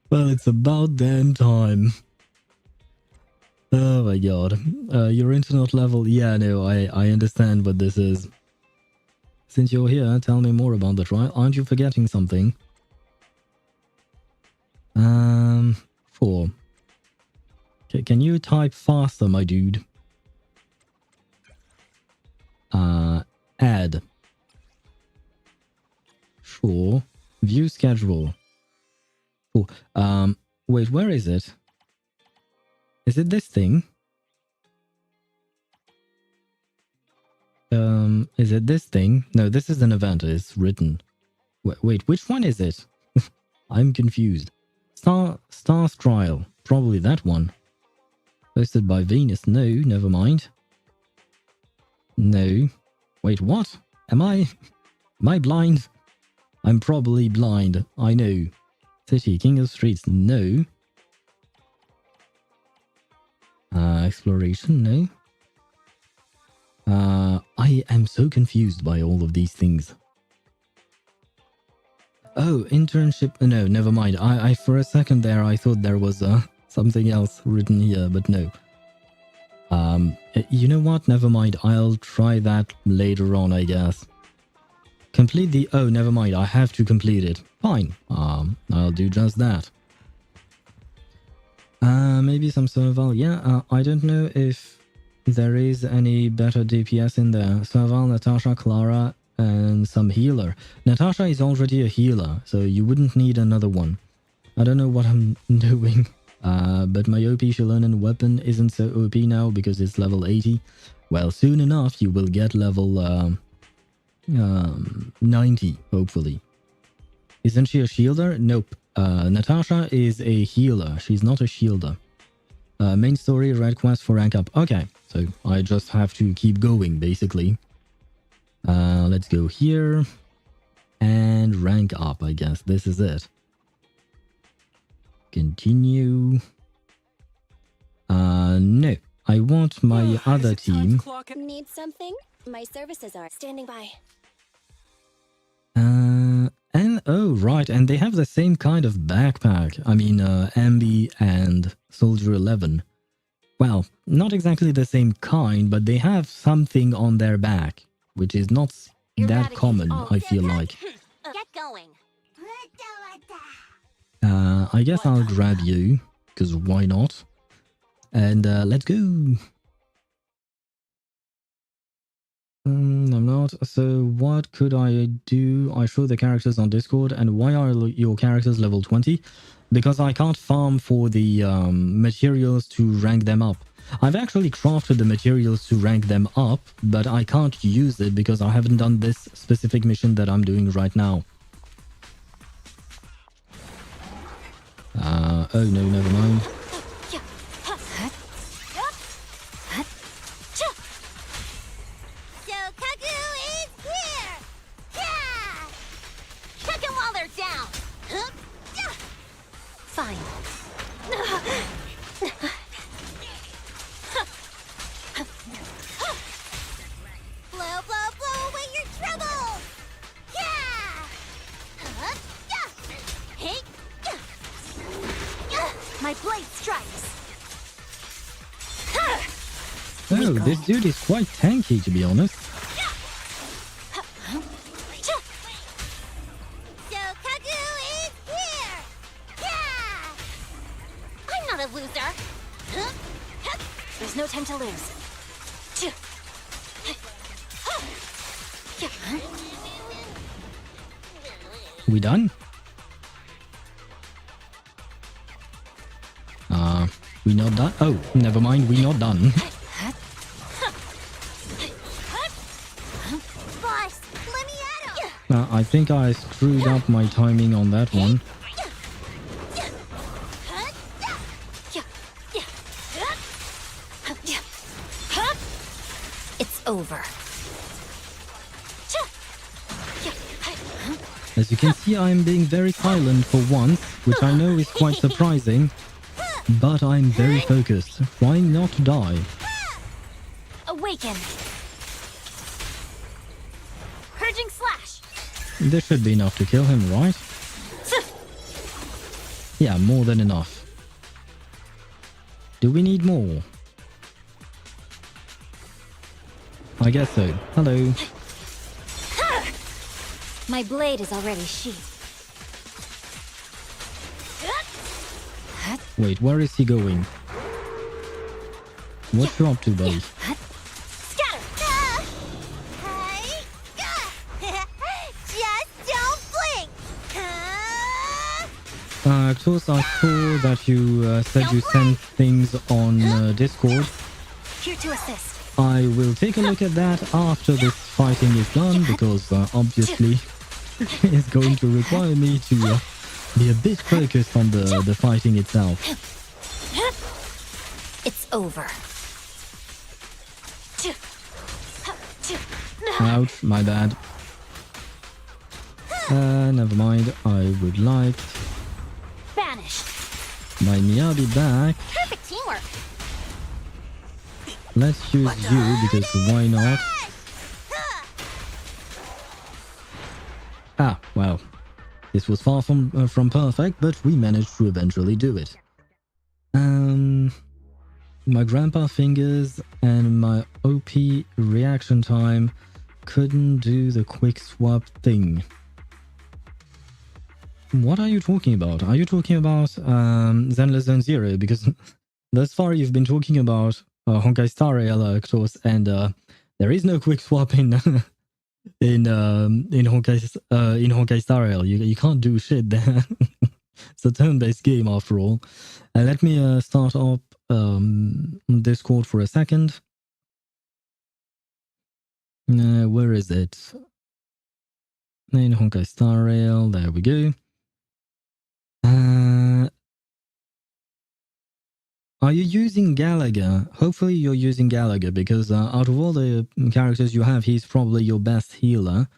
Well, it's about damn time. Oh my god. Your internet level. Yeah, no, I understand what this is. Since you're here, tell me more about the trial. Aren't you forgetting something? 4. Can you type faster, my dude? Add. Sure. View schedule. Oh, wait, where is it? Is it this thing? Is it this thing? No, this is an event. It's written. Wait, which one is it? I'm confused. Stars trial. Probably that one. Posted by Venus. No, never mind. No. Wait, what? Am I blind? I'm probably blind. I know. City, King of Streets. No. Exploration. No. I am so confused by all of these things. Oh, internship. No, never mind. I for a second there, I thought there was something else written here, but no. You know what? Never mind. I'll try that later on, I guess. Complete the... Oh, never mind. I have to complete it. Fine. I'll do just that. Maybe some survival. Yeah, I don't know if there is any better DPS in there. Survival, Natasha, Clara, and some healer. Natasha is already a healer, so you wouldn't need another one. I don't know what I'm doing. But my OP Shalonen weapon isn't so OP now because it's level 80. Well, soon enough you will get level 90, hopefully. Isn't she a shielder? Nope. Natasha is a healer. She's not a shielder. Main story, red quest for rank up. Okay, so I just have to keep going, basically. Let's go here. And rank up, I guess. This is it. Continue. No. I want my other team. Need something? My services are standing by. And oh, right, and they have the same kind of backpack. I mean, Ambi and Soldier 11. Well, not exactly the same kind, but they have something on their back, which is not that common, I feel like. Get going. I guess I'll grab you, because why not? And let's go. I'm not. So what could I do? I show the characters on Discord. And why are your characters level 20? Because I can't farm for the materials to rank them up. I've actually crafted the materials to rank them up, but I can't use it because I haven't done this specific mission that I'm doing right now. Oh no, never mind. Fine. Blow, blow, blow away your troubles! Yeah! Hey! My blade strikes! Oh, this dude is quite tanky, to be honest. There's no time to lose. We done? We not done? Oh, never mind, we not done. Boss, let me at him. I think I screwed up my timing on that one. It's over. As you can see, I am being very silent for once, which I know is quite surprising, but I'm very focused, trying not to die. Awaken. Purging slash. This should be enough to kill him, right? Yeah, more than enough. Do we need more? I guess so. Hello. My blade is already sheathed. Wait, where is he going? What you up to, buddy? Scatter! Just don't blink! Of course, I saw that you said you sent things on Discord. Here to assist. I will take a look at that after this fighting is done, because obviously it's going to require me to be a bit focused on the fighting itself. It's over. Ouch, my bad. Never mind. I would like Banished. my Miyabi back. Perfect teamwork. Let's use you because why not? Ah, well. This was far from perfect, but we managed to eventually do it. My grandpa fingers and my OP reaction time couldn't do the quick swap thing. What are you talking about? Are you talking about Zenless Zone Zero? Because thus far you've been talking about Honkai Star Rail, Actos, and there is no quick swap in Honkai Star Rail. You can't do shit there. It's a turn-based game after all. Let me start up Discord for a second. Where is it? In Honkai Star Rail, there we go. Are you using Gallagher? Hopefully you're using Gallagher, because out of all the characters you have, he's probably your best healer.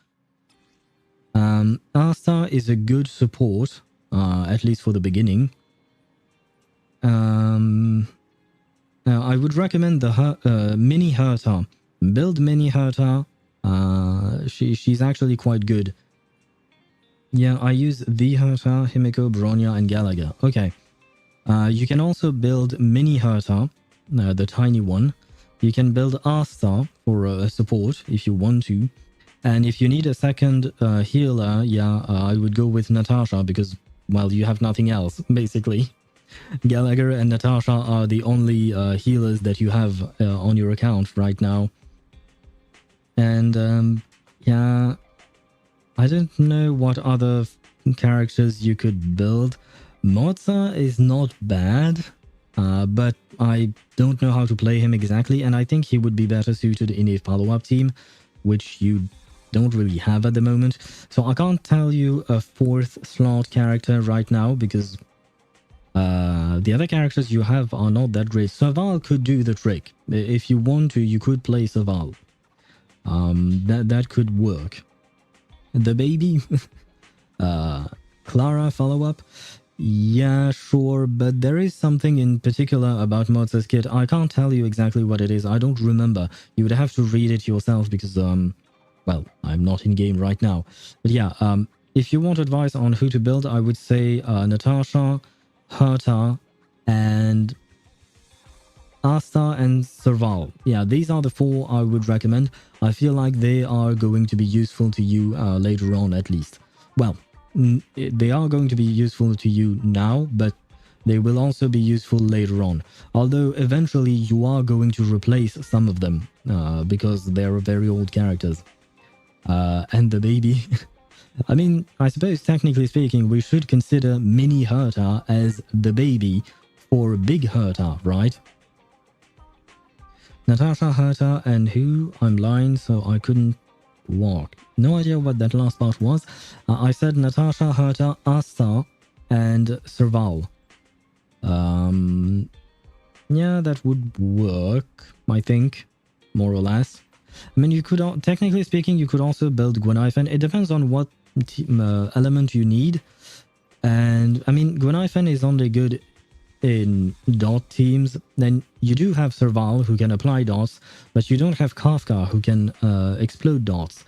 Asta is a good support, at least for the beginning. I would recommend the Mini Herta. Build Mini Herta. She's actually quite good. Yeah, I use the Herta, Himiko, Bronya, and Gallagher. Okay. You can also build Mini Herta, the tiny one. You can build Asta for a support if you want to. And if you need a second healer, yeah, I would go with Natasha because, well, you have nothing else, basically. Gallagher and Natasha are the only healers that you have on your account right now. And, yeah, I don't know what other characters you could build. Mozza is not bad, but I don't know how to play him exactly, and I think he would be better suited in a follow-up team, which you don't really have at the moment. So I can't tell you a fourth slot character right now, because the other characters you have are not that great. Serval could do the trick. If you want to, you could play Serval. That could work. The baby, Clara follow-up. Yeah, sure, but there is something in particular about Mozza's kit. I can't tell you exactly what it is. I don't remember. You would have to read it yourself because, well, I'm not in game right now. But yeah, if you want advice on who to build, I would say Natasha, Herta, and Asta and Serval. Yeah, these are the four I would recommend. I feel like they are going to be useful to you later on, at least. Well, they are going to be useful to you now, but they will also be useful later on. Although eventually you are going to replace some of them because they're very old characters. And the baby. I mean, I suppose technically speaking, we should consider Mini Herta as the baby for Big Herta, right? Natasha, Herta, and who? I'm lying, so I couldn't walk. No idea what that last part was. I said Natasha, Herta, Asta, and Serval. Yeah, that would work, I think, more or less. I mean, you could, technically speaking, you could also build Gwenaifen. It depends on what element you need. And, I mean, Gwenaifen is only good in dot teams. Then you do have Serval who can apply dots, but you don't have Kafka who can explode dots.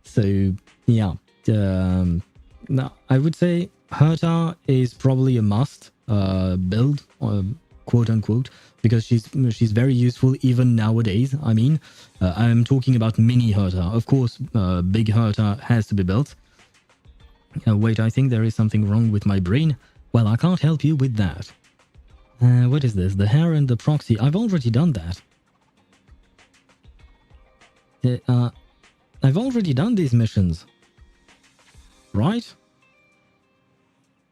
So, yeah. Now, I would say Herta is probably a must build, quote unquote, because she's very useful even nowadays. I mean, I'm talking about Mini Herta. Of course, Big Herta has to be built. Wait, I think there is something wrong with my brain. Well, I can't help you with that. What is this? The hair and the proxy. I've already done that. I've already done these missions. Right?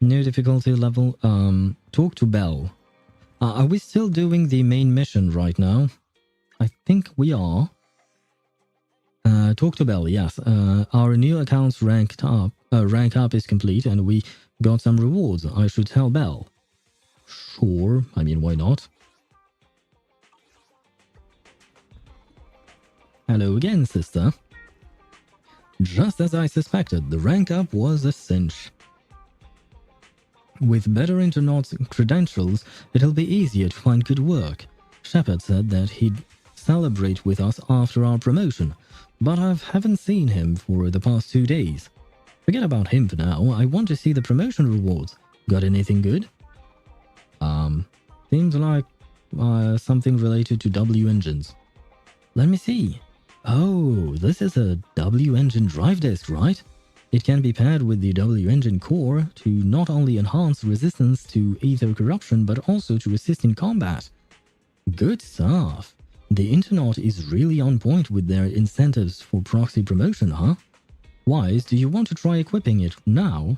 New difficulty level. Talk to Belle. Are we still doing the main mission right now? I think we are. Talk to Belle, yes. Our new account's rank up is complete and we got some rewards. I should tell Belle. Sure, I mean, why not? Hello again, sister. Just as I suspected, the rank up was a cinch. With better Internaut credentials, it'll be easier to find good work. Shepard said that he'd celebrate with us after our promotion, but I haven't seen him for the past 2 days. Forget about him for now, I want to see the promotion rewards. Got anything good? Seems like something related to W engines. Let me see. Oh, this is a W engine drive disk, right? It can be paired with the W engine core to not only enhance resistance to ether corruption, but also to assist in combat. Good stuff. The Internaut is really on point with their incentives for proxy promotion, huh? Wise, do you want to try equipping it now?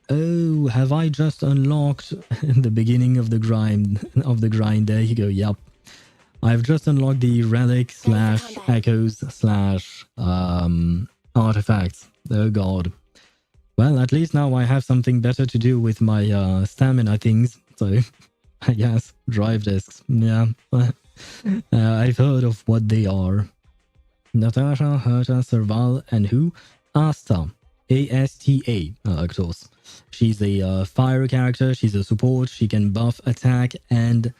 Oh, have I just unlocked the beginning of the grind? There you go, yep. I've just unlocked the relic / echoes / artifacts. Oh god. Well, at least now I have something better to do with my stamina things, so I guess drive disks, yeah. I've heard of what they are. Natasha, Herta, Serval, and who? Asta. A-S-T-A, of course. She's a fire character, she's a support, she can buff attack and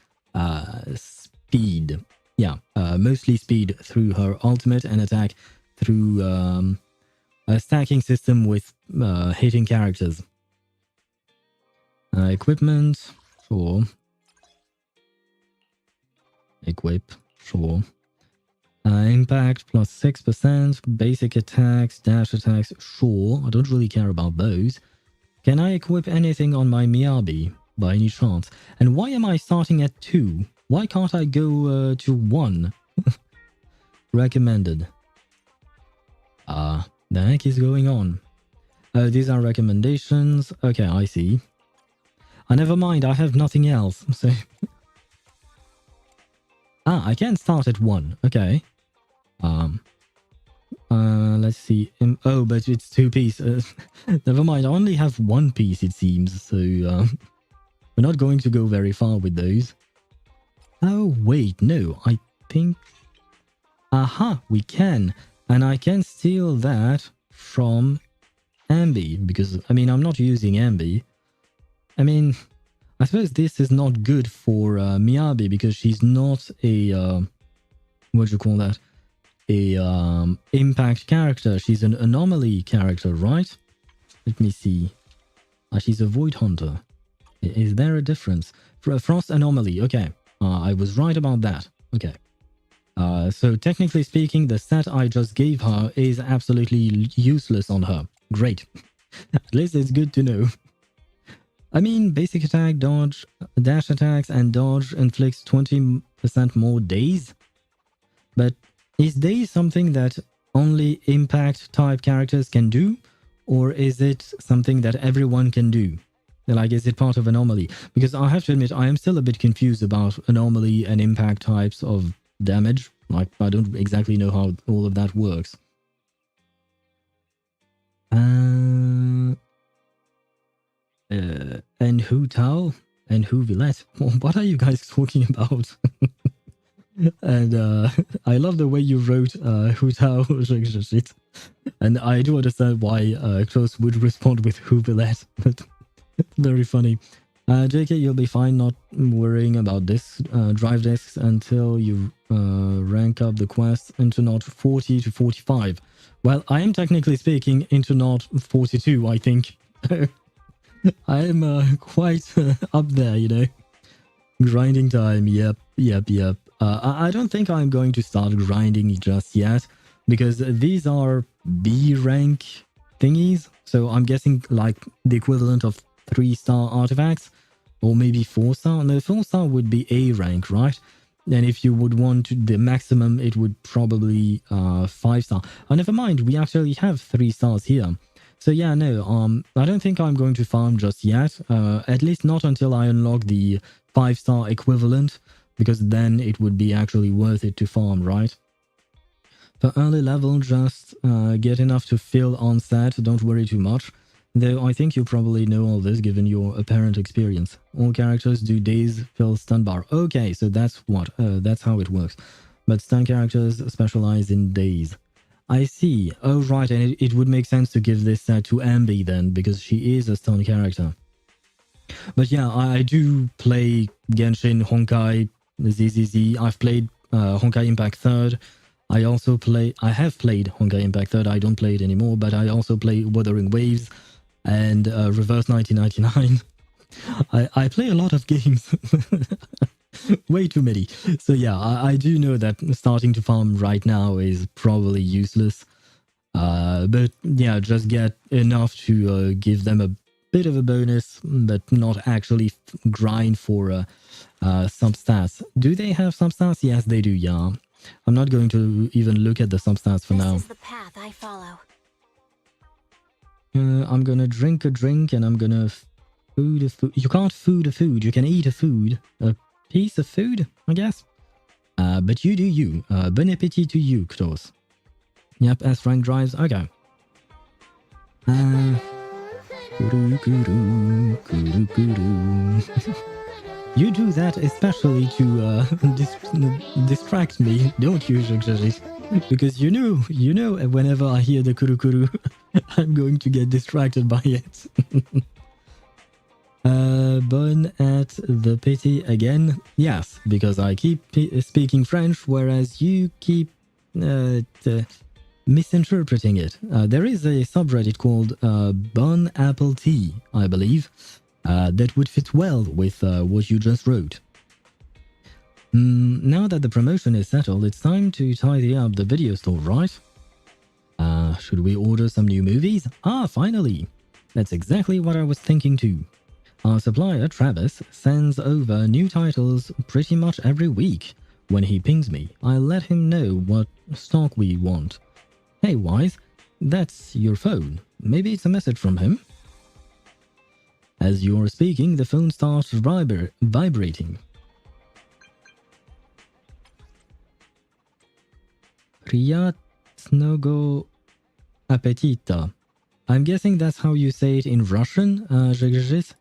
speed. Yeah, mostly speed through her ultimate and attack through a stacking system with hitting characters. Equipment, sure. Equip, sure. Impact plus 6%, basic attacks, dash attacks, sure. I don't really care about those. Can I equip anything on my Miyabi by any chance? And why am I starting at 2? Why can't I go to 1? Recommended. The heck is going on? These are recommendations. Okay, I see. Never mind, I have nothing else, so... I can start at 1, okay. Let's see. Oh, but it's 2 pieces. Never mind, I only have 1 piece, it seems, so we're not going to go very far with those. Oh, wait, no, I think... Aha, we can. And I can steal that from Ambi, because, I mean, I'm not using Ambi. I mean, I suppose this is not good for Miyabi, because she's not a... what do you call that? A impact character. She's an anomaly character, right? Let me see. She's a void hunter. Is there a difference? Frost anomaly, okay. I was right about that. Okay. So technically speaking, the stat I just gave her is absolutely useless on her. Great. At least it's good to know. I mean, basic attack, dodge, dash attacks, and dodge inflicts 20% more daze. But is daze something that only impact type characters can do? Or is it something that everyone can do? Like, is it part of anomaly? Because I have to admit, I am still a bit confused about anomaly and impact types of damage. Like, I don't exactly know how all of that works. And who Tao? And who Villette? What are you guys talking about? And I love the way you wrote Hu Tao shit. And I do understand why Close would respond with who Villette, but very funny. JK, you'll be fine not worrying about this drive disks until you rank up the quest Internaut 40 to 45. Well, I am technically speaking Internaut 42, I think. I am quite up there, you know. Grinding time, yep. I don't think I'm going to start grinding just yet, because these are B rank thingies, so I'm guessing like the equivalent of 3-star artifacts, or maybe 4-star. No, 4-star would be A rank, right? And if you would want the maximum, it would probably 5-star. Oh, never mind, we actually have 3 stars here. So yeah, no, I don't think I'm going to farm just yet, at least not until I unlock the 5-star equivalent, because then it would be actually worth it to farm, right? For early level, just get enough to fill on stat, don't worry too much. Though I think you probably know all this given your apparent experience. All characters do daze fill stun bar. Okay, so that's what, that's how it works. but stun characters specialize in days. I see. Oh, right, and it would make sense to give this set to Ambi then, because she is a stun character. But yeah, I do play Genshin, Honkai, ZZZ. I've played Honkai Impact 3rd. I have played Honkai Impact 3rd. I don't play it anymore, but I also play Wuthering Waves and Reverse 1999. I play a lot of games. Way too many. So yeah, I do know that starting to farm right now is probably useless. But yeah, just get enough to give them a bit of a bonus, but not actually grind for substats. Do they have substats? Yes, they do, yeah. I'm not going to even look at the substats for now. This is the path I follow. I'm gonna drink a drink and I'm gonna food a food. You can't food a food. You can eat a food. A piece of food, I guess. But you do you. Bon appetit to you, Ktos. Yep, S rank drives. Okay. You do that especially to distract me, don't you, Jogjaji? Because you know, whenever I hear the kuru, I'm going to get distracted by it. Bon at the pity again. Yes, because I keep speaking French, whereas you keep misinterpreting it. There is a subreddit called Bon Apple Tea, I believe, that would fit well with what you just wrote. Now that the promotion is settled, it's time to tidy up the video store, right? Should we order some new movies? Ah, finally! That's exactly what I was thinking too. Our supplier, Travis, sends over new titles pretty much every week. When he pings me, I let him know what stock we want. Hey, Wise, that's your phone. Maybe it's a message from him? As you're speaking, the phone starts vibrating. Priятного аппетита. I'm guessing that's how you say it in Russian, Zhegzhis?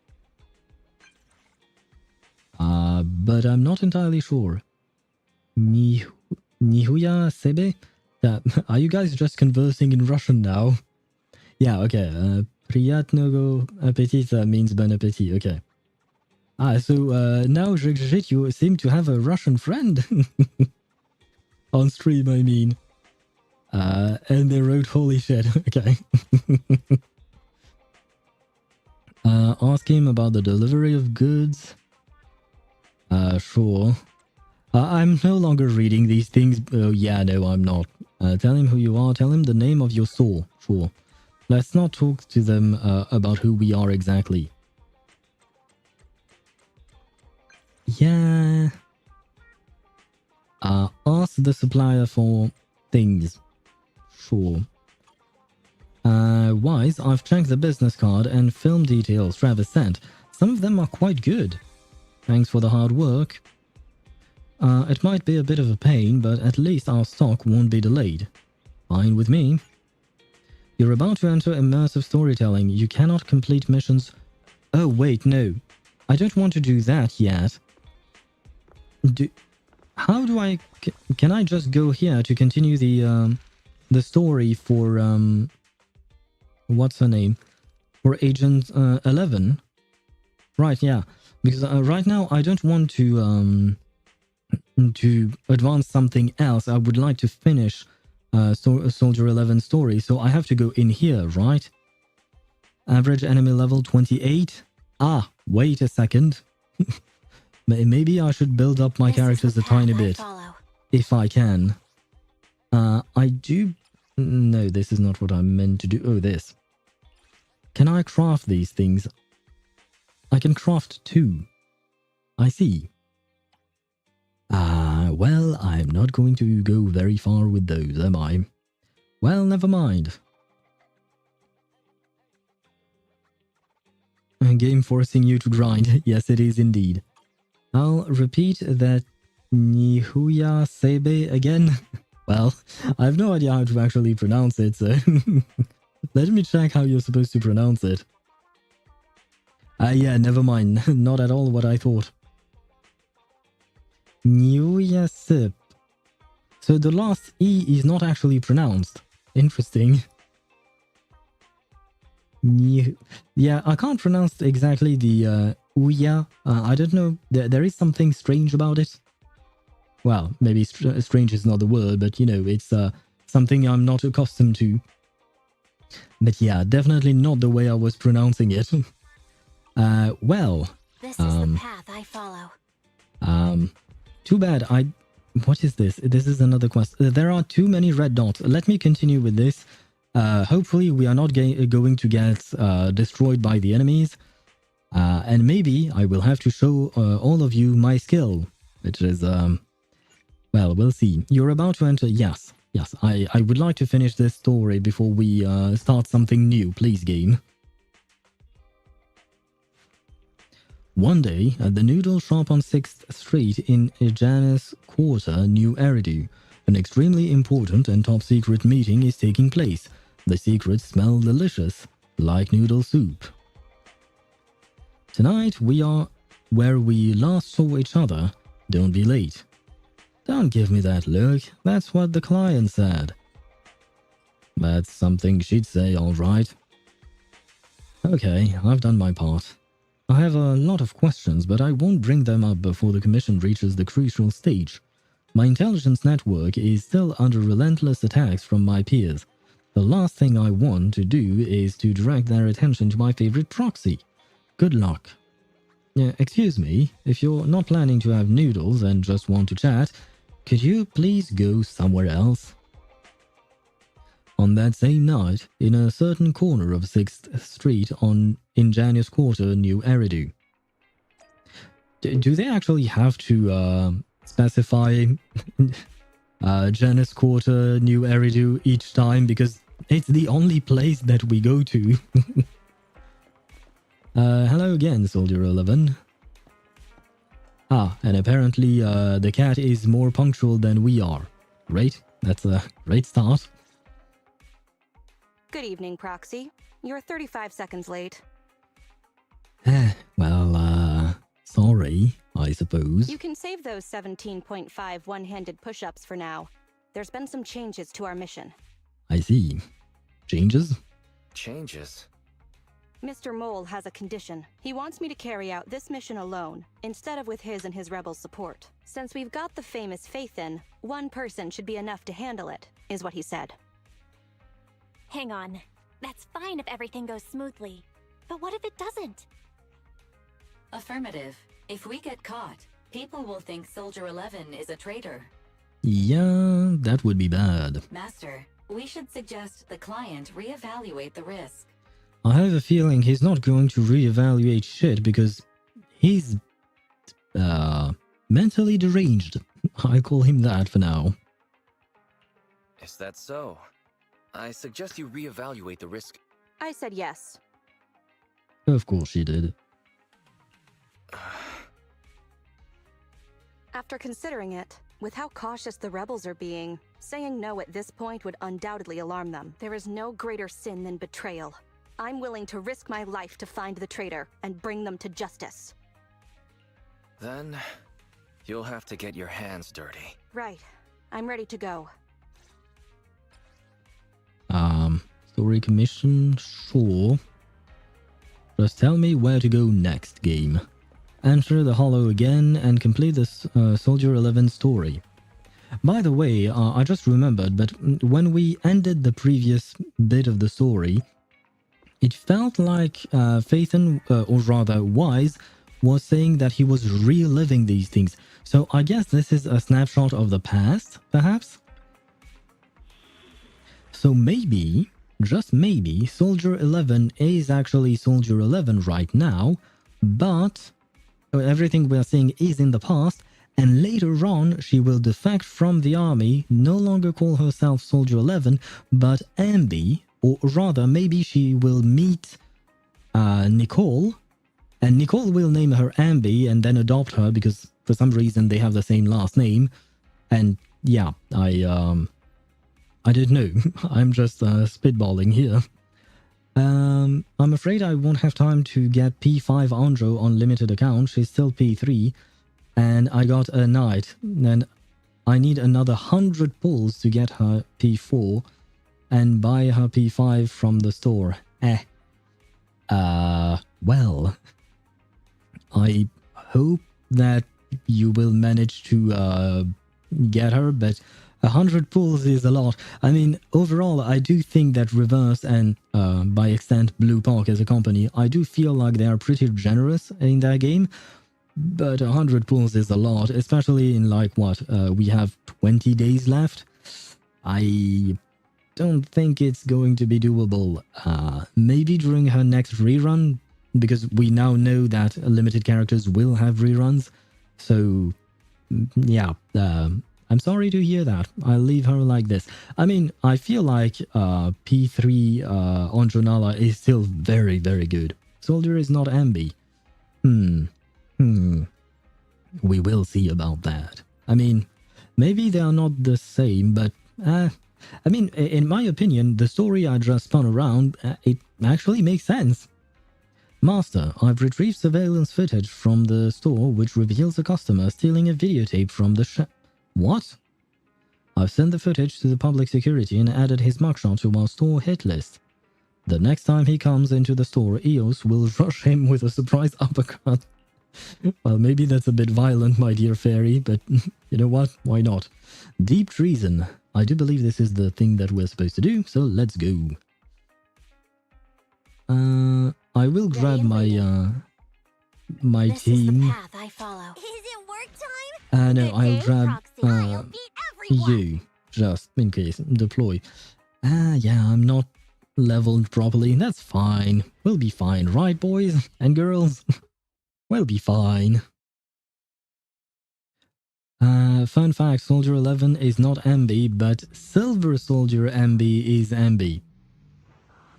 But I'm not entirely sure. Nihuya sebe? Are you guys just conversing in Russian now? Yeah, okay. Priятного аппетита means bon appetit, okay. So now, Zhegzhit, you seem to have a Russian friend. On stream, I mean. And they wrote holy shit, okay. Ask him about the delivery of goods. Sure. I'm no longer reading these things. Oh, yeah, no, I'm not. Tell him who you are. Tell him the name of your store. Sure. Let's not talk to them about who we are exactly. Yeah. Ask the supplier for things. Sure. Wise, I've checked the business card and film details Travis sent. Some of them are quite good. Thanks for the hard work. It might be a bit of a pain, but at least our stock won't be delayed. Fine with me. You're about to enter immersive storytelling. You cannot complete missions. Oh, wait, no. I don't want to do that yet. How do I... Can I just go here to continue the story for... what's her name? For Agent 11? Right, yeah. Because right now I don't want to advance something else. I would like to finish Soldier 11 story, so I have to go in here, right? Average enemy level 28? Ah, wait a second. Maybe I should build up my characters a tiny bit. If I can. I do... No, this is not what I meant to do. Oh, this. Can I craft these things? I can craft 2. I see. Well, I'm not going to go very far with those, am I? Well, never mind. A game forcing you to grind. Yes, it is indeed. I'll repeat that Nihuya Sebe again. Well, I have no idea how to actually pronounce it, so let me check how you're supposed to pronounce it. Yeah, never mind. Not at all what I thought. Nihuya Sip. So the last E is not actually pronounced. Interesting. Yeah, I can't pronounce exactly the Uya. I don't know. There is something strange about it. Well, maybe strange is not the word, but you know, it's something I'm not accustomed to. But yeah, definitely not the way I was pronouncing it. Well, This is the path I follow. too bad. What is this? This is another quest. There are too many red dots. Let me continue with this. Hopefully we are not going to get destroyed by the enemies. And maybe I will have to show all of you my skill, which is, well, we'll see. You're about to enter. Yes, I would like to finish this story before we start something new. Please, game. One day, at the noodle shop on 6th Street in Janus Quarter, New Eridu, an extremely important and top-secret meeting is taking place. The secrets smell delicious, like noodle soup. Tonight, we are where we last saw each other. Don't be late. Don't give me that look. That's what the client said. That's something she'd say, all right. Okay, I've done my part. I have a lot of questions, but I won't bring them up before the commission reaches the crucial stage. My intelligence network is still under relentless attacks from my peers. The last thing I want to do is to direct their attention to my favorite proxy. Good luck. Excuse me, if you're not planning to have noodles and just want to chat, could you please go somewhere else? On that same night, in a certain corner of 6th Street in Janus Quarter, New Eridu. Do they actually have to specify Janus Quarter, New Eridu each time? Because it's the only place that we go to. Hello again, Soldier 11. And apparently the cat is more punctual than we are. Great, that's a great start. Good evening, Proxy. You're 35 seconds late. Well, sorry, I suppose. You can save those 17.5 one-handed push-ups for now. There's been some changes to our mission. I see. Changes? Changes? Mr. Mole has a condition. He wants me to carry out this mission alone, instead of with his and his rebel support. Since we've got the famous Phaethon, one person should be enough to handle it, is what he said. Hang on. That's fine if everything goes smoothly. But what if it doesn't? Affirmative. If we get caught, people will think Soldier 11 is a traitor. Yeah, that would be bad. Master, we should suggest the client reevaluate the risk. I have a feeling he's not going to reevaluate shit because he's mentally deranged. I call him that for now. Is that so? I suggest you reevaluate the risk. I said yes. Of course she did. After considering it, with how cautious the rebels are being, saying no at this point would undoubtedly alarm them. There is no greater sin than betrayal. I'm willing to risk my life to find the traitor and bring them to justice. Then, you'll have to get your hands dirty. Right. I'm ready to go. Story commission, sure. Just tell me where to go next, game. Enter the hollow again and complete this Soldier 11 story. By the way, I just remembered, but when we ended the previous bit of the story, it felt like Phaethon, or rather Wise, was saying that he was reliving these things. So I guess this is a snapshot of the past, perhaps? So maybe, just maybe, Soldier 11 is actually Soldier 11 right now, but everything we are seeing is in the past, and later on she will defect from the army, no longer call herself Soldier 11, but Ambi, or rather maybe she will meet Nicole, and Nicole will name her Ambi and then adopt her because for some reason they have the same last name. And yeah, I don't know. I'm just spitballing here. I'm afraid I won't have time to get P5 Andro on limited account. She's still P3. And I got a knight. And I need another 100 pulls to get her P4 and buy her P5 from the store. Well, I hope that you will manage to get her, but 100 pulls is a lot. I mean, overall, I do think that Reverse and, by extent, Blue Park as a company, I do feel like they are pretty generous in that game. But 100 pulls is a lot, especially in like what, we have 20 days left. I don't think it's going to be doable. Maybe during her next rerun, because we now know that limited characters will have reruns. So, yeah, I'm sorry to hear that. I'll leave her like this. I mean, I feel like P3 Onjonala is still very, very good. Soldier is not Ambi. We will see about that. I mean, maybe they are not the same, but I mean, in my opinion, the story I just spun around, it actually makes sense. Master, I've retrieved surveillance footage from the store which reveals a customer stealing a videotape from the What? I've sent the footage to the public security and added his mugshot to our store hit list. The next time he comes into the store, EOS will rush him with a surprise uppercut. Well, maybe that's a bit violent, my dear fairy, but you know what? Why not? Deep treason. I do believe this is the thing that we're supposed to do, so let's go. I will grab my my This team. is the path I follow. Is it work time? No, Good I'll day, grab Proxy. I'll beat everyone. you, just in case. Deploy. Yeah, I'm not leveled properly. That's fine. We'll be fine, right, boys and girls? We'll be fine. Fun fact, Soldier 11 is not Ambi, but Silver Soldier Ambi is Ambi.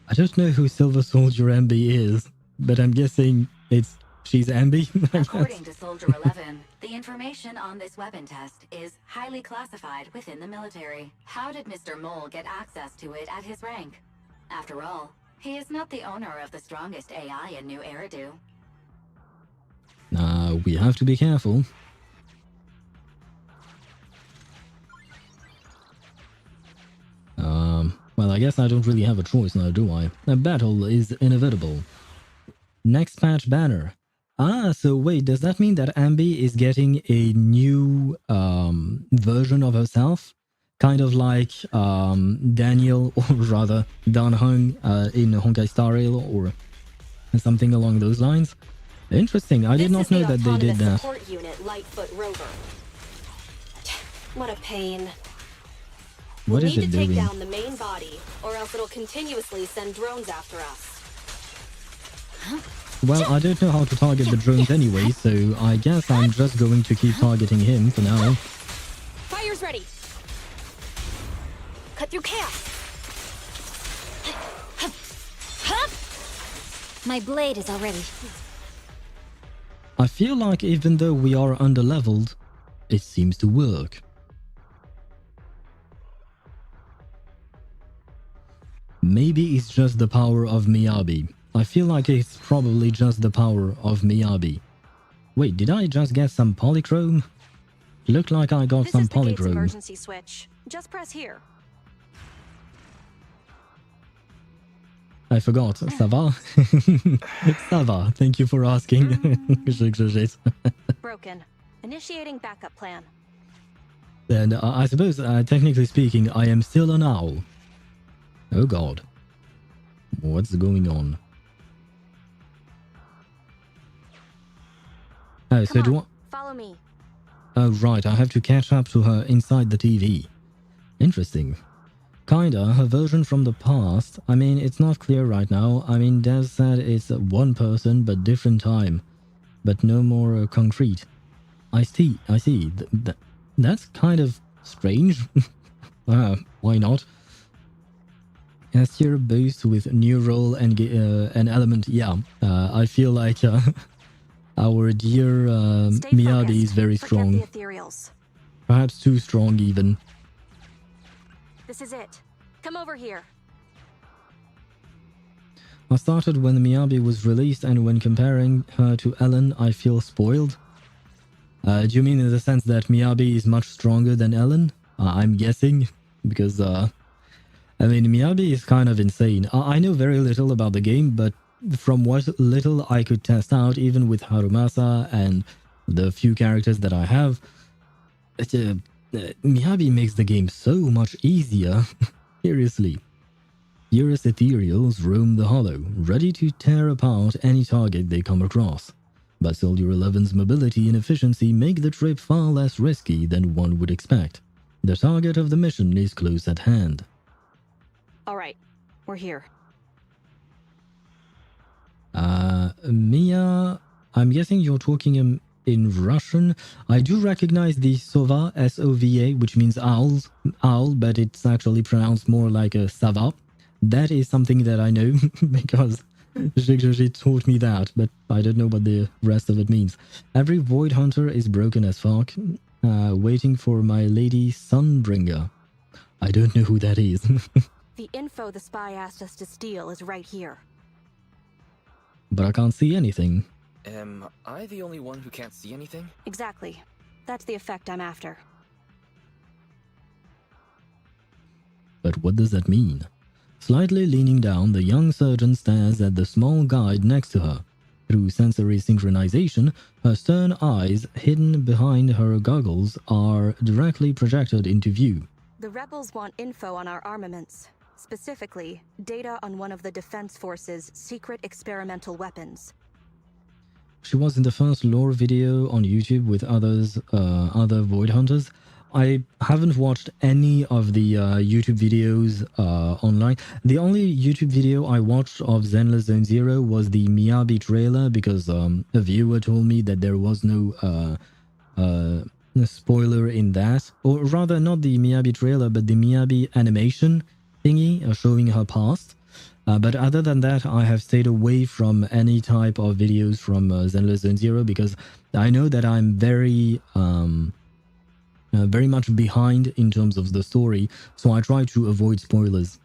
I don't know who Silver Soldier Ambi is, but I'm guessing she's Ambi. According to Soldier 11, the information on this weapon test is highly classified within the military. How did Mr. Mole get access to it at his rank? After all, he is not the owner of the strongest AI in New Eridu. We have to be careful. Well, I guess I don't really have a choice now, do I? A battle is inevitable. Next patch banner. So wait, does that mean that Ambi is getting a new version of herself? Kind of like Daniel, or rather Dan Hung in Honkai Star Rail, or something along those lines? Interesting, I did not know that they did that. Support unit, Lightfoot Rover. What a pain. What is We'll it need to take doing? down the main body, or else it'll continuously send drones after us. Well, I don't know how to target the drones anyway, so I guess I'm just going to keep targeting him for now. Fire's ready. Cut through chaos. My blade is already. I feel like even though we are underleveled, it seems to work. Maybe it's just the power of Miyabi. I feel like it's probably just the power of Miyabi. Wait, did I just get some polychrome? Looked like I got some This is the gate's polychrome. emergency switch. Just press here. I forgot. Ça va? Ça va. Thank you for asking. Broken. Initiating backup plan. And I suppose, technically speaking, I am still an owl. Oh god. What's going on? Oh, so do I... Follow me. Oh, right, I have to catch up to her inside the TV. Interesting. Kinda, her version from the past. I mean, it's not clear right now. I mean, Dev said it's one person, but different time. But no more concrete. I see. That's kind of strange. Why not? Astir boost with new role and an element. Yeah, I feel like our dear Miyabi is very strong. Forget the Ethereals. Perhaps too strong even. This is it. Come over here. I started when Miyabi was released, and when comparing her to Ellen, I feel spoiled. Do you mean in the sense that Miyabi is much stronger than Ellen? I'm guessing, because I mean, Miyabi is kind of insane. I know very little about the game, but from what little I could test out, even with Harumasa and the few characters that I have, Miyabi makes the game so much easier. Seriously. Furious Ethereals roam the hollow, ready to tear apart any target they come across. But Soldier 11's mobility and efficiency make the trip far less risky than one would expect. The target of the mission is close at hand. Alright, we're here. Mia, I'm guessing you're talking in Russian. I do recognize the Sova, S-O-V-A, which means owl, but it's actually pronounced more like a Sava. That is something that I know, because she taught me that, but I don't know what the rest of it means. Every Void Hunter is broken as fuck, waiting for my lady Sunbringer. I don't know who that is. The info the spy asked us to steal is right here. But I can't see anything. Am I the only one who can't see anything? Exactly. That's the effect I'm after. But what does that mean? Slightly leaning down, the young surgeon stares at the small guide next to her. Through sensory synchronization, her stern eyes, hidden behind her goggles, are directly projected into view. The rebels want info on our armaments. Specifically, data on one of the Defense Force's secret experimental weapons. She was in the first lore video on YouTube with other Void Hunters. I haven't watched any of the YouTube videos online. The only YouTube video I watched of Zenless Zone Zero was the Miyabi trailer, because a viewer told me that there was no spoiler in that. Or rather, not the Miyabi trailer, but the Miyabi animation thingy showing her past. But other than that, I have stayed away from any type of videos from Zenless Zone Zero, because I know that I'm very much behind in terms of the story, so I try to avoid spoilers.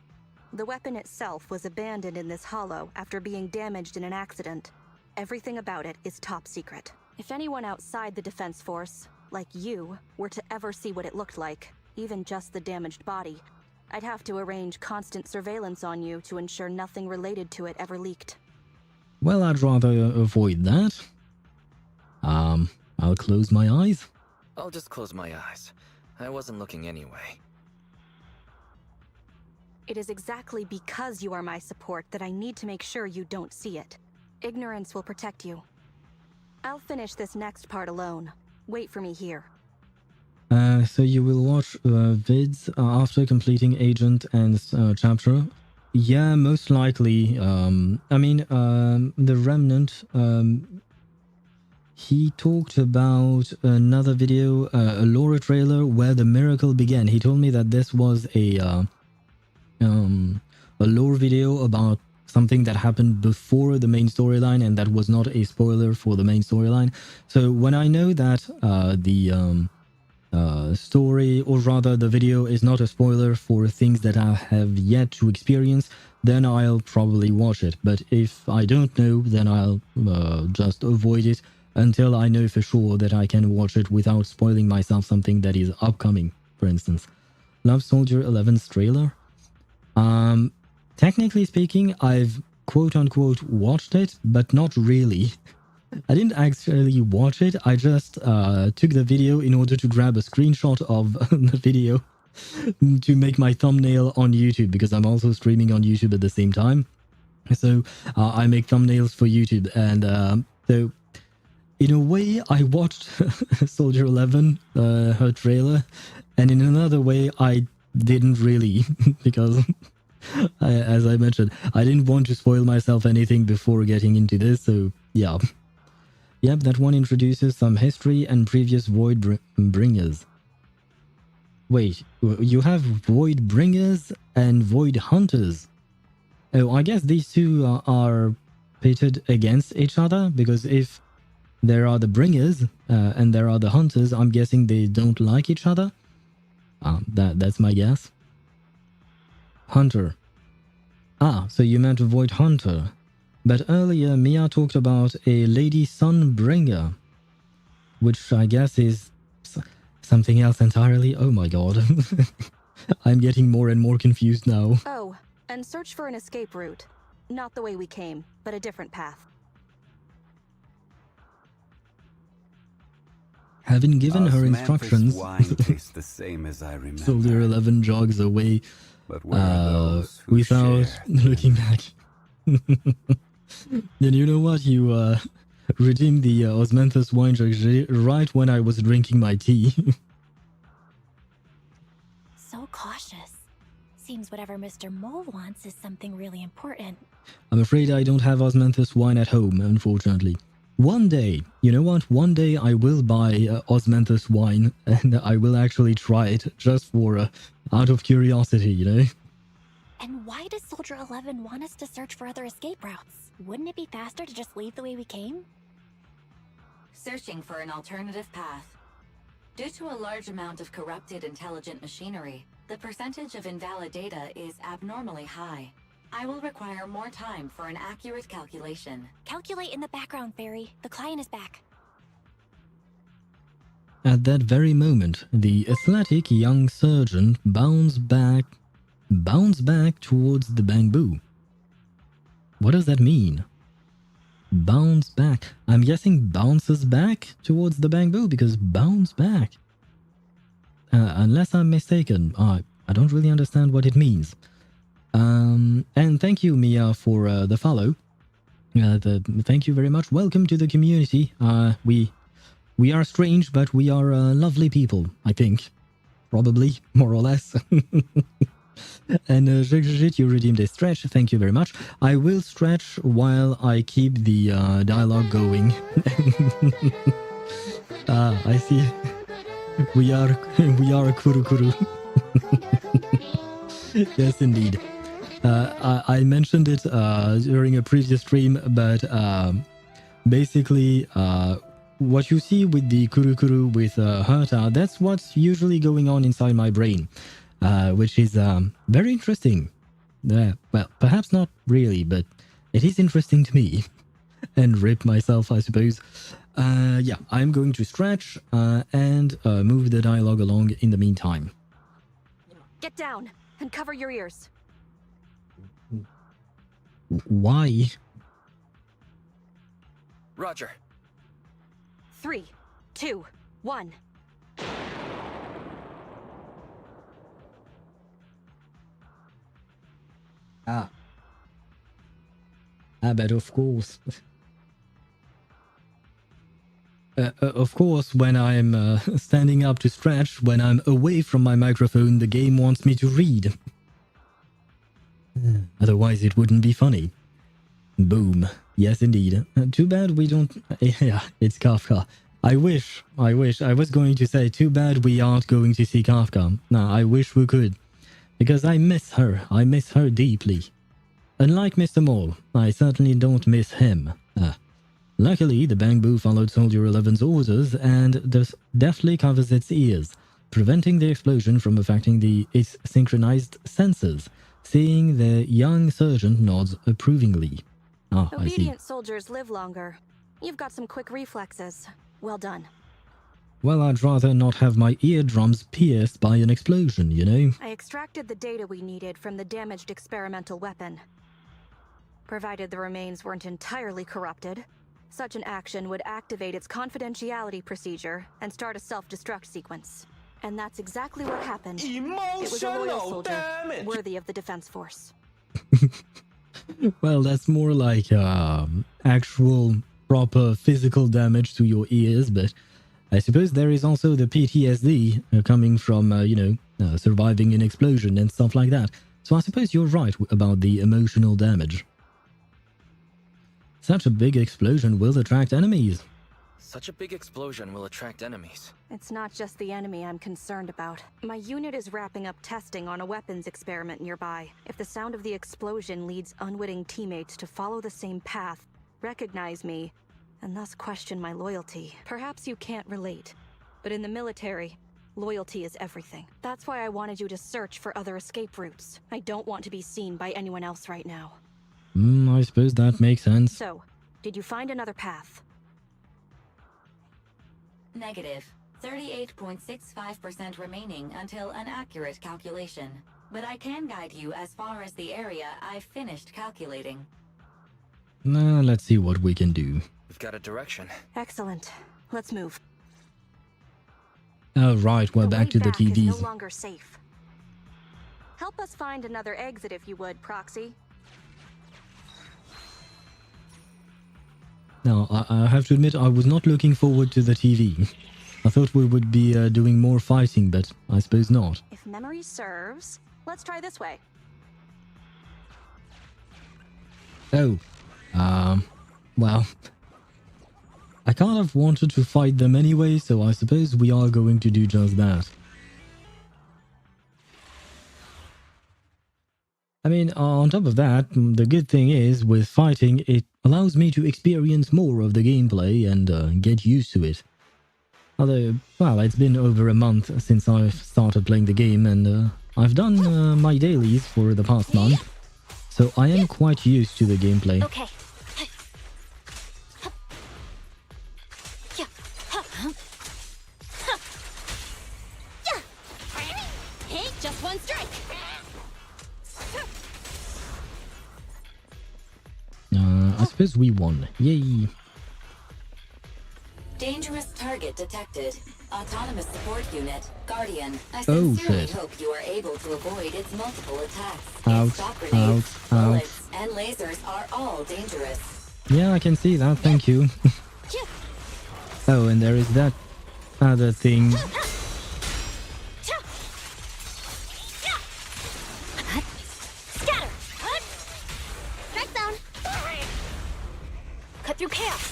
The weapon itself was abandoned in this hollow after being damaged in an accident. Everything about it is top secret. If anyone outside the Defense Force, like you, were to ever see what it looked like, even just the damaged body, I'd have to arrange constant surveillance on you to ensure nothing related to it ever leaked. Well, I'd rather avoid that. I'll close my eyes. I'll just close my eyes. I wasn't looking anyway. It is exactly because you are my support that I need to make sure you don't see it. Ignorance will protect you. I'll finish this next part alone. Wait for me here. So you will watch vids after completing Agent and Chapter? Yeah, most likely. I mean, the Remnant, he talked about another video, a lore trailer, where the miracle began. He told me that this was a lore video about something that happened before the main storyline, and that was not a spoiler for the main storyline. So when I know that the story, or rather the video, is not a spoiler for things that I have yet to experience, then I'll probably watch it. But if I don't know, then I'll just avoid it until I know for sure that I can watch it without spoiling myself something that is upcoming, for instance. Love Soldier 11's trailer? Technically speaking, I've quote-unquote watched it, but not really. I didn't actually watch it, I just took the video in order to grab a screenshot of the video to make my thumbnail on YouTube, because I'm also streaming on YouTube at the same time. So I make thumbnails for YouTube, and so in a way I watched Soldier 11, her trailer, and in another way I didn't really, because as I mentioned, I didn't want to spoil myself anything before getting into this, so yeah. Yep, that one introduces some history and previous Void Bringers. Wait, you have Void Bringers and Void Hunters. Oh, I guess these two are pitted against each other, because if there are the Bringers and there are the Hunters, I'm guessing they don't like each other. That's my guess. Hunter. Ah, so you meant Void Hunter. But earlier, Mia talked about a Lady Sunbringer. which I guess is something else entirely. Oh my god. I'm getting more and more confused now. Oh, and search for an escape route. Not the way we came, but a different path. Having given her Osmanthus instructions, wine tastes the same as I remember. Soldier 11 jogs away But where are those who without share the looking back. Then you know what? You redeemed the Osmanthus wine jug right when I was drinking my tea. So cautious. Seems whatever Mr. Mole wants is something really important. I'm afraid I don't have Osmanthus wine at home, unfortunately. One day, you know what? One day I will buy Osmanthus wine and I will actually try it just for out of curiosity, you know? And why does Soldier 11 want us to search for other escape routes? Wouldn't it be faster to just leave the way we came? Searching for an alternative path. Due to a large amount of corrupted intelligent machinery, the percentage of invalid data is abnormally high. I will require more time for an accurate calculation. Calculate in the background, Fairy. The client is back. At that very moment, the athletic young surgeon bounds back towards the bamboo. What does that mean? Bounce back. I'm guessing bounces back towards the bamboo because bounce back. Unless I'm mistaken, I don't really understand what it means. And thank you, Mia, for the follow. Thank you very much. Welcome to the community. We are strange, but we are lovely people, I think. Probably, more or less. And you redeemed a stretch. Thank you very much. I will stretch while I keep the dialogue going. I see. We are a kuru. Yes, indeed. I mentioned it during a previous stream, but basically, what you see with the kuru with Herta, that's what's usually going on inside my brain, which is very interesting. Well, perhaps not really, but it is interesting to me. And rip myself, I suppose. Yeah, I'm going to stretch and move the dialogue along in the meantime. Get down and cover your ears. Why? Roger. 3, 2, 1. But of course. Of course, when I'm standing up to stretch, when I'm away from my microphone, the game wants me to read. Otherwise, it wouldn't be funny. Boom. Yes, indeed. Too bad we don't... Yeah, it's Kafka. I wish. I was going to say, too bad we aren't going to see Kafka. No, I wish we could. Because I miss her. I miss her deeply. Unlike Mr. Mole, I certainly don't miss him. Luckily, the bamboo followed Soldier 11's orders and deftly covers its ears, preventing the explosion from affecting its synchronized senses. Seeing the young surgeon nods approvingly. I see. Obedient soldiers live longer. You've got some quick reflexes. Well done. Well, I'd rather not have my eardrums pierced by an explosion, you know? I extracted the data we needed from the damaged experimental weapon. Provided the remains weren't entirely corrupted, such an action would activate its confidentiality procedure and start a self-destruct sequence. And that's exactly what happened. It was a loyal soldier, worthy of the Defense Force. Well, that's more like actual, proper physical damage to your ears, but I suppose there is also the PTSD coming from, surviving an explosion and stuff like that. So I suppose you're right about the emotional damage. Such a big explosion will attract enemies. Such a big explosion will attract enemies. It's not just the enemy I'm concerned about. My unit is wrapping up testing on a weapons experiment nearby. If the sound of the explosion leads unwitting teammates to follow the same path, recognize me, and thus question my loyalty, perhaps you can't relate. But in the military, loyalty is everything. That's why I wanted you to search for other escape routes. I don't want to be seen by anyone else right now. I suppose that makes sense. So, did you find another path? Negative. 38.65% remaining until an accurate calculation. But I can guide you as far as the area I've finished calculating. Let's see what we can do. We've got a direction. Excellent. Let's move. Right, we're back to the Is no TVs. longer safe. Help us find another exit if you would, Proxy. Now, I have to admit, I was not looking forward to the TV. I thought we would be doing more fighting, but I suppose not. If memory serves, let's try this way. Oh, well, I kind of wanted to fight them anyway, so I suppose we are going to do just that. I mean, on top of that, the good thing is, with fighting, it allows me to experience more of the gameplay and get used to it. Although, well, it's been over a month since I've started playing the game, and I've done my dailies for the past month, so I am quite used to the gameplay. Okay. Hey, just one strike. I suppose we won. Yay! Dangerous target detected. Autonomous support unit, Guardian. I Oh, sincerely shit. hope you are able to avoid its multiple attacks. Ouch, Its shock grenades, ouch, bullets, and lasers are all dangerous. Yeah, I can see that, thank you. Oh, and there is that other thing. Scatter. Strike zone. Cut through chaos.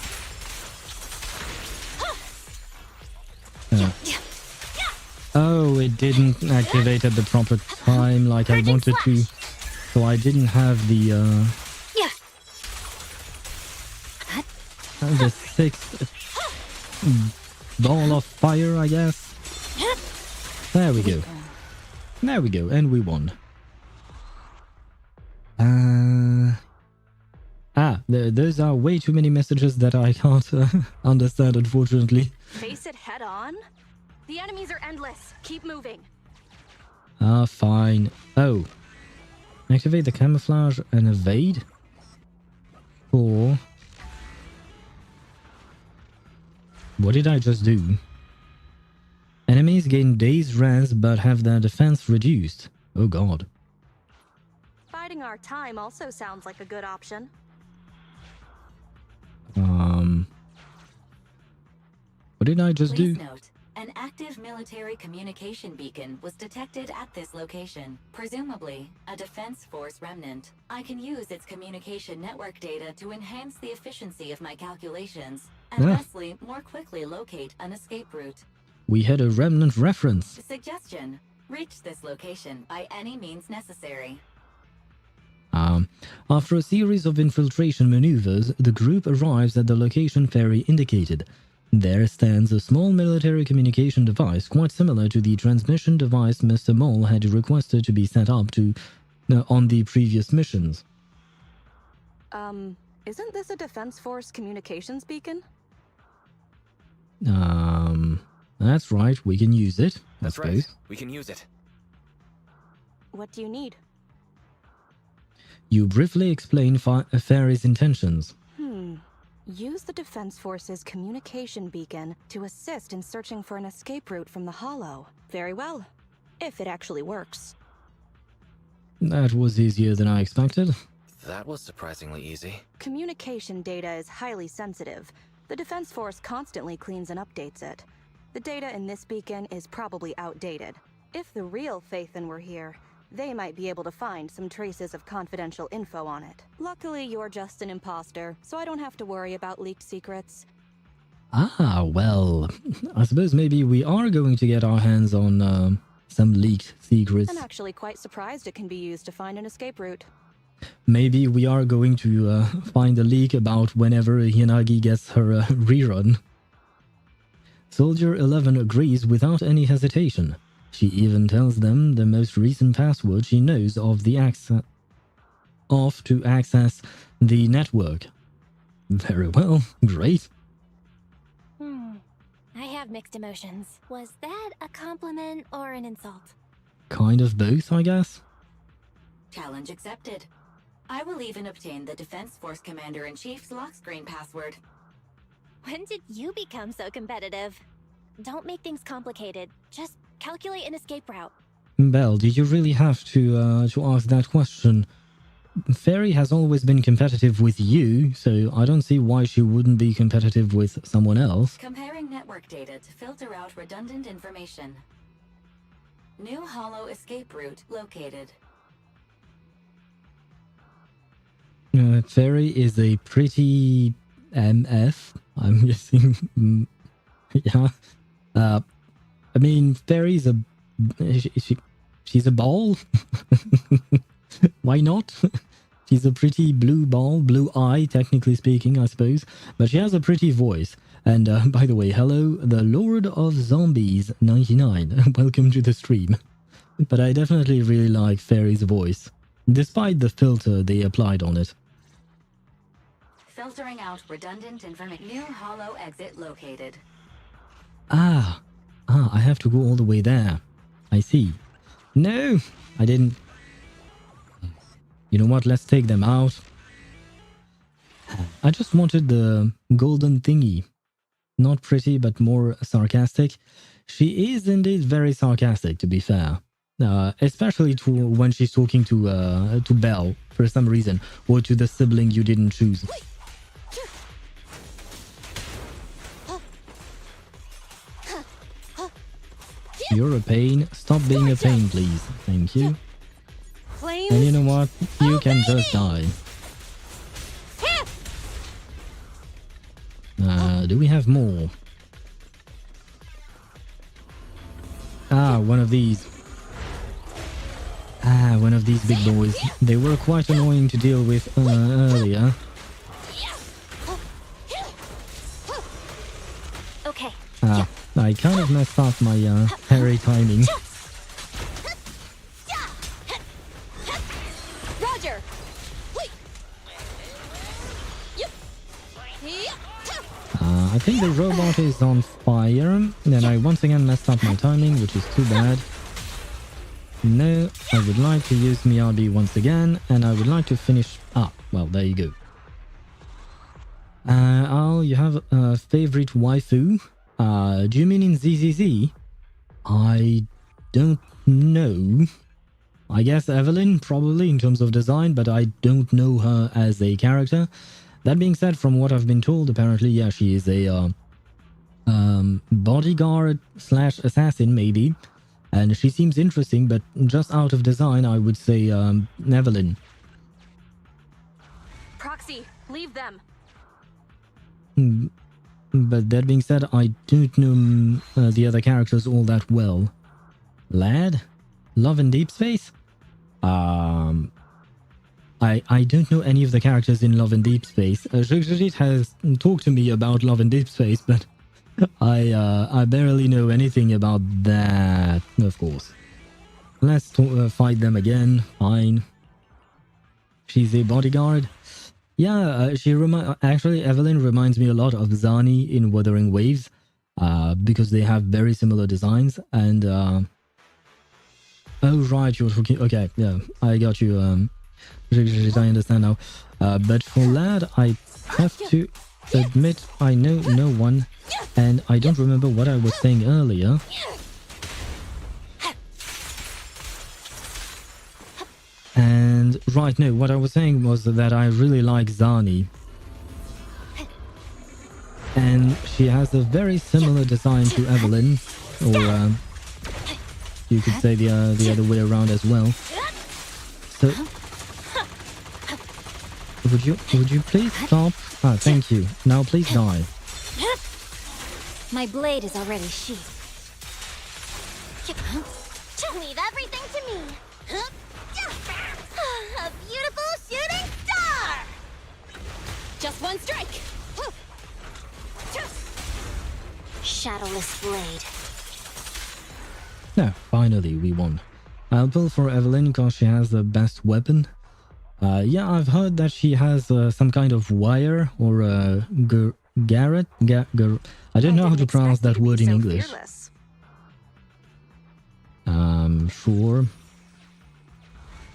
Oh, it didn't activate at the proper time like I wanted to. So I didn't have the sixth ball of fire, I guess. There we go. There we go, and we won. Those are way too many messages that I can't understand, unfortunately. Face it head on? The enemies are endless. Keep moving. Fine. Oh. Activate the camouflage and evade? Or... what did I just do? Enemies gain dazed res but have their defense reduced. Oh god. Biding our time also sounds like a good option. What did I just do? Please note, an active military communication beacon was detected at this location. Presumably, a defense force remnant. I can use its communication network data to enhance the efficiency of my calculations, and lastly, more quickly locate an escape route. We had a remnant reference. Suggestion: reach this location by any means necessary. After a series of infiltration maneuvers, the group arrives at the location Fairy indicated. There stands a small military communication device quite similar to the transmission device Mr. Mole had requested to be set up on the previous missions. Isn't this a Defense Force communications beacon? That's right, we can use it, I That's suppose. right. We can use it. What do you need? You briefly explain Fairy's intentions. Use the Defense Force's communication beacon to assist in searching for an escape route from the Hollow. Very well. If it actually works. That was easier than I expected. That was surprisingly easy. Communication data is highly sensitive. The Defense Force constantly cleans and updates it. The data in this beacon is probably outdated. If the real Phaethon were here, they might be able to find some traces of confidential info on it. Luckily, you're just an imposter, so I don't have to worry about leaked secrets. Well, I suppose maybe we are going to get our hands on some leaked secrets. I'm actually quite surprised it can be used to find an escape route. Maybe we are going to find a leak about whenever Hinagi gets her rerun. Soldier 11 agrees without any hesitation. She even tells them the most recent password she knows of to access the network. Very well, great. I have mixed emotions. Was that a compliment or an insult? Kind of both, I guess. Challenge accepted. I will even obtain the Defense Force Commander-in-Chief's lock screen password. When did you become so competitive? Don't make things complicated. Just calculate an escape route. Belle, did you really have to ask that question? Fairy has always been competitive with you, so I don't see why she wouldn't be competitive with someone else. Comparing network data to filter out redundant information. New hollow escape route located. Fairy is a pretty MF, I'm guessing. Yeah. I mean, Fairy's a... she's a ball? Why not? She's a pretty blue ball, blue eye, technically speaking, I suppose. But she has a pretty voice. And by the way, hello, the Lord of Zombies 99. Welcome to the stream. But I definitely really like Fairy's voice, despite the filter they applied on it. Filtering out redundant information. New hollow exit located. I have to go all the way there. I see. No, I didn't. You know what? Let's take them out. I just wanted the golden thingy. Not pretty, but more sarcastic. She is indeed very sarcastic, to be fair. Especially when she's talking to Belle, for some reason. Or to the sibling you didn't choose. You're a pain. Stop being a pain, please. Thank you. And you know what? You can just die. Do we have more? One of these. One of these big boys. They were quite annoying to deal with earlier. Okay. I kind of messed up my parry timing. Roger. I think the robot is on fire, and I once again messed up my timing, which is too bad. No, I would like to use Miyabi once again, and I would like to finish... well, there you go. You have a favorite waifu? Do you mean in ZZZ? I don't know. I guess Evelyn, probably, in terms of design, but I don't know her as a character. That being said, from what I've been told, apparently, yeah, she is a bodyguard / assassin, maybe. And she seems interesting, but just out of design, I would say Evelyn. Proxy, leave them. But that being said, I don't know the other characters all that well. Lad? Love in Deep Space? I don't know any of the characters in Love in Deep Space. Jujit has talked to me about Love in Deep Space, but I barely know anything about that, of course. Let's fight them again. Fine. She's a bodyguard. Yeah, actually, Evelyn reminds me a lot of Zani in Wuthering Waves, because they have very similar designs. And oh right, you're talking. Okay, yeah, I got you. I understand now. But for Lad, I have to admit I know no one, and I don't remember what I was saying earlier. And right, no, what I was saying was that I really like Zani. And she has a very similar design to Evelyn, or you could say the other way around as well. So, would you please stop? Thank you. Now please die. My blade is already sheathed. Leave everything to me. A beautiful shooting star! Just one strike! Shadowless blade. No, finally we won. I'll pull for Evelyn because she has the best weapon. Yeah, I've heard that she has some kind of wire or Garrett? I don't know how to pronounce that word in English. Fearless. Sure.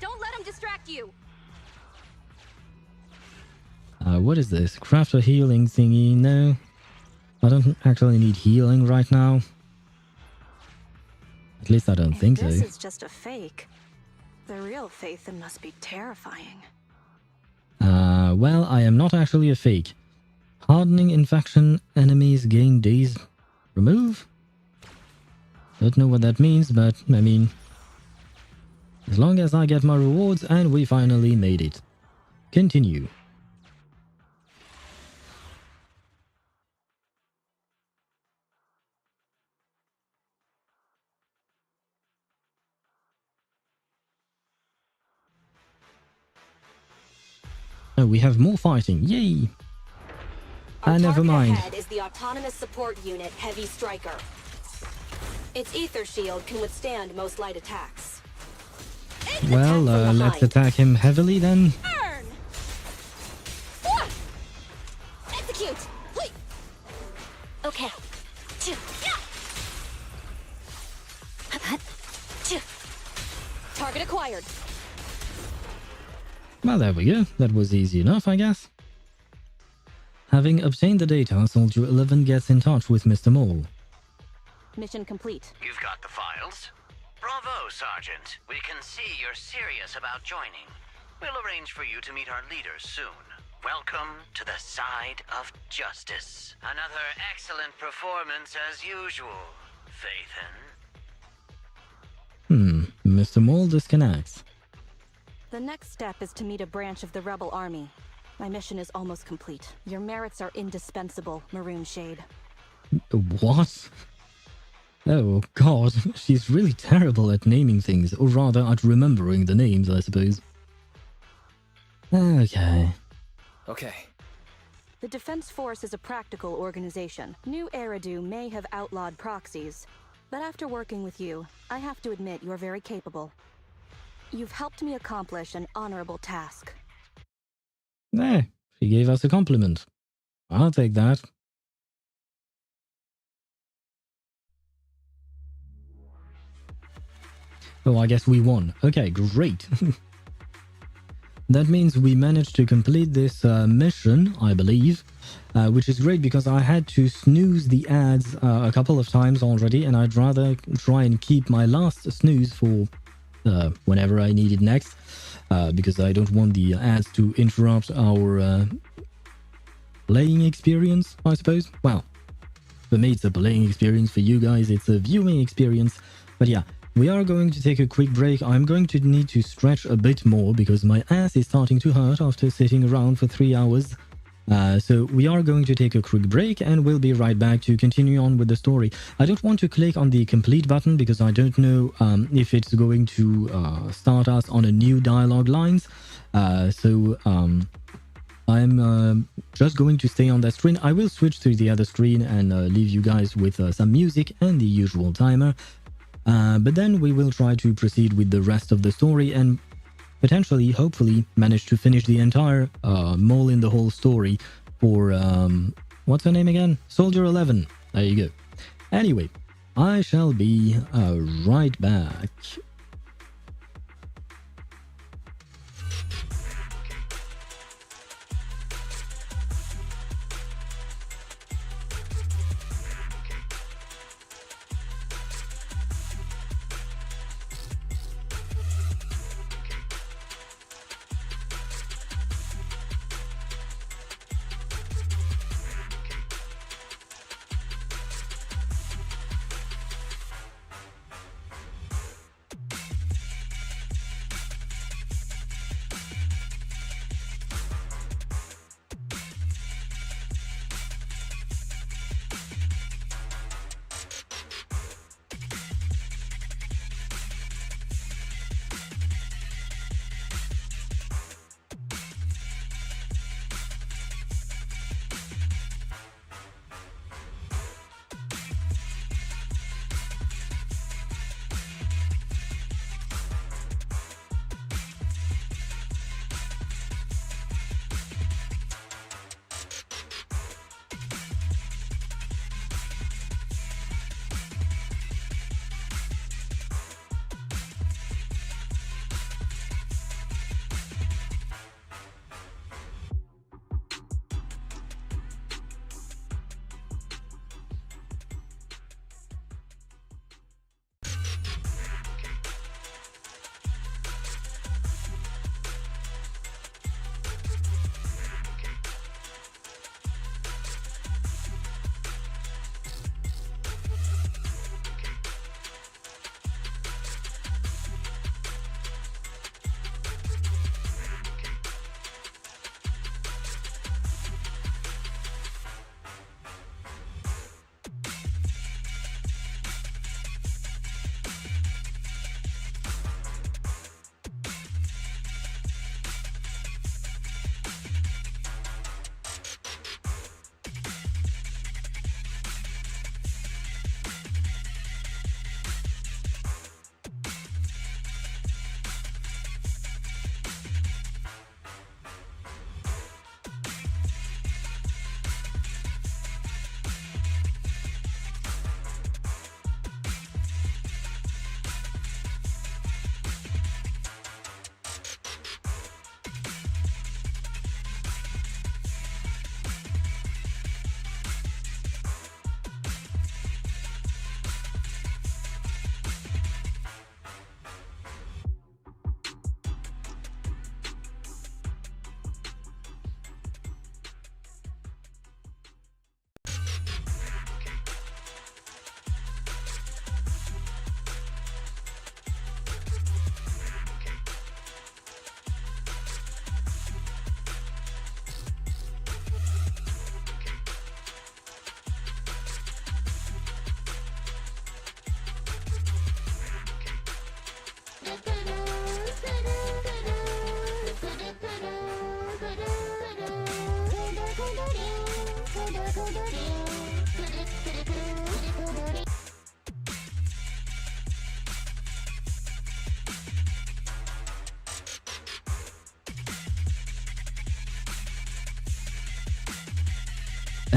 Don't let him distract you. What is this? Craft a healing thingy? No. I don't actually need healing right now. At least I don't think so. This is just a fake. The real Phaethon must be terrifying. Well, I am not actually a fake. Hardening infection, enemies gain days remove? Don't know what that means, but I mean, as long as I get my rewards and we finally made it. Continue. Oh, we have more fighting. Yay! Never mind. Ahead is the autonomous support unit Heavy Striker. Its ether shield can withstand most light attacks. Well, let's attack him heavily then. Burn! Execute! Okay. Target acquired. Well, there we go. That was easy enough, I guess. Having obtained the data, Soldier 11 gets in touch with Mr. Mole. Mission complete. You've got the files? Bravo, Sergeant. We can see you're serious about joining. We'll arrange for you to meet our leaders soon. Welcome to the side of justice. Another excellent performance as usual, Phaethon. Mr. Mole disconnects. The next step is to meet a branch of the rebel army. My mission is almost complete. Your merits are indispensable, Maroon Shade. What? Oh god, she's really terrible at naming things, or rather at remembering the names, I suppose. Okay. Okay. The Defense Force is a practical organization. New Eridu may have outlawed proxies, but after working with you, I have to admit you're very capable. You've helped me accomplish an honorable task. She gave us a compliment. I'll take that. Oh, I guess we won. Okay, great. That means we managed to complete this mission, I believe, which is great because I had to snooze the ads a couple of times already, and I'd rather try and keep my last snooze for whenever I need it next, because I don't want the ads to interrupt our playing experience, I suppose. Well, for me it's a playing experience, for you guys it's a viewing experience, but yeah. We are going to take a quick break. I'm going to need to stretch a bit more because my ass is starting to hurt after sitting around for 3 hours. So we are going to take a quick break and we'll be right back to continue on with the story. I don't want to click on the complete button because I don't know if it's going to start us on a new dialogue lines. I'm just going to stay on that screen. I will switch to the other screen and leave you guys with some music and the usual timer. But then we will try to proceed with the rest of the story and potentially, hopefully, manage to finish the entire mole in the whole story for, what's her name again? Soldier 11. There you go. Anyway, I shall be right back.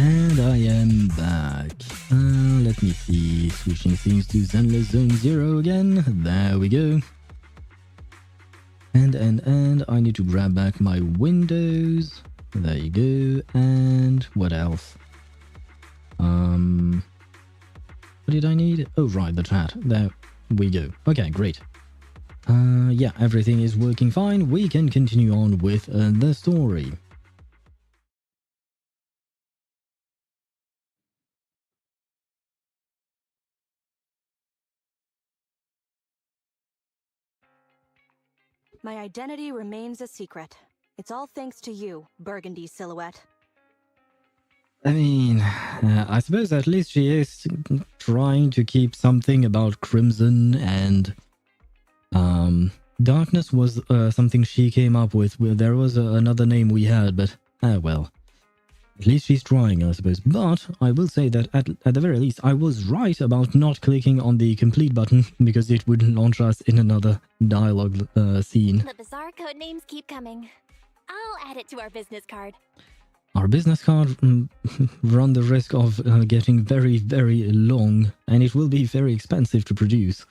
And I am back. Let me see. Switching things to Zenless Zone Zero again. There we go. And I need to grab back my windows. There you go. And what else? What did I need? Oh, right, the chat. There we go. Okay, great. Yeah, everything is working fine. We can continue on with the story. My identity remains a secret. It's all thanks to you, Burgundy Silhouette. I mean, I suppose at least she is trying to keep something about Crimson, and Darkness was something she came up with. There was another name we had, but well. At least she's trying, I suppose. But I will say that at the very least, I was right about not clicking on the complete button because it would launch us in another dialogue scene. The bizarre code names keep coming. I'll add it to our business card. Our business card run the risk of getting very, very long, and it will be very expensive to produce.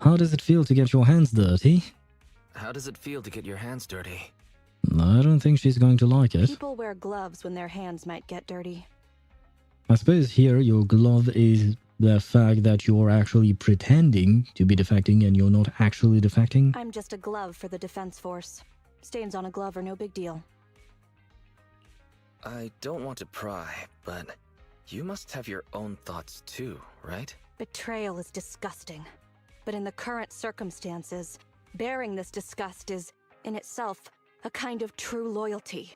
How does it feel to get your hands dirty? How does it feel to get your hands dirty? I don't think she's going to like it. People wear gloves when their hands might get dirty. I suppose here your glove is the fact that you're actually pretending to be defecting and you're not actually defecting. I'm just a glove for the Defense Force. Stains on a glove are no big deal. I don't want to pry, but you must have your own thoughts too, right? Betrayal is disgusting. But in the current circumstances, bearing this disgust is, in itself, a kind of true loyalty.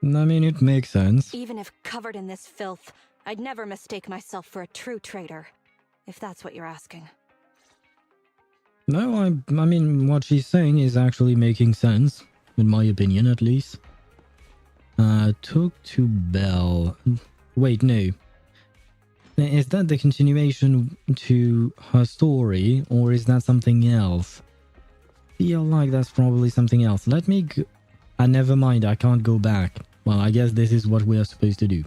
I mean, it makes sense. Even if covered in this filth, I'd never mistake myself for a true traitor, if that's what you're asking. No, I mean, what she's saying is actually making sense, in my opinion, at least. Talk to Belle. Wait, no. Is that the continuation to her story, or is that something else? Feel like that's probably something else. Let me never mind, I can't go back. Well, I guess this is what we are supposed to do.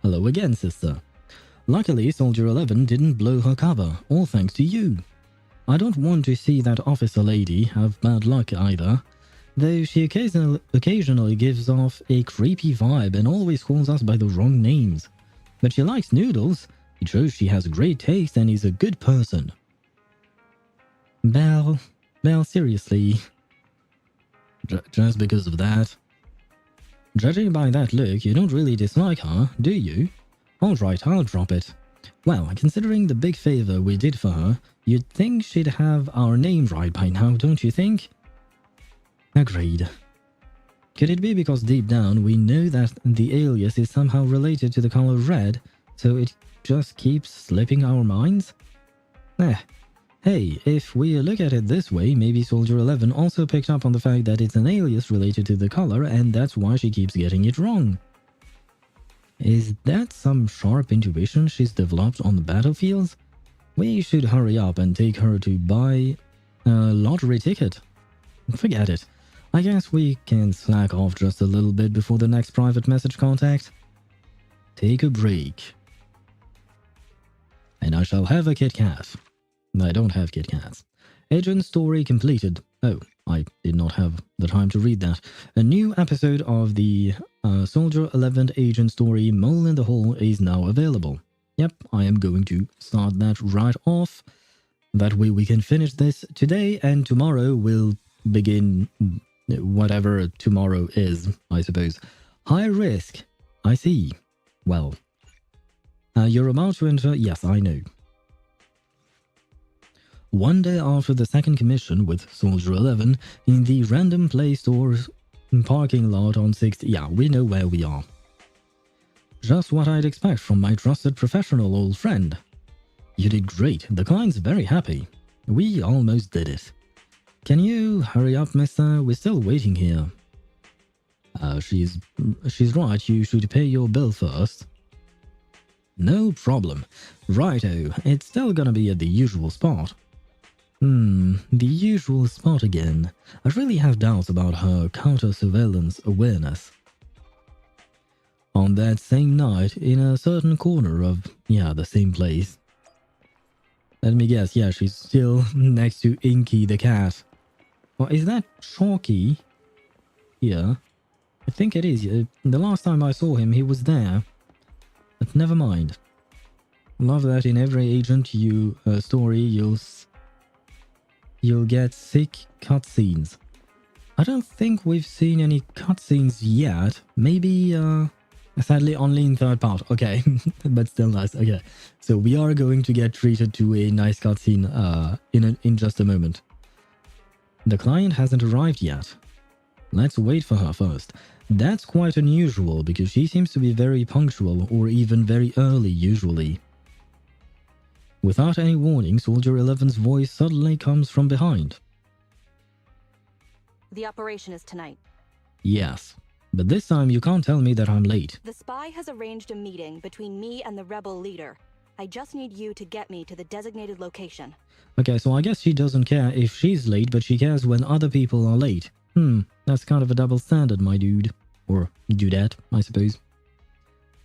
Hello again, sister. Luckily, Soldier 11 didn't blow her cover, all thanks to you. I don't want to see that officer lady have bad luck either, though she occasionally gives off a creepy vibe and always calls us by the wrong names. But she likes noodles. It shows she has great taste and is a good person. Belle, seriously. Just because of that? Judging by that look, you don't really dislike her, do you? Alright, I'll drop it. Well, considering the big favor we did for her, you'd think she'd have our name right by now, don't you think? Agreed. Could it be because deep down we know that the alias is somehow related to the color red, so it just keeps slipping our minds? Hey, if we look at it this way, maybe Soldier 11 also picked up on the fact that it's an alias related to the color, and that's why she keeps getting it wrong. Is that some sharp intuition she's developed on the battlefields? We should hurry up and take her to buy a lottery ticket. Forget it. I guess we can slack off just a little bit before the next private message contact. Take a break. And I shall have a Kit Kat. I don't have Kit Kats. Agent story completed. Oh, I did not have the time to read that. A new episode of the Soldier 11 agent story Mole in the Hole is now available. Yep, I am going to start that right off. That way we can finish this today, and tomorrow we'll begin whatever tomorrow is, I suppose. High risk. I see. Well, you're about to enter... Yes, I know. One day after the second commission with Soldier 11 in the random Play Store's parking lot on 6th... Yeah, we know where we are. Just what I'd expect from my trusted professional old friend. You did great. The client's very happy. We almost did it. Can you hurry up, mister? We're still waiting here. She's right. You should pay your bill first. No problem. Righto. It's still gonna be at the usual spot. The usual spot again. I really have doubts about her counter-surveillance awareness. on that same night in a certain corner of, yeah, the same place. Let me guess, yeah, she's still next to Inky the cat. Well, is that Chalky? Yeah, I think it is. The last time I saw him, he was there. But never mind. Love that in every Agent You story, you'll get sick cutscenes. I don't think we've seen any cutscenes yet. Maybe, sadly, only in third part. Okay, but still nice. Okay, so we are going to get treated to a nice cutscene in just a moment. The client hasn't arrived yet. Let's wait for her first. That's quite unusual because she seems to be very punctual or even very early usually. Without any warning, Soldier 11's voice suddenly comes from behind. The operation is tonight. Yes, but this time you can't tell me that I'm late. The spy has arranged a meeting between me and the rebel leader. I just need you to get me to the designated location. Okay, so I guess she doesn't care if she's late, but she cares when other people are late. That's kind of a double standard, my dude. Or dudette, I suppose.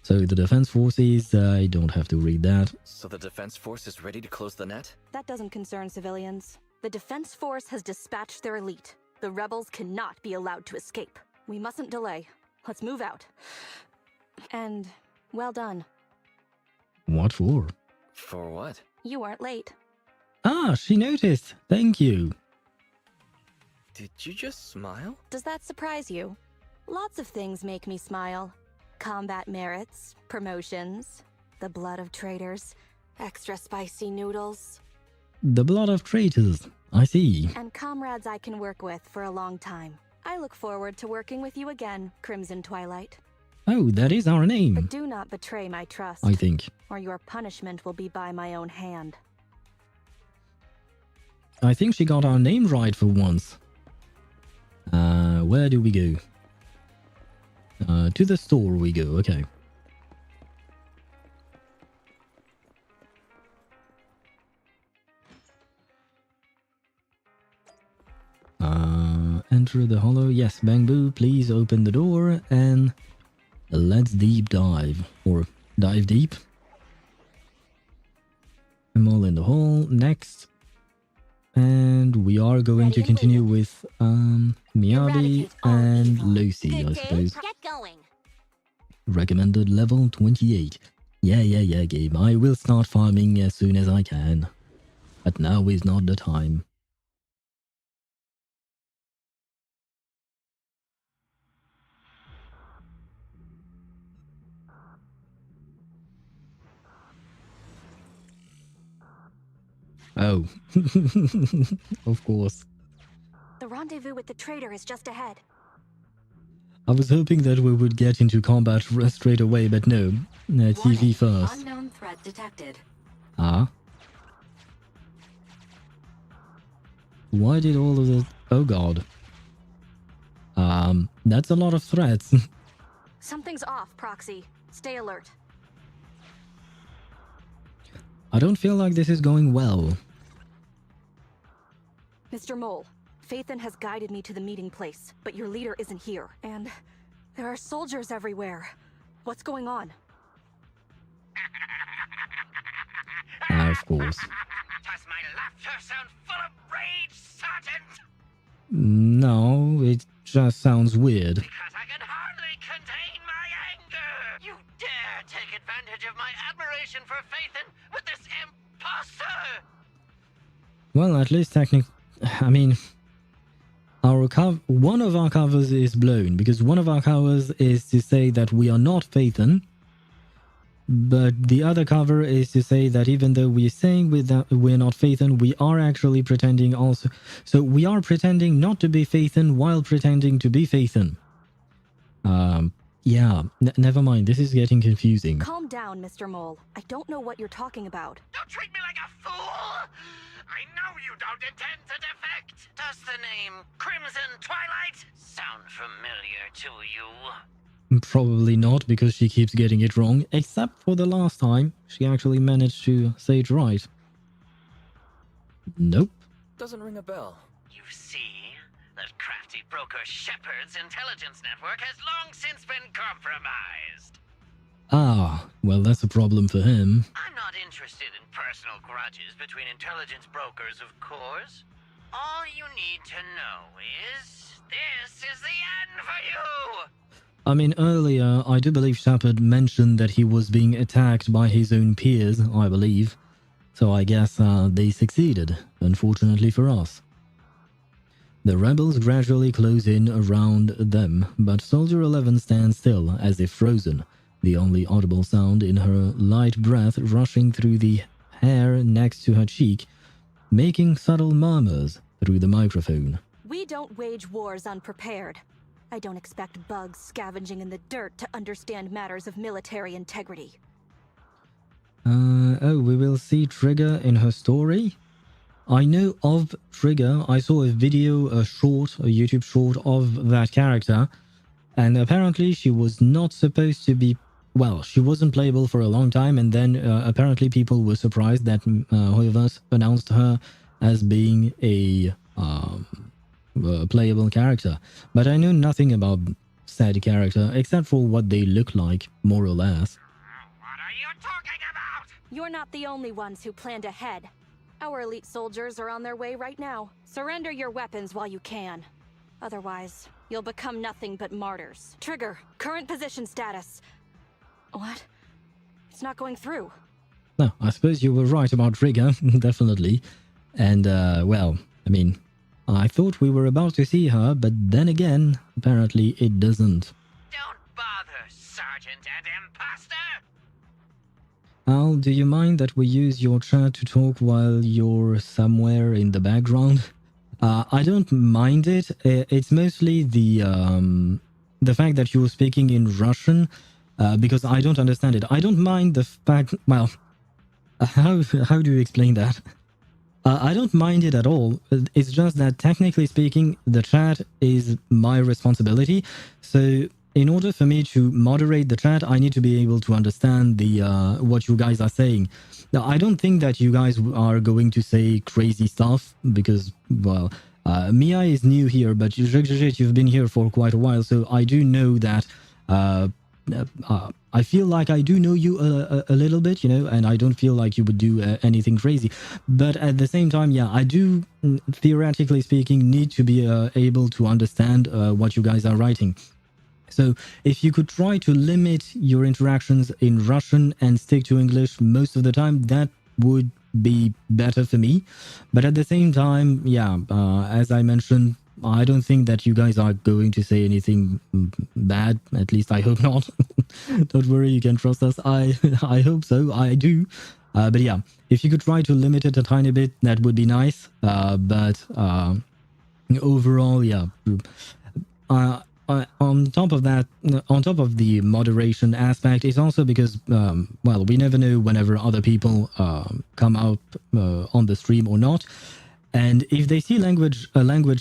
So the Defense Forces, I don't have to read that. So the Defense Force is ready to close the net? That doesn't concern civilians. The Defense Force has dispatched their elite. The rebels cannot be allowed to escape. We mustn't delay. Let's move out. And well done. What for? For what? You aren't late. Ah, she noticed. Thank you. Did you just smile? Does that surprise you? Lots of things make me smile. Combat merits, promotions, the blood of traitors, extra spicy noodles. The blood of traitors. I see. And comrades I can work with for a long time. I look forward to working with you again, Crimson Twilight. Oh, that is our name. But do not betray my trust. I think. Or your punishment will be by my own hand. I think she got our name right for once. Where do we go? To the store we go, okay. Enter the hollow. Yes, Bangbu, please open the door and let's deep dive. Or dive deep. I'm all in the hole. Next. And we are going to continue with Miyabi and Lucy, I suppose. Get going. Recommended level 28. Yeah, game. I will start farming as soon as I can. But now is not the time. Oh, of course. The rendezvous with the traitor is just ahead. I was hoping that we would get into combat straight away, but no. TV first. Unknown threat detected. Ah? Why did all of this... Oh god. That's a lot of threats. Something's off, Proxy. Stay alert. I don't feel like this is going well. Mr. Mole, Phaethon has guided me to the meeting place, but your leader isn't here. And there are soldiers everywhere. What's going on? Of course. Does my laughter sound full of rage, Sergeant? No, it just sounds weird. Because I can hardly contain my anger! You dare take advantage of my admiration for Phaethon with this imposter! Well, at least technically... I mean... one of our covers is blown, because one of our covers is to say that we are not Phaethon, but the other cover is to say that even though we're saying we're not Phaethon, we are actually pretending also. So we are pretending not to be Phaethon while pretending to be Phaethon. Yeah, never mind, this is getting confusing. Calm down, Mr. Mole. I don't know what you're talking about. Don't treat me like a fool! I know you don't intend to defect! Does the name Crimson Twilight sound familiar to you? Probably not, because she keeps getting it wrong, except for the last time. She actually managed to say it right. Nope. Doesn't ring a bell. You see, that crafty broker Shepard's intelligence network has long since been compromised. Ah, well, that's a problem for him. I'm not interested in personal grudges between intelligence brokers, of course. All you need to know is this is the end for you! I mean, earlier, I do believe Shepard mentioned that he was being attacked by his own peers, I believe. So I guess they succeeded, unfortunately for us. The rebels gradually close in around them, but Soldier 11 stands still, as if frozen, the only audible sound in her light breath rushing through the hair next to her cheek, making subtle murmurs through the microphone. We don't wage wars unprepared. I don't expect bugs scavenging in the dirt to understand matters of military integrity. Oh, we will see Trigger in her story? I know of Trigger. I saw a video, a YouTube short of that character, and apparently she was not supposed to be... Well, she wasn't playable for a long time, and then apparently people were surprised that HoYoVerse announced her as being a playable character. But I know nothing about said character, except for what they look like, more or less. What are you talking about? You're not the only ones who planned ahead. Our elite soldiers are on their way right now. Surrender your weapons while you can. Otherwise, you'll become nothing but martyrs. Trigger, current position status. What? It's not going through. No, I suppose you were right about Trigger, definitely. And, well, I mean, I thought we were about to see her, but then again, apparently it doesn't. Don't bother, Sergeant and Imposter! Al, do you mind that we use your chat to talk while you're somewhere in the background? I don't mind it. It's mostly the fact that you're speaking in Russian, because I don't understand it. I don't mind the fact... Well, how do you explain that? I don't mind it at all. It's just that technically speaking, the chat is my responsibility. So in order for me to moderate the chat, I need to be able to understand the what you guys are saying. Now, I don't think that you guys are going to say crazy stuff because, well, Mia is new here, but you've been here for quite a while, so I do know that I feel like I do know you a little bit, you know, and I don't feel like you would do anything crazy. But at the same time, yeah, I do, theoretically speaking, need to be able to understand what you guys are writing. So if you could try to limit your interactions in Russian and stick to English most of the time, that would be better for me. But at the same time, yeah, as I mentioned, I don't think that you guys are going to say anything bad. At least I hope not. Don't worry, you can trust us. I hope so. I do. But yeah, if you could try to limit it a tiny bit, that would be nice. But overall, yeah. On top of that, on top of the moderation aspect, it's also because, well, we never know whenever other people come out on the stream or not. And if they see a language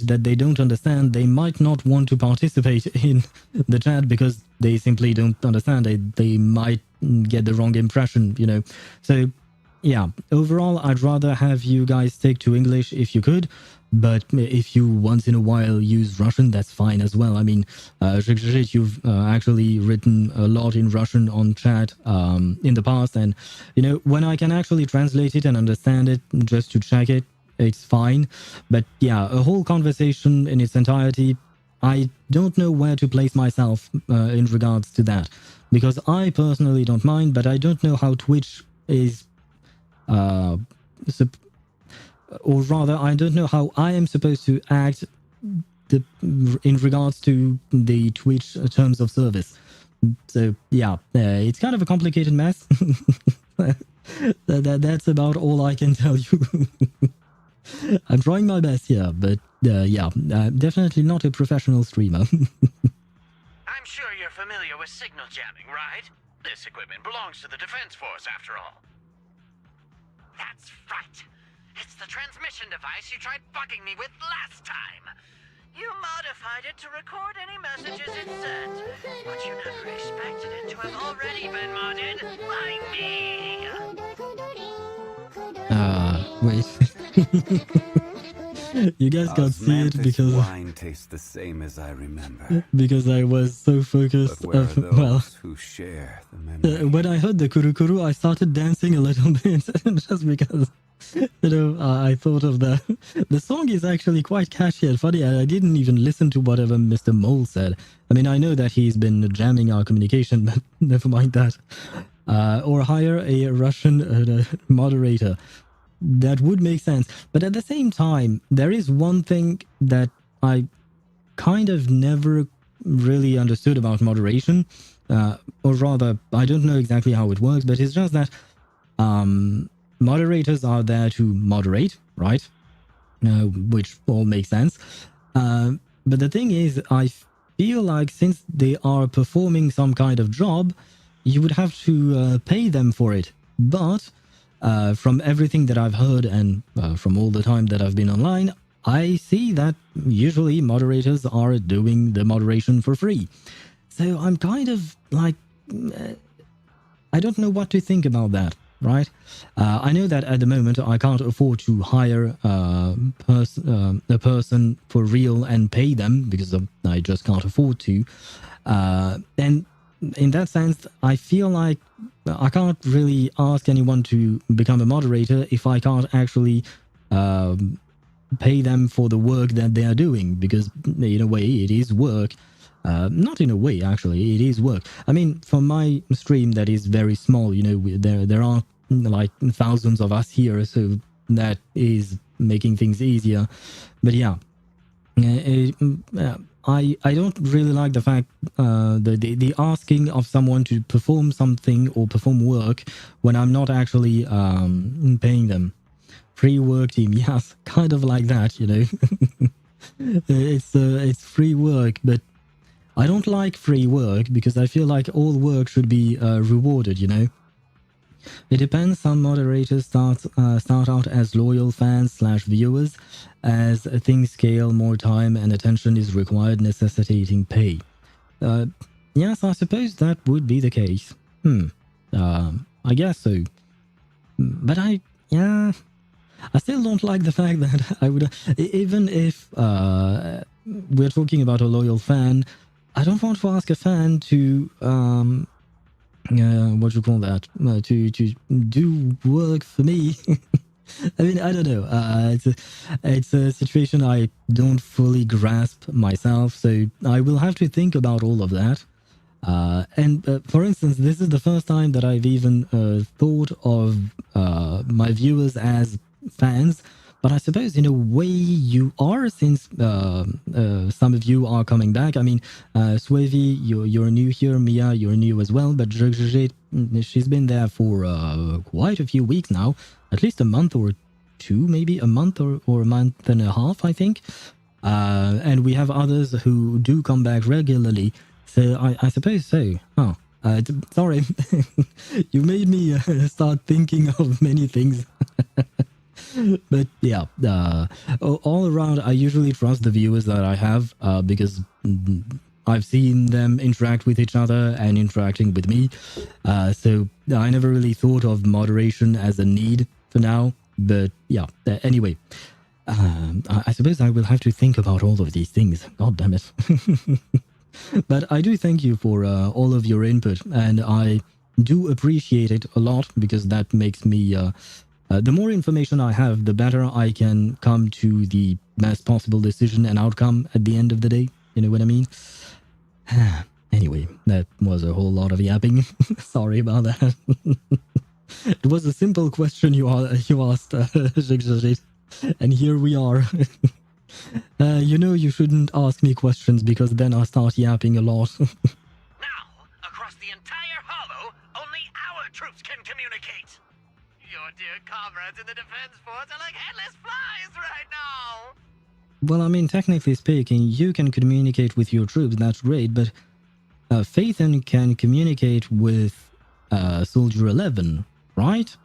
that they don't understand, they might not want to participate in the chat because they simply don't understand it. They might get the wrong impression, you know. So, yeah, overall, I'd rather have you guys stick to English if you could. But if you once in a while use Russian, that's fine as well. I mean, you've actually written a lot in Russian on chat in the past. And, you know, when I can actually translate it and understand it just to check it, it's fine. But yeah, a whole conversation in its entirety, I don't know where to place myself in regards to that. Because I personally don't mind, but I don't know how Twitch is... or rather, I don't know how I am supposed to act in regards to the Twitch terms of service. So yeah, it's kind of a complicated mess. That's about all I can tell you. I'm trying my best here, but yeah, definitely not a professional streamer. I'm sure you're familiar with signal jamming, right? This equipment belongs to the Defense Force, after all. That's right. It's the transmission device you tried bugging me with last time. You modified it to record any messages it sent, but you never expected it to have already been modded by me. Wait. You guys can't see it Osmanthus because wine tastes the same as I remember. because I was so focused. But where are those Well, who share the memory? when I heard the kuru, I started dancing a little bit just because, I thought of the song is actually quite catchy and funny. I didn't even listen to whatever Mr. Mole said. I mean, I know that he's been jamming our communication, but never mind that. Or hire a Russian moderator. That would make sense. But at the same time, there is one thing that I kind of never really understood about moderation. Or rather, I don't know exactly how it works, but it's just that moderators are there to moderate, right? Which all makes sense. But the thing is, I feel like since they are performing some kind of job, you would have to pay them for it. But from everything that I've heard and from all the time that I've been online, I see that usually moderators are doing the moderation for free. So I'm kind of like, I don't know what to think about that, right? I know that at the moment I can't afford to hire a person for real and pay them because I just can't afford to. And in that sense, I feel like I can't really ask anyone to become a moderator if I can't actually pay them for the work that they are doing, because in a way it is work. Not in a way, actually, it is work. I mean, for my stream that is very small, there are like thousands of us here, so that is making things easier. But yeah, I don't really like the fact the asking of someone to perform something or perform work when I'm not actually paying them. Free work team, yes, kind of like that, It's free work, but I don't like free work because I feel like all work should be rewarded, It depends. Some moderators start out as loyal fans / viewers. As things scale, more time and attention is required, necessitating pay. Yes, I suppose that would be the case. I guess so. But I still don't like the fact that I would, even if we're talking about a loyal fan, I don't want to ask a fan to what you call that, to do work for me. I mean, I don't know. It's a situation I don't fully grasp myself, so I will have to think about all of that. And for instance, this is the first time that I've even thought of my viewers as fans. But I suppose in a way you are, since some of you are coming back. I mean, Swavy, you're new here. Mia, you're new as well. But she's been there for quite a few weeks now. At least a month or two, maybe a month or a month and a half, I think. And we have others who do come back regularly. So I suppose so. Oh, sorry. You made me start thinking of many things. But yeah, all around, I usually trust the viewers that I have because I've seen them interact with each other and interacting with me. So I never really thought of moderation as a need for now. But yeah, anyway, I suppose I will have to think about all of these things. God damn it. But I do thank you for all of your input, and I do appreciate it a lot because that makes me... the more information I have, the better I can come to the best possible decision and outcome at the end of the day. You know what I mean? Anyway, that was a whole lot of yapping. Sorry about that. It was a simple question you asked, and here we are. You shouldn't ask me questions because then I'll start yapping a lot. Now, across the entire hollow, only our troops can communicate. Your dear comrades in the defense force are like headless flies right now. Well, I mean, technically speaking, you can communicate with your troops, that's great, but Phaethon can communicate with Soldier 11, right?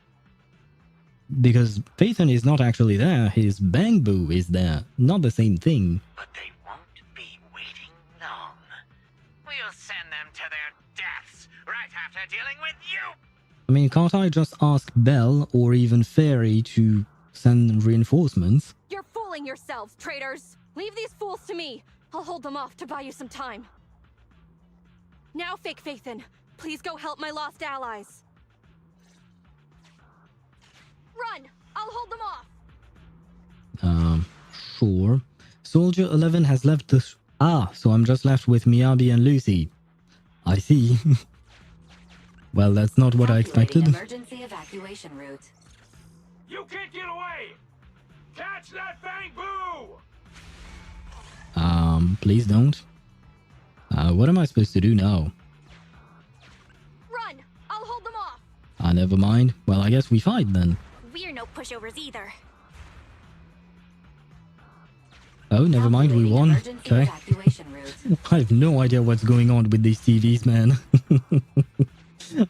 Because Phaethon is not actually there, his Bangbu is there, not the same thing. But they won't be waiting long. We'll send them to their deaths right after dealing with you. I mean, can't I just ask Belle or even Fairy to send reinforcements? You're fooling revealing yourselves, traitors! Leave these fools to me. I'll hold them off to buy you some time. Now, fake Phaethon, please go help my lost allies. Run! I'll hold them off! Sure. Soldier 11 has left the... so I'm just left with Miyabi and Lucy. I see. Well, that's not what I expected. Emergency evacuation route. You can't get away! Catch that Fang Boo! Please don't. What am I supposed to do now? Run! I'll hold them off! Never mind. Well, I guess we fight then. We're no pushovers either. Oh, never mind, we won. Emergency Okay. evacuation route. I have no idea what's going on with these TVs, man.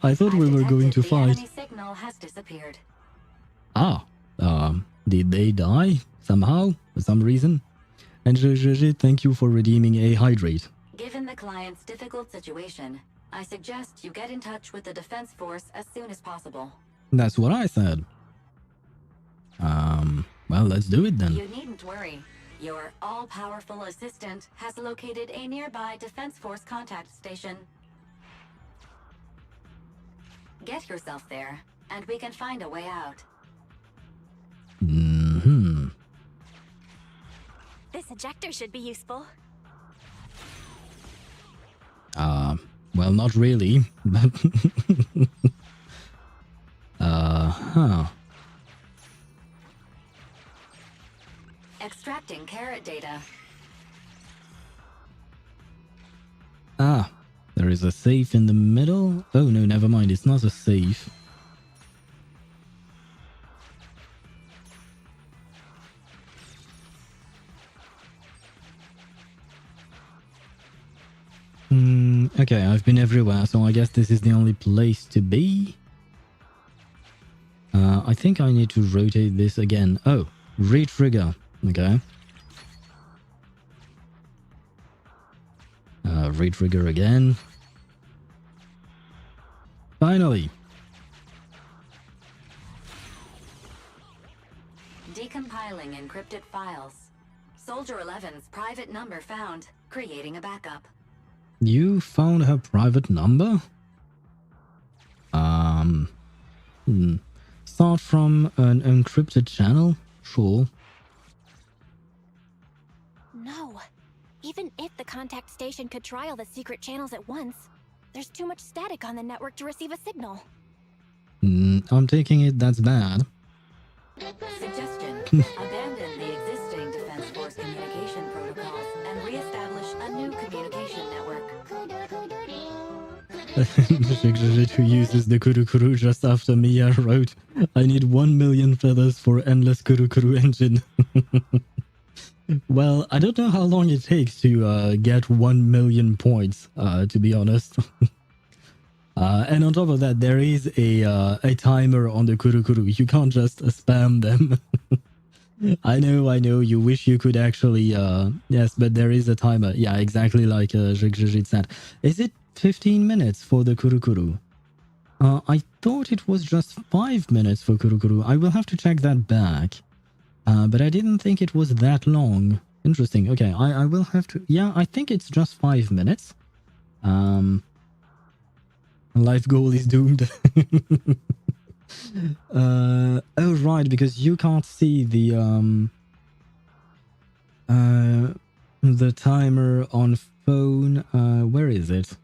I thought we were going to The fight. enemy signal has disappeared. Did they die? Somehow? For some reason? And thank you for redeeming a hydrate. Given the client's difficult situation, I suggest you get in touch with the defense force as soon as possible. That's what I said. Well, let's do it then. You needn't worry. Your all-powerful assistant has located a nearby defense force contact station. Get yourself there, and we can find a way out. Mm-hmm. This ejector should be useful. Well, not really, but... Extracting carrot data. There is a safe in the middle. Oh no, never mind, it's not a safe. Okay, I've been everywhere, so I guess this is the only place to be. I think I need to rotate this again. Oh, re-trigger. Okay. Re-trigger again. Finally. Decompiling encrypted files. Soldier 11's private number found. Creating a backup. You found her private number? Start from an encrypted channel? Sure. No. Even if the contact station could trial the secret channels at once, there's too much static on the network to receive a signal. I'm taking it that's bad. Suggestion. Abandon the existing Defense Force communication protocols and re-establish a new communication network. Who uses the Kurukuru just after Mia wrote, I need 1 million feathers for endless Kurukuru engine. Well, I don't know how long it takes to get 1 million points, to be honest. And on top of that, there is a timer on the Kurukuru. You can't just spam them. I know, you wish you could actually, yes, but there is a timer. Yeah, exactly like Jigjit said. Is it 15 minutes for the Kurukuru? I thought it was just 5 minutes for Kurukuru. I will have to check that back. But I didn't think it was that long. Interesting. Okay, I will have to... Yeah, I think it's just 5 minutes. Life goal is doomed. Oh, right, because you can't see the timer on phone. Where is it?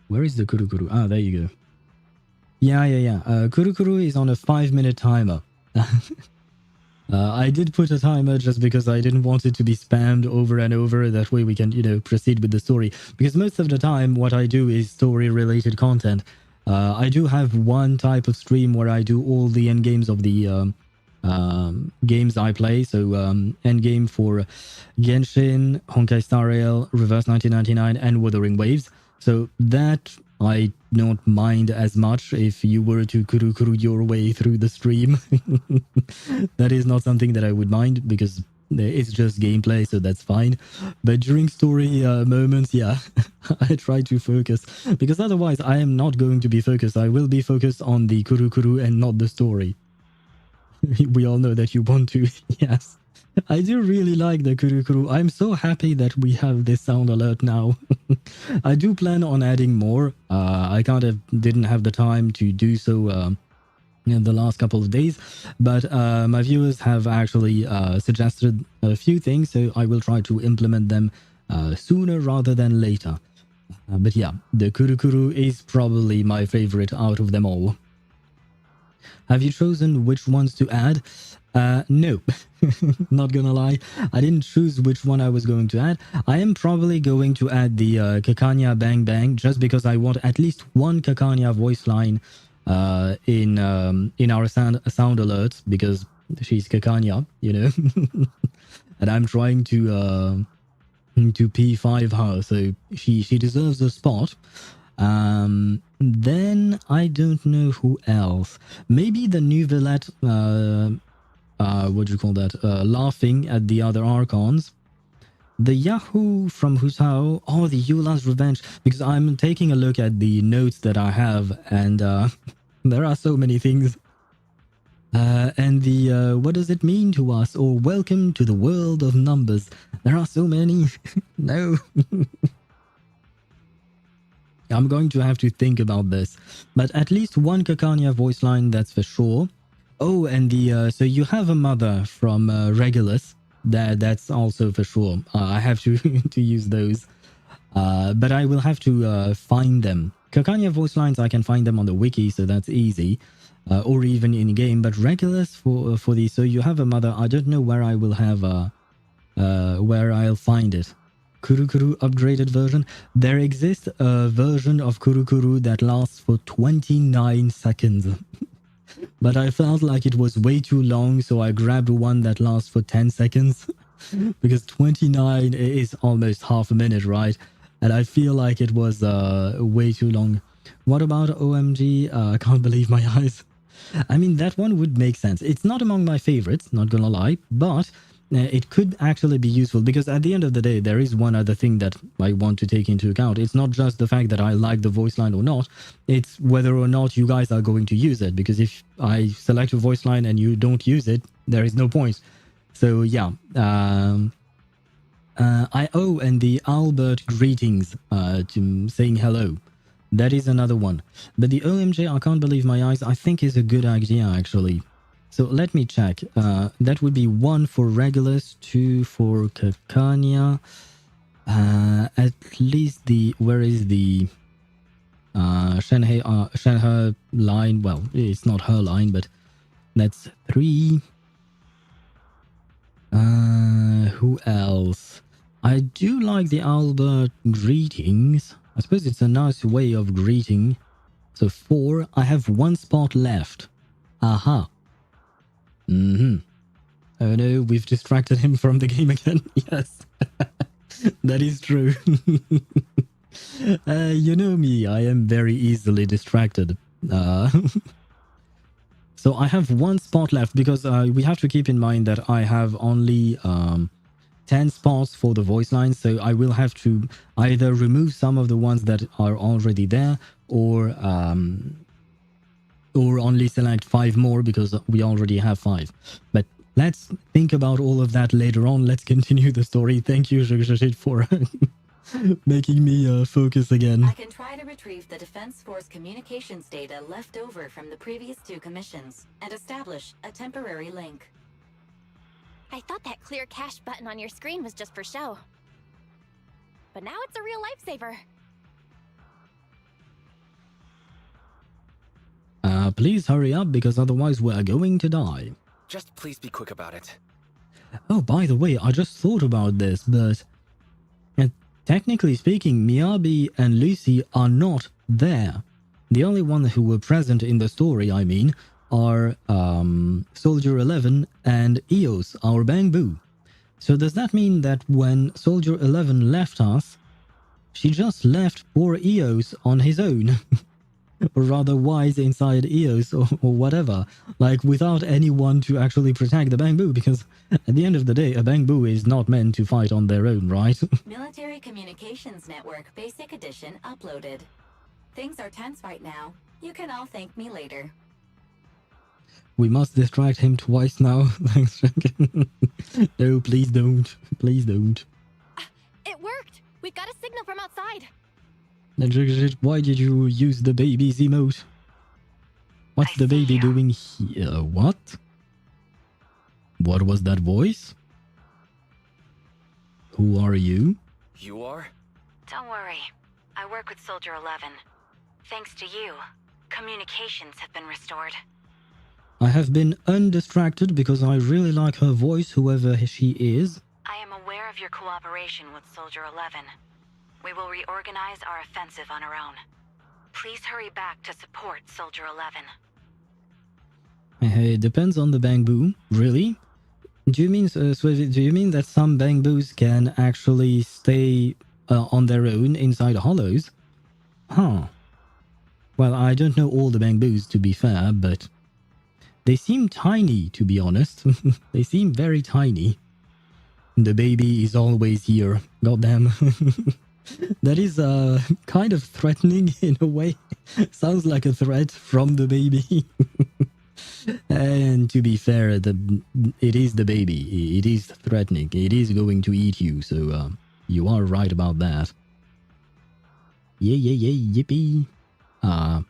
Where is the Kurukuru? Ah, there you go. Yeah. Kurukuru is on a 5-minute timer. I did put a timer just because I didn't want it to be spammed over and over. That way we can, proceed with the story. Because most of the time, what I do is story-related content. I do have one type of stream where I do all the end games of the games I play. So end game for Genshin, Honkai Star Rail, Reverse 1999, and Wuthering Waves. So that I don't mind as much if you were to Kurukuru your way through the stream. That is not something that I would mind because it's just gameplay, so that's fine. But during story moments, yeah, I try to focus because otherwise I am not going to be focused. I will be focused on the Kurukuru and not the story. We all know that you want to. Yes. I do really like the Kurukuru. I'm so happy that we have this sound alert now. I do plan on adding more. I didn't have the time to do so in the last couple of days, but my viewers have actually suggested a few things, so I will try to implement them sooner rather than later. But yeah, the Kurukuru is probably my favorite out of them all. Have you chosen which ones to add? No, not gonna lie. I didn't choose which one I was going to add. I am probably going to add the Kakanya Bang Bang just because I want at least one Kakanya voice line in our sound alerts because she's Kakanya, you know, and I'm trying to P5 her, so she deserves a spot. Then I don't know who else. Maybe the new Villette, what do you call that? Laughing at the other Archons. The Yahoo from Husao, or the Yula's Revenge, because I'm taking a look at the notes that I have, and there are so many things. And the what does it mean to us? Or welcome to the world of numbers. There are so many. No. I'm going to have to think about this. But at least one Kakanya voice line, that's for sure. Oh, and the so you have a mother from Regulus. That's also for sure. I have to to use those. But I will have to find them. Kakanya voice lines, I can find them on the wiki, so that's easy. Or even in game. But Regulus for the so you have a mother. I don't know where I will have where I'll find it. Kurukuru upgraded version. There exists a version of Kurukuru that lasts for 29 seconds. But I felt like it was way too long, so I grabbed one that lasts for 10 seconds. Because 29 is almost half a minute, right? And I feel like it was way too long. What about OMG? I can't believe my eyes. I mean, that one would make sense. It's not among my favorites, not gonna lie, but it could actually be useful because at the end of the day, there is one other thing that I want to take into account. It's not just the fact that I like the voice line or not, it's whether or not you guys are going to use it. Because if I select a voice line and you don't use it, there is no point. So yeah, and the Albert greetings to saying hello. That is another one. But the OMG, I can't believe my eyes, I think is a good idea actually. So let me check. That would be 1 for Regulus, 2 for Kakanya. At least the... Where is the... Shenhe line? Well, it's not her line, but that's 3. Who else? I do like the Albert greetings. I suppose it's a nice way of greeting. So 4. I have 1 spot left. Aha. Oh no, we've distracted him from the game again. Yes, that is true. You know me, I am very easily distracted. So I have 1 spot left because we have to keep in mind that I have only 10 spots for the voice line. So I will have to either remove some of the ones that are already there or only select 5 more because we already have 5. But let's think about all of that later on. Let's continue the story. Thank you, Shashit, for making me focus again. I can try to retrieve the Defense Force communications data left over from the previous 2 commissions and establish a temporary link. I thought that clear cache button on your screen was just for show. But now it's a real lifesaver. Please hurry up because otherwise we're going to die. Just please be quick about it. Oh, by the way, I just thought about this, but technically speaking, Miyabi and Lucy are not there. The only ones who were present in the story, I mean, are Soldier 11 and Eos, our Bangbu. So does that mean that when Soldier 11 left us, she just left poor Eos on his own? Or rather Wise inside Eos or whatever, like without anyone to actually protect the Bangbu, because at the end of the day, a Bangbu is not meant to fight on their own, right? Military Communications Network Basic Edition uploaded. Things are tense right now. You can all thank me later. We must distract him twice now. Thanks, Dragon. No, please don't. Please don't. It worked! We got a signal from outside. Why did you use the baby's emote? What's the baby doing here? What? What was that voice? Who are you? You are? Don't worry. I work with Soldier 11. Thanks to you, communications have been restored. I have been undistracted because I really like her voice, whoever she is. I am aware of your cooperation with Soldier 11. We will reorganize our offensive on our own. Please hurry back to support Soldier 11. It depends on the bamboo. Really? Do you mean, Swivy, do you mean that some bamboos can actually stay on their own inside hollows? Huh. Well, I don't know all the bamboos, to be fair, but they seem tiny, to be honest. They seem very tiny. The baby is always here. Goddamn. That is kind of threatening in a way. Sounds like a threat from the baby. And to be fair, it is the baby. It is threatening. It is going to eat you, so you are right about that. Yippee. I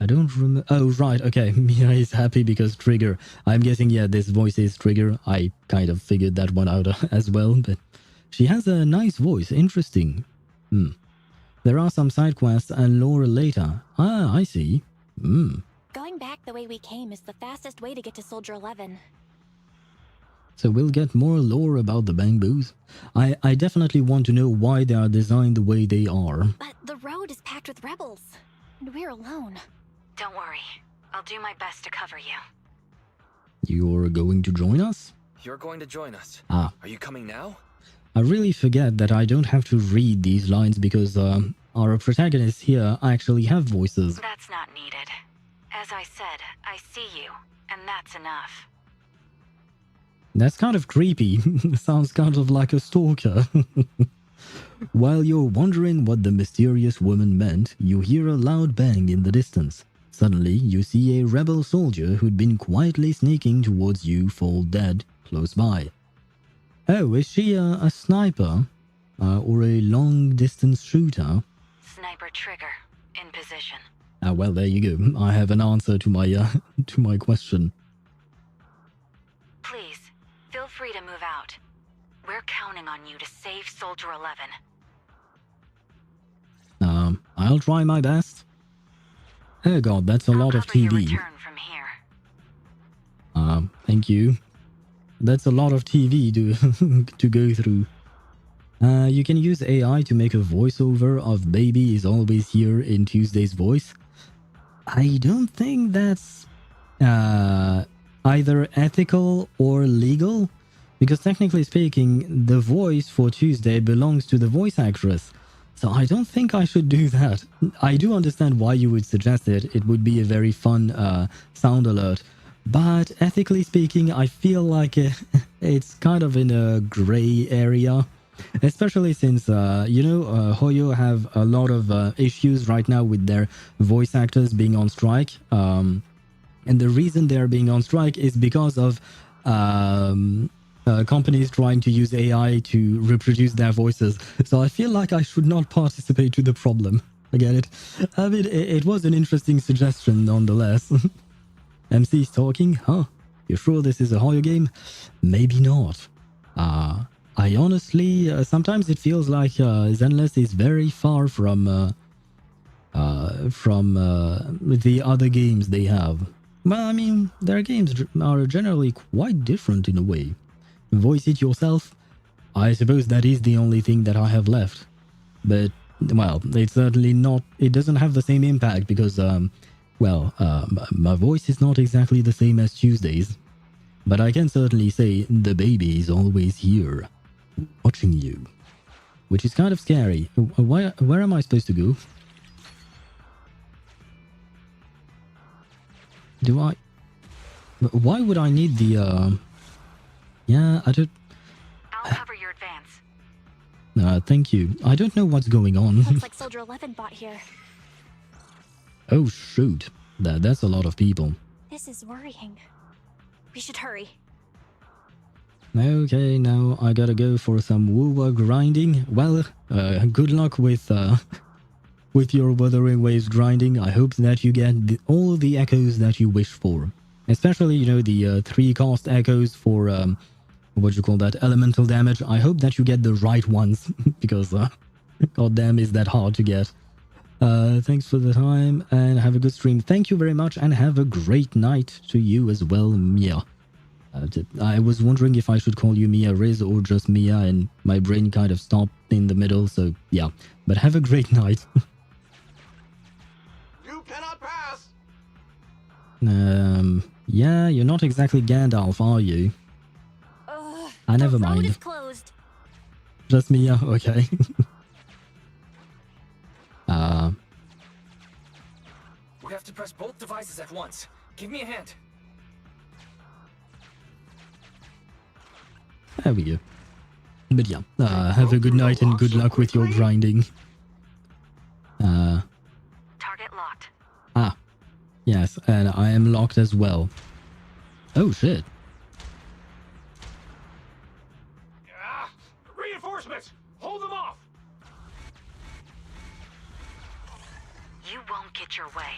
don't remember. Oh, right, okay. Mia is happy because Trigger. I'm guessing, yeah, this voice is Trigger. I kind of figured that one out as well, but she has a nice voice. Interesting. There are some side quests and lore later. Ah, I see. Going back the way we came is the fastest way to get to Soldier 11. So we'll get more lore about the bamboos. I definitely want to know why they are designed the way they are. But the road is packed with rebels, and we're alone. Don't worry. I'll do my best to cover you. You're going to join us? You're going to join us. Ah. Are you coming now? I really forget that I don't have to read these lines because our protagonists here actually have voices. That's not needed. As I said, I see you, and that's enough. That's kind of creepy. Sounds kind of like a stalker. While you're wondering what the mysterious woman meant, you hear a loud bang in the distance. Suddenly, you see a rebel soldier who'd been quietly sneaking towards you fall dead close by. Oh, is she a sniper? Or a long-distance shooter? Sniper trigger, in position. Ah, well, there you go. I have an answer to my question. Please, feel free to move out. We're counting on you to save Soldier 11. I'll try my best. Oh god, that's a lot of TV. Your return from here. Thank you. That's a lot of TV to go through. You can use AI to make a voiceover of Baby is Always Here in Tuesday's voice. I don't think that's either ethical or legal, because technically speaking, the voice for Tuesday belongs to the voice actress. So I don't think I should do that. I do understand why you would suggest it. It would be a very fun sound alert. But ethically speaking, I feel like it's kind of in a gray area. Especially since, Hoyo have a lot of issues right now with their voice actors being on strike. And the reason they're being on strike is because of companies trying to use AI to reproduce their voices. So I feel like I should not participate to the problem. I get it. I mean, it was an interesting suggestion nonetheless. MC's talking? Huh? You sure this is a Hoyo game? Maybe not. I honestly, sometimes it feels like Zenless is very far from the other games they have. Well, I mean, their games are generally quite different in a way. Voice it yourself? I suppose that is the only thing that I have left. But, well, it's certainly not, it doesn't have the same impact because, my voice is not exactly the same as Tuesday's. But I can certainly say the baby is always here, watching you. Which is kind of scary. Where am I supposed to go? Why would I need the, Yeah, I don't... I'll cover your advance. Thank you. I don't know what's going on. Looks like Soldier 11 bought here. Oh, shoot. That's a lot of people. This is worrying. We should hurry. Okay, now I gotta go for some woo grinding. Well, good luck with your Wuthering Waves grinding. I hope that you get all the echoes that you wish for. Especially, you know, the 3 cost echoes for, what you call that, elemental damage. I hope that you get the right ones, because, goddamn, is that hard to get. Thanks for the time, and have a good stream. Thank you very much, and have a great night to you as well, Mia. I was wondering if I should call you Mia Riz or just Mia, and my brain kind of stopped in the middle, so yeah. But have a great night. You cannot pass! Yeah, you're not exactly Gandalf, are you? Never mind. The road is closed. Just Mia, okay. We have to press both devices at once. Give me a hand. There we go. But yeah, have a good night and good luck with your grinding. Target locked. Yes, and I am locked as well. Oh shit. Reinforcements! Hold them off! You won't get your way.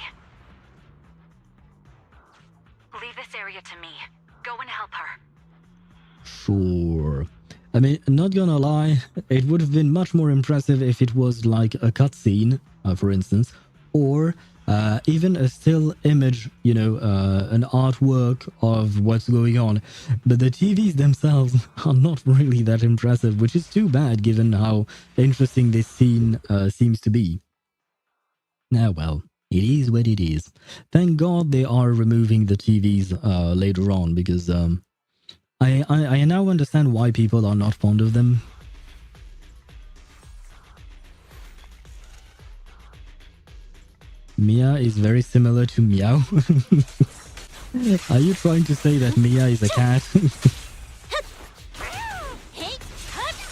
Leave this area to me. Go and help her. Sure. I mean, not gonna lie, it would have been much more impressive if it was like a cutscene, for instance, or even a still image, you know, an artwork of what's going on. But the TVs themselves are not really that impressive, which is too bad given how interesting this scene seems to be. Ah, well, it is what it is. Thank God they are removing the TVs later on, because I now understand why people are not fond of them. Mia is very similar to Meow. Are you trying to say that Mia is a cat?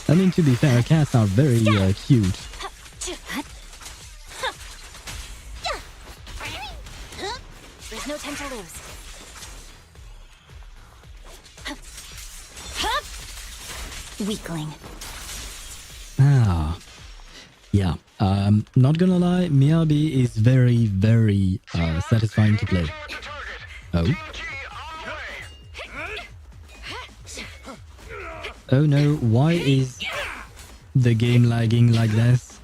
I mean, to be fair, cats are very cute. There's no time to lose. Weakling. Yeah. Not gonna lie, Miyabi is very, very satisfying to play. Oh. Oh no, why is the game lagging like this?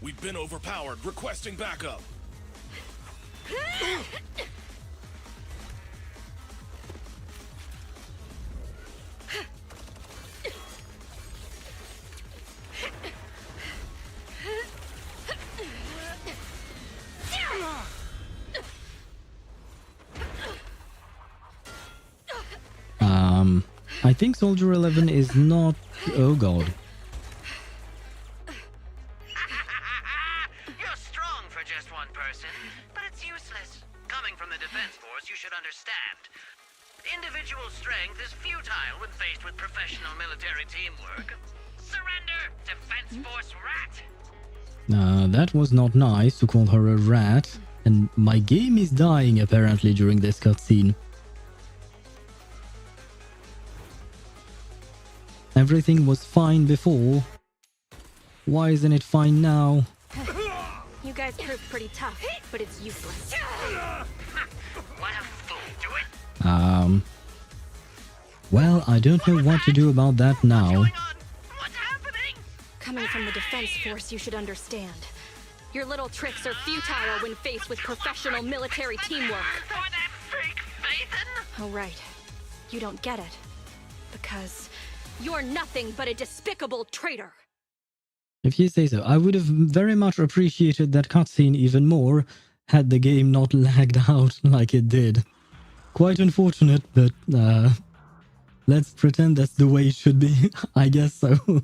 We've been overpowered, requesting backup. I think Soldier 11 is not... Oh god. You're strong for just one person, but it's useless. Coming from the Defense Force, you should understand. Individual strength is futile when faced with professional military teamwork. Surrender, Defense Force rat! That was not nice to call her a rat. And my game is dying apparently during this cutscene. Everything was fine before. Why isn't it fine now? You guys proved pretty tough, but it's useless. Let a fool do it! Well, I don't know what to do about that now. What's happening? Coming from the Defense Force, you should understand. Your little tricks are futile when faced with professional military teamwork. For that freak Phaethon? Oh, right. You don't get it. Because you're nothing but a despicable traitor. If you say so, I would have very much appreciated that cutscene even more had the game not lagged out like it did. Quite unfortunate, but let's pretend that's the way it should be. I guess so.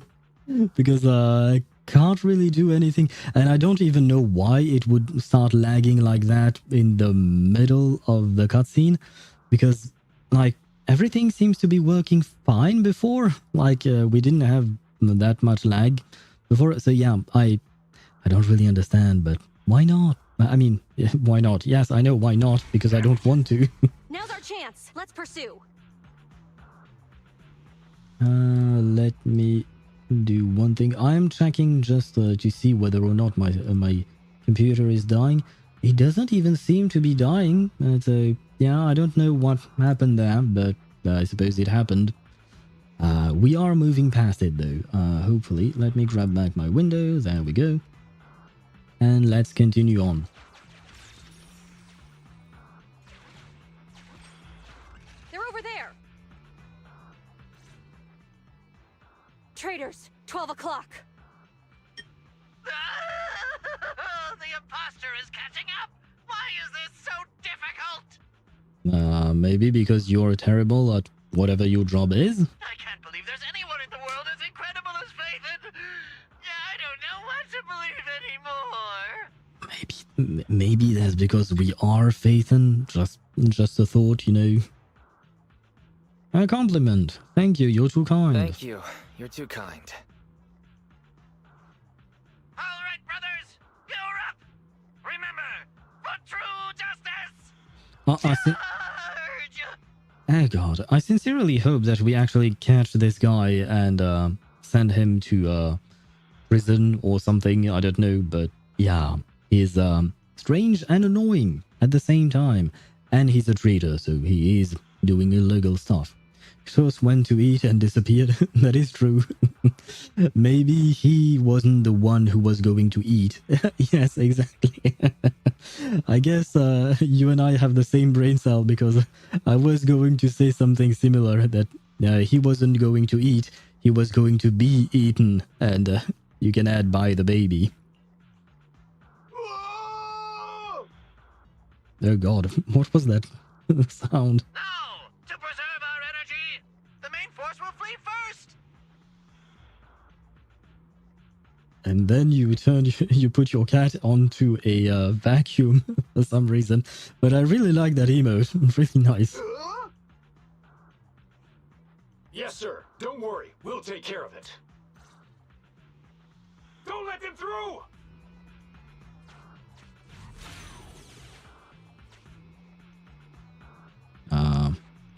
Because I can't really do anything, and I don't even know why it would start lagging like that in the middle of the cutscene, because like everything seems to be working fine before. Like we didn't have that much lag before, so yeah, I don't really understand, but Why not? I mean, why not? Yes, I know why not, because I don't want to. Now's our chance. Let's pursue. Let me do one thing. I'm checking just to see whether or not my computer is dying. It doesn't even seem to be dying. So yeah, I don't know what happened there, but I suppose it happened. We are moving past it though. Hopefully, let me grab back my window. There we go. And let's continue on. They're over there. Traitors, 12 o'clock. The imposter is catching up! Why is this so difficult? Maybe because you're terrible at whatever your job is? I can't believe there's anyone in the world as incredible as Phaethon! I don't know what to believe anymore! Maybe that's because we are Phaethon. Just a thought, you know. A compliment. Thank you, you're too kind. Thank you. You're too kind. Alright, brothers! You're up! Remember, for true justice! Charge! Oh god, I sincerely hope that we actually catch this guy and send him to prison or something, I don't know, but yeah, he's strange and annoying at the same time, and he's a traitor, so he is doing illegal stuff. Just went to eat and disappeared. That is true. Maybe he wasn't the one who was going to eat. Yes, exactly. I guess you and I have the same brain cell, because I was going to say something similar, that he wasn't going to eat, he was going to be eaten, and you can add by the baby. Oh god, what was that sound? No! To preserve our energy, the main force will flee first! And then you put your cat onto a vacuum for some reason. But I really like that emote. Really nice. Yes, sir. Don't worry. We'll take care of it. Don't let them through!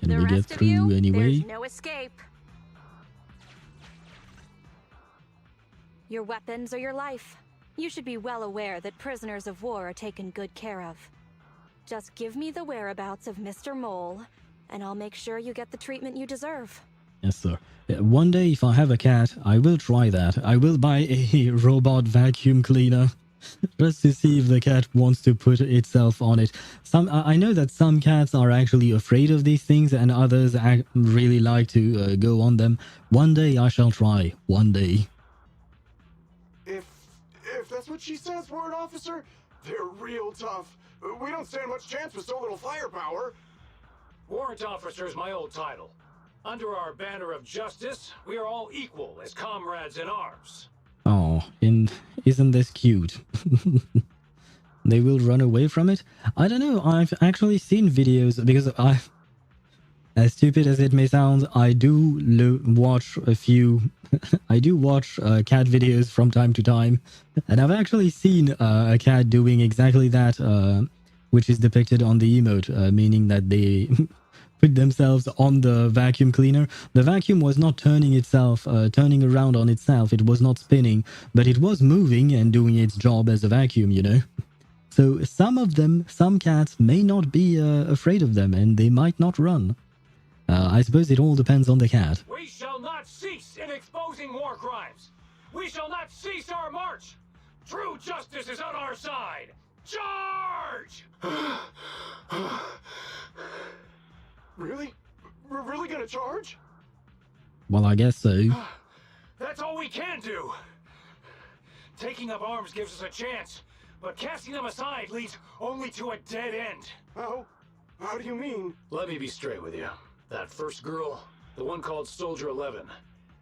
Can we get through anyway? There's no escape. Your weapons or your life. You should be well aware that prisoners of war are taken good care of. Just give me the whereabouts of Mr. Mole, and I'll make sure you get the treatment you deserve. Yes, sir. One day, if I have a cat, I will try that. I will buy a robot vacuum cleaner just to see if the cat wants to put itself on it. I know that some cats are actually afraid of these things, and others really like to go on them. One day I shall try. One day. If that's what she says, Warrant Officer, they're real tough. We don't stand much chance with so little firepower. Warrant Officer is my old title. Under our banner of justice, we are all equal as comrades in arms. Oh, isn't this cute? They will run away from it? I don't know, I've actually seen videos, because as stupid as it may sound, I do watch a few... I do watch cat videos from time to time, and I've actually seen a cat doing exactly that, which is depicted on the emote, meaning that they... put themselves on the vacuum cleaner. The vacuum was not turning around on itself. It was not spinning, but it was moving and doing its job as a vacuum, you know. So some cats may not be afraid of them, and they might not run. I suppose it all depends on the cat. We shall not cease in exposing war crimes. We shall not cease our march. True justice is on our side. Charge! Really? We're really gonna charge? Well, I guess so. That's all we can do. Taking up arms gives us a chance, but casting them aside leads only to a dead end. How do you mean? Let me be straight with you. That first girl, the one called Soldier 11,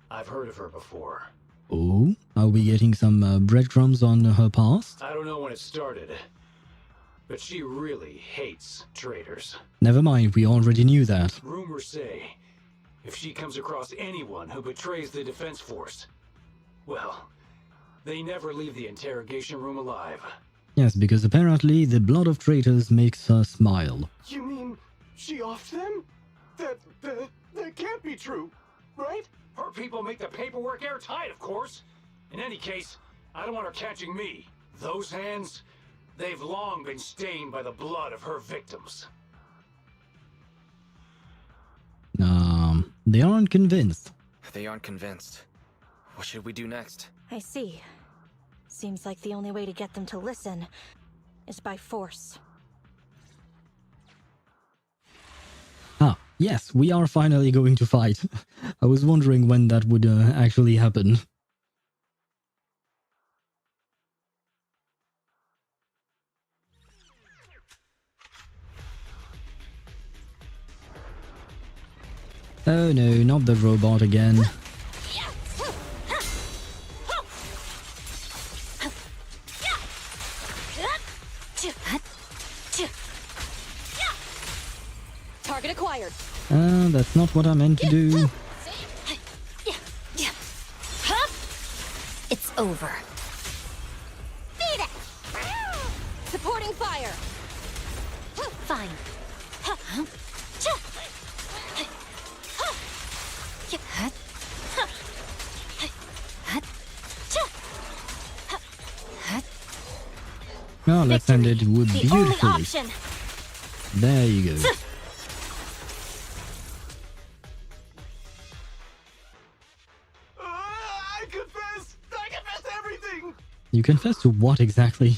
I've heard of her before. Oh, are we getting some breadcrumbs on her past? I don't know when it started, but she really hates traitors. Never mind, we already knew that. Rumors say, if she comes across anyone who betrays the defense force, well, they never leave the interrogation room alive. Yes, because apparently the blood of traitors makes her smile. You mean she offed them? That can't be true, right? Her people make the paperwork airtight, of course. In any case, I don't want her catching me. Those hands, they've long been stained by the blood of her victims. They aren't convinced. They aren't convinced. What should we do next? I see. Seems like the only way to get them to listen is by force. Ah, yes, we are finally going to fight. I was wondering when that would actually happen. Oh no, not the robot again. Target acquired. That's not what I meant to do. It's over. Beat it! Supporting fire. Fine. Oh, let's end it The only beautifully. option. There you go. I confess everything! You confess to what exactly?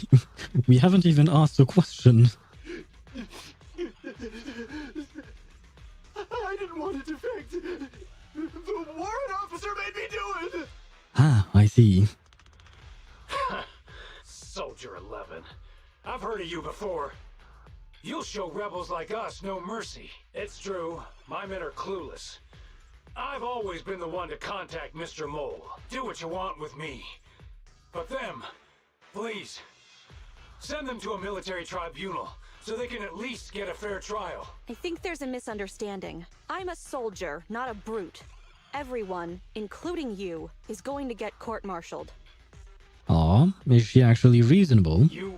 We haven't even asked a question. I didn't want to defect. The warrant officer made me do it! Ah, I see. Soldier 11. I've heard of you before. You'll show rebels like us no mercy. It's true, my men are clueless. I've always been the one to contact Mr. Mole. Do what you want with me. But them, please, send them to a military tribunal so they can at least get a fair trial. I think there's a misunderstanding. I'm a soldier, not a brute. Everyone, including you, is going to get court-martialed. Aw, is she actually reasonable? You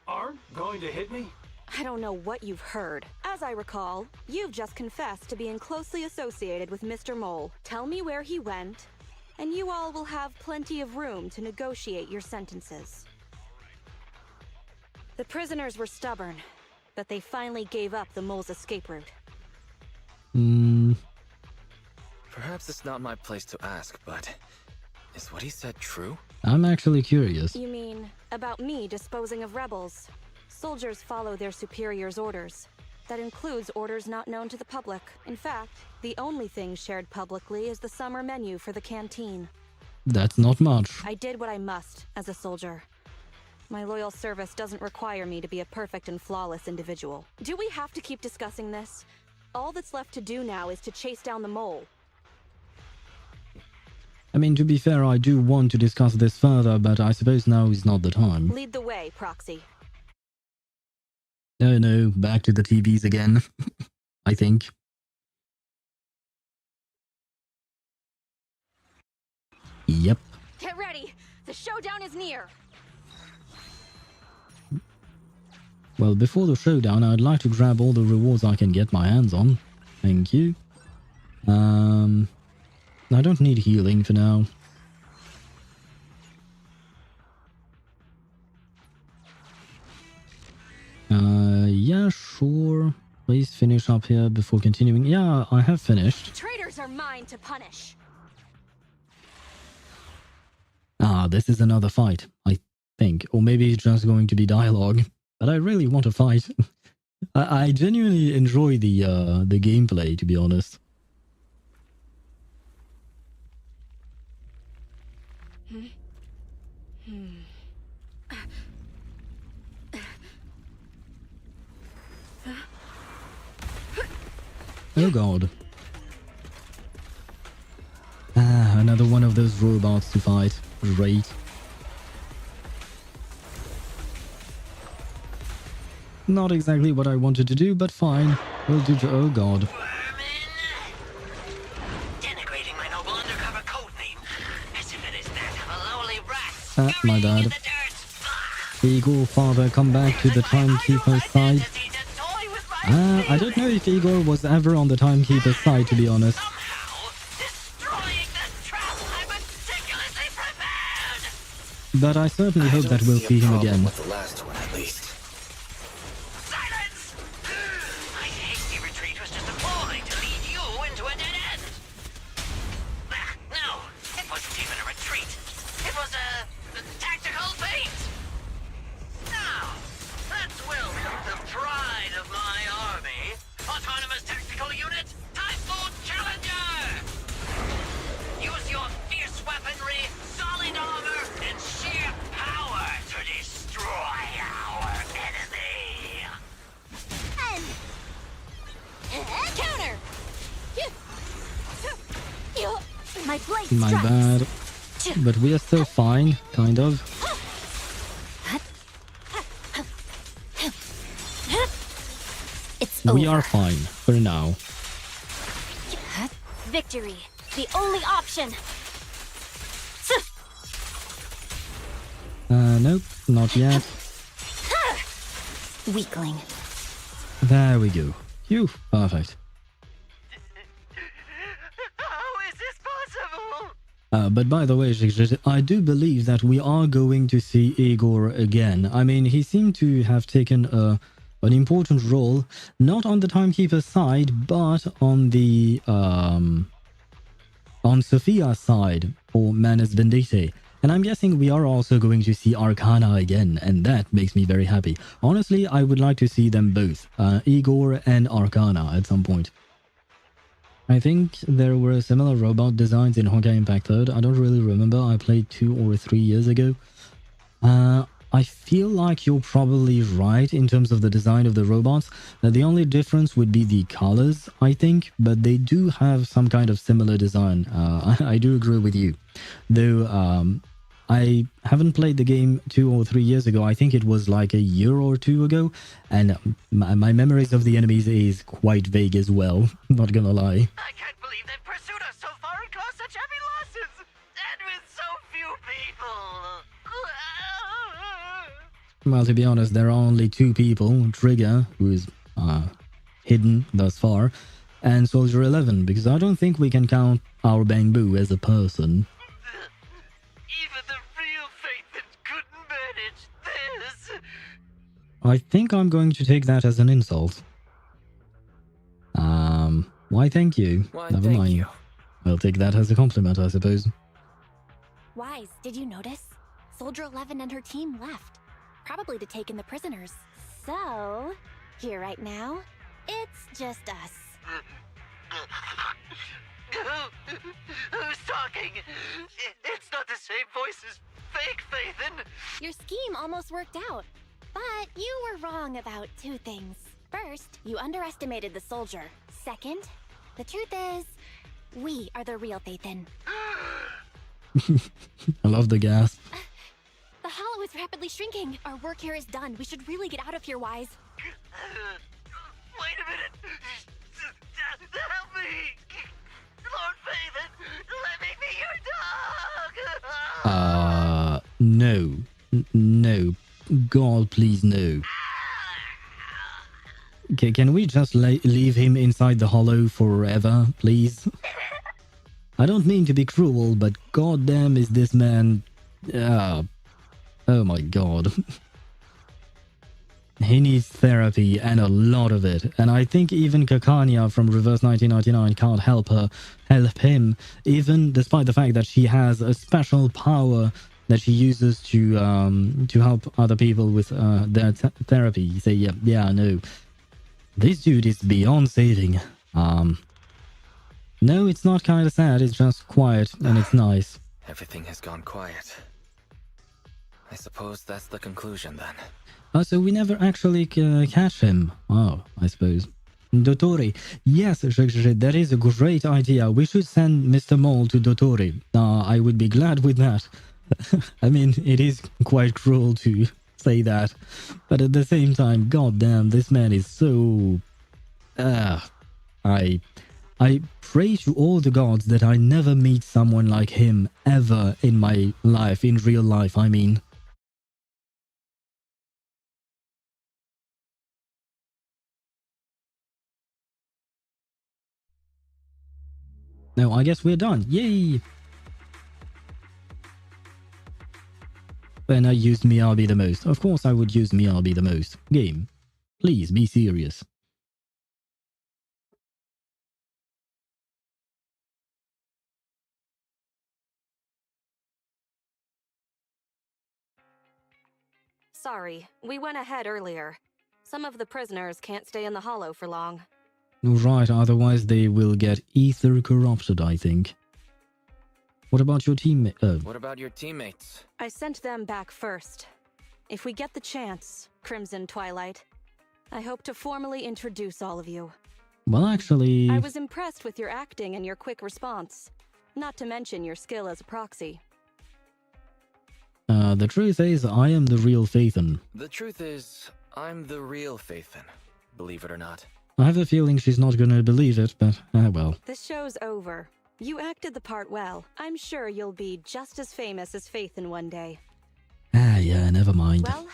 aren't going to hit me? I don't know what you've heard. As I recall, you've just confessed to being closely associated with Mr. Mole. Tell me where he went, and you all will have plenty of room to negotiate your sentences. The prisoners were stubborn, but they finally gave up the Mole's escape route. Perhaps it's not my place to ask, but is what he said true? I'm actually curious. You mean about me disposing of rebels? Soldiers follow their superiors' orders. That includes orders not known to the public. In fact, the only thing shared publicly is the summer menu for the canteen. That's not much. I did what I must as a soldier. My loyal service doesn't require me to be a perfect and flawless individual. Do we have to keep discussing this? All that's left to do now is to chase down the Mole. I mean, to be fair, I do want to discuss this further, but I suppose now is not the time. Lead the way, Proxy. Oh no, back to the TVs again. I think. Yep. Get ready! The showdown is near! Well, before the showdown, I'd like to grab all the rewards I can get my hands on. Thank you. I don't need healing for now. Yeah, sure. Please finish up here before continuing. Yeah, I have finished. Traitors are mine to punish! Ah, this is another fight, I think. Or maybe it's just going to be dialogue. But I really want to fight. I genuinely enjoy the gameplay, to be honest. Oh god. Ah, another one of those robots to fight. Great. Not exactly what I wanted to do, but fine. We'll do. Oh god. Denigrating my noble undercover code name, as if it is that of a lowly rat. My bad. In the dirt. Igor, father, come back to the Timekeeper's side. I don't know if Igor was ever on the Timekeeper's side, to be honest. But I certainly hope that we'll see him again. With the last one, at least. Silence! My hasty retreat was just a ploy to lead you into a dead end. No, it wasn't even a retreat. It was a tactical feint. Now, let's welcome the pride of my army, autonomous tactical unit, Typhoon Challenger. Use your fierce weaponry, solid armor, and sheer power to destroy our enemy. Counter! My blade My strikes. bad. But we are still fine, kind of. It's We over. are fine, for now. Victory, the only option. Nope, not yet. Weakling. There we go. Phew, perfect. How is this possible? But by the way, I do believe that we are going to see Igor again. I mean, he seemed to have taken an important role, not on the Timekeeper's side, but on the on Sophia's side for Manus Vendite. And I'm guessing we are also going to see Arcana again, and that makes me very happy. Honestly, I would like to see them both, Igor and Arcana, at some point. I think there were similar robot designs in Honkai Impact 3rd. I don't really remember. I played 2 or 3 years ago. I feel like you're probably right in terms of the design of the robots. The only difference would be the colors, I think, but they do have some kind of similar design. I do agree with you. Though I haven't played the game 2 or 3 years ago. I think it was like a year or 2 ago, and my memories of the enemies is quite vague as well, not gonna lie. I can't believe they've pursued us so far and caused such heavy losses! And with so few people! Well, to be honest, there are only 2 people, Trigger, who is hidden thus far, and Soldier 11, because I don't think we can count our Bangbu as a person. Even the real Phaethon couldn't manage this! I think I'm going to take that as an insult. Why thank you? Why, Never thank mind. you. I'll take that as a compliment, I suppose. Wise, did you notice? Soldier 11 and her team left. Probably to take in the prisoners. So, here right now, it's just us. Who's talking? It's not the same voice as fake Phaethon! Your scheme almost worked out. But you were wrong about 2 things. First, you underestimated the soldier. Second, the truth is, we are the real Phaethon. I love the gasp. The hollow is rapidly shrinking. Our work here is done. We should really get out of here, Wise. Wait a minute! Help me! Lord Phaethon, let me be your dog! No. No. God, please, no. Okay, can we just leave him inside the hollow forever, please? I don't mean to be cruel, but goddamn is this man... oh my god. He needs therapy, and a lot of it. And I think even Kakania from Reverse 1999 can't help him, even despite the fact that she has a special power that she uses to help other people with their therapy. You say, yeah, no. This dude is beyond saving. No, it's not kind of sad, it's just quiet, and it's nice. Everything has gone quiet. I suppose that's the conclusion then. So we never actually catch him. Oh, I suppose. Dotori. Yes, that is a great idea. We should send Mr. Mole to Dotori. I would be glad with that. I mean, it is quite cruel to say that. But at the same time, goddamn, this man is so... I pray to all the gods that I never meet someone like him ever in my life, in real life, I mean. No, I guess we're done. Yay! When I used Miyabi the most. Of course I would use Miyabi the most. Game, please be serious. Sorry, we went ahead earlier. Some of the prisoners can't stay in the hollow for long. Right, otherwise they will get ether corrupted, I think. What about your team? What about your teammates? I sent them back first. If we get the chance, Crimson Twilight, I hope to formally introduce all of you. Well, actually... I was impressed with your acting and your quick response. Not to mention your skill as a proxy. The truth is, I am the real Phaethon. The truth is, I'm the real Phaethon, believe it or not. I have a feeling she's not gonna believe it, but well. This show's over. You acted the part well. I'm sure you'll be just as famous as Phaethon one day. Yeah, never mind. Well,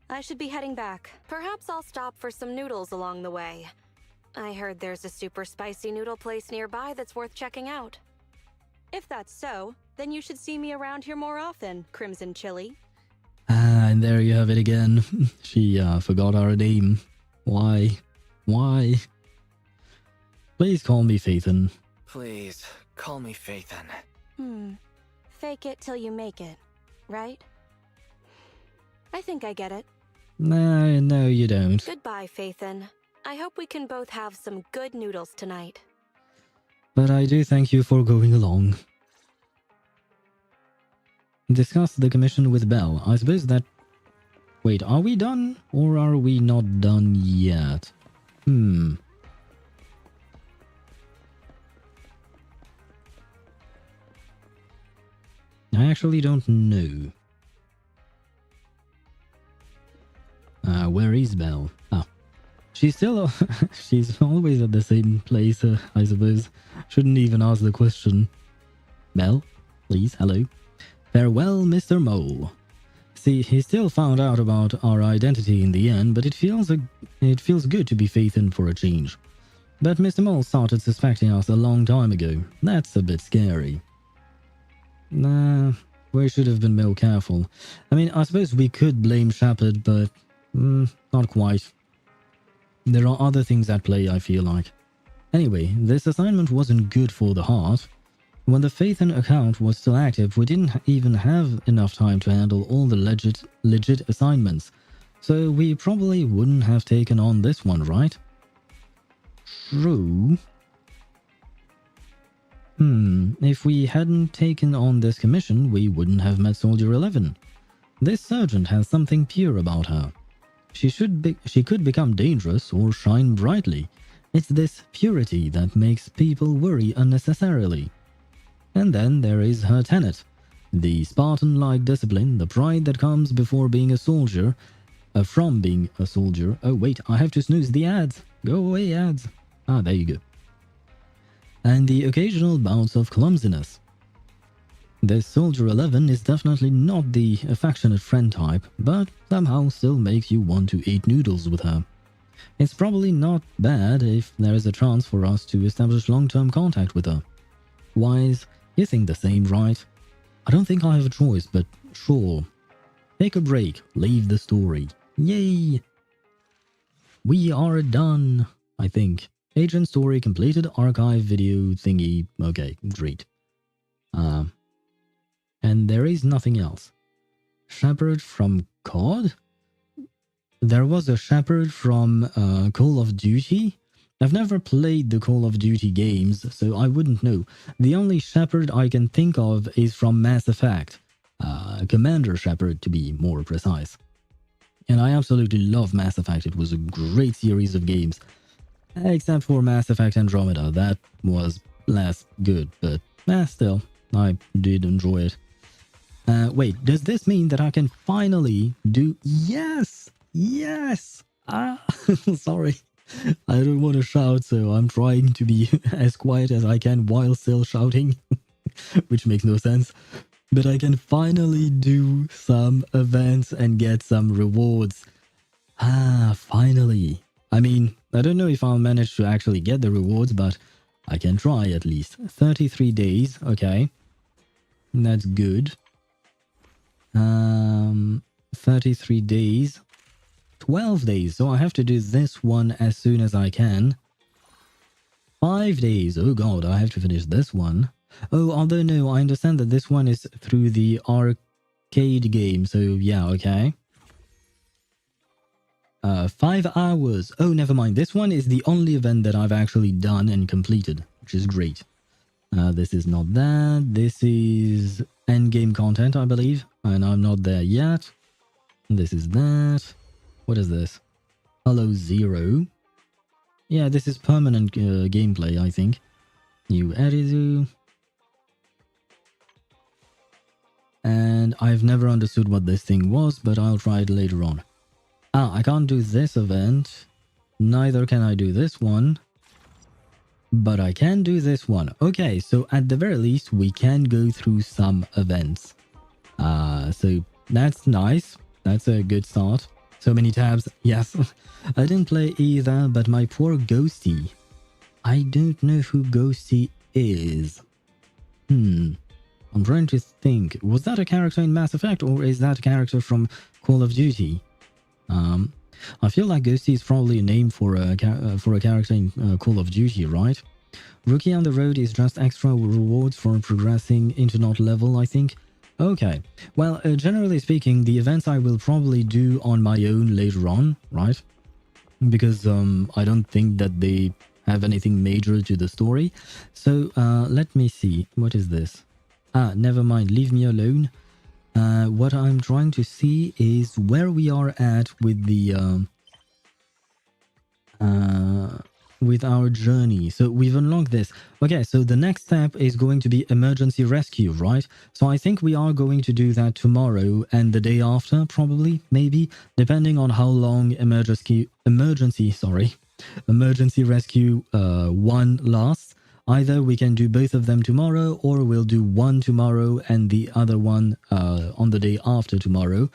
I should be heading back. Perhaps I'll stop for some noodles along the way. I heard there's a super spicy noodle place nearby that's worth checking out. If that's so, then you should see me around here more often, Crimson Chili. And there you have it again. She forgot our name. Why? Why? Please call me Phaethon. Please, call me Phaethon. Fake it till you make it, right? I think I get it. No, you don't. Goodbye, Phaethon. I hope we can both have some good noodles tonight. But I do thank you for going along. Discuss the commission with Belle. I suppose that... Wait, are we done? Or are we not done yet? I actually don't know. Where is Belle? Ah. She's still... she's always at the same place, I suppose. Shouldn't even ask the question. Belle? Please, hello. Farewell, Mr. Mole. See, he still found out about our identity in the end, but it feels good to be Phaethon for a change. But Mr. Mole started suspecting us a long time ago. That's a bit scary. Nah, we should have been more careful. I mean, I suppose we could blame Shepard, but not quite. There are other things at play, I feel like. Anyway, this assignment wasn't good for the heart. When the Phaethon account was still active, we didn't even have enough time to handle all the legit assignments, so we probably wouldn't have taken on this one, right? True. If we hadn't taken on this commission, we wouldn't have met Soldier 11. This sergeant has something pure about her. She could become dangerous or shine brightly. It's this purity that makes people worry unnecessarily. And then there is her tenet. The Spartan-like discipline, the pride that comes before being a soldier, from being a soldier. Oh wait, I have to snooze the ads. Go away, ads. Ah, there you go. And the occasional bouts of clumsiness. This Soldier 11 is definitely not the affectionate friend type, but somehow still makes you want to eat noodles with her. It's probably not bad if there is a chance for us to establish long-term contact with her. Wise, you think the same, right? I don't think I have a choice, but sure. Take a break, leave the story. Yay! We are done, I think. Agent story completed, archive video thingy. Okay, great. And there is nothing else. Shepard from COD? There was a Shepard from Call of Duty? I've never played the Call of Duty games, so I wouldn't know. The only Shepard I can think of is from Mass Effect. Commander Shepard, to be more precise. And I absolutely love Mass Effect. It was a great series of games. Except for Mass Effect Andromeda. That was less good, but still, I did enjoy it. Wait, does this mean that I can finally do... Yes! Yes! Sorry. I don't want to shout, so I'm trying to be as quiet as I can while still shouting. Which makes no sense. But I can finally do some events and get some rewards. Finally. I mean, I don't know if I'll manage to actually get the rewards, but I can try at least. 33 days, okay. That's good. 33 days. 12 days, so I have to do this one as soon as I can. 5 days, oh god, I have to finish this one. Oh, although no, I understand that this one is through the arcade game, so yeah, okay. 5 hours. Oh, never mind. This one is the only event that I've actually done and completed, which is great. This is not that. This is endgame content, I believe, and I'm not there yet. This is that. What is this? Hello, Zero. Yeah, this is permanent gameplay, I think. New Eridu. And I've never understood what this thing was, but I'll try it later on. Ah, I can't do this event. Neither can I do this one. But I can do this one. Okay, so at the very least, we can go through some events. So that's nice. That's a good start. So many tabs. Yes. I didn't play either, but my poor Ghosty. I don't know who Ghosty is. I'm trying to think. Was that a character in Mass Effect, or is that a character from Call of Duty? I feel like Ghosty is probably a name for a character in Call of Duty, right? Rookie on the Road is just extra rewards for progressing into not level, I think. Okay, well, generally speaking, the events I will probably do on my own later on, right? Because I don't think that they have anything major to the story. So let me see. What is this? Ah, never mind. Leave me alone. What I'm trying to see is where we are at with the with our journey. So we've unlocked this. Okay, so the next step is going to be emergency rescue, right? So I think we are going to do that tomorrow and the day after, probably, maybe, depending on how long emergency rescue 1 lasts. Either we can do both of them tomorrow, or we'll do one tomorrow and the other one on the day after tomorrow.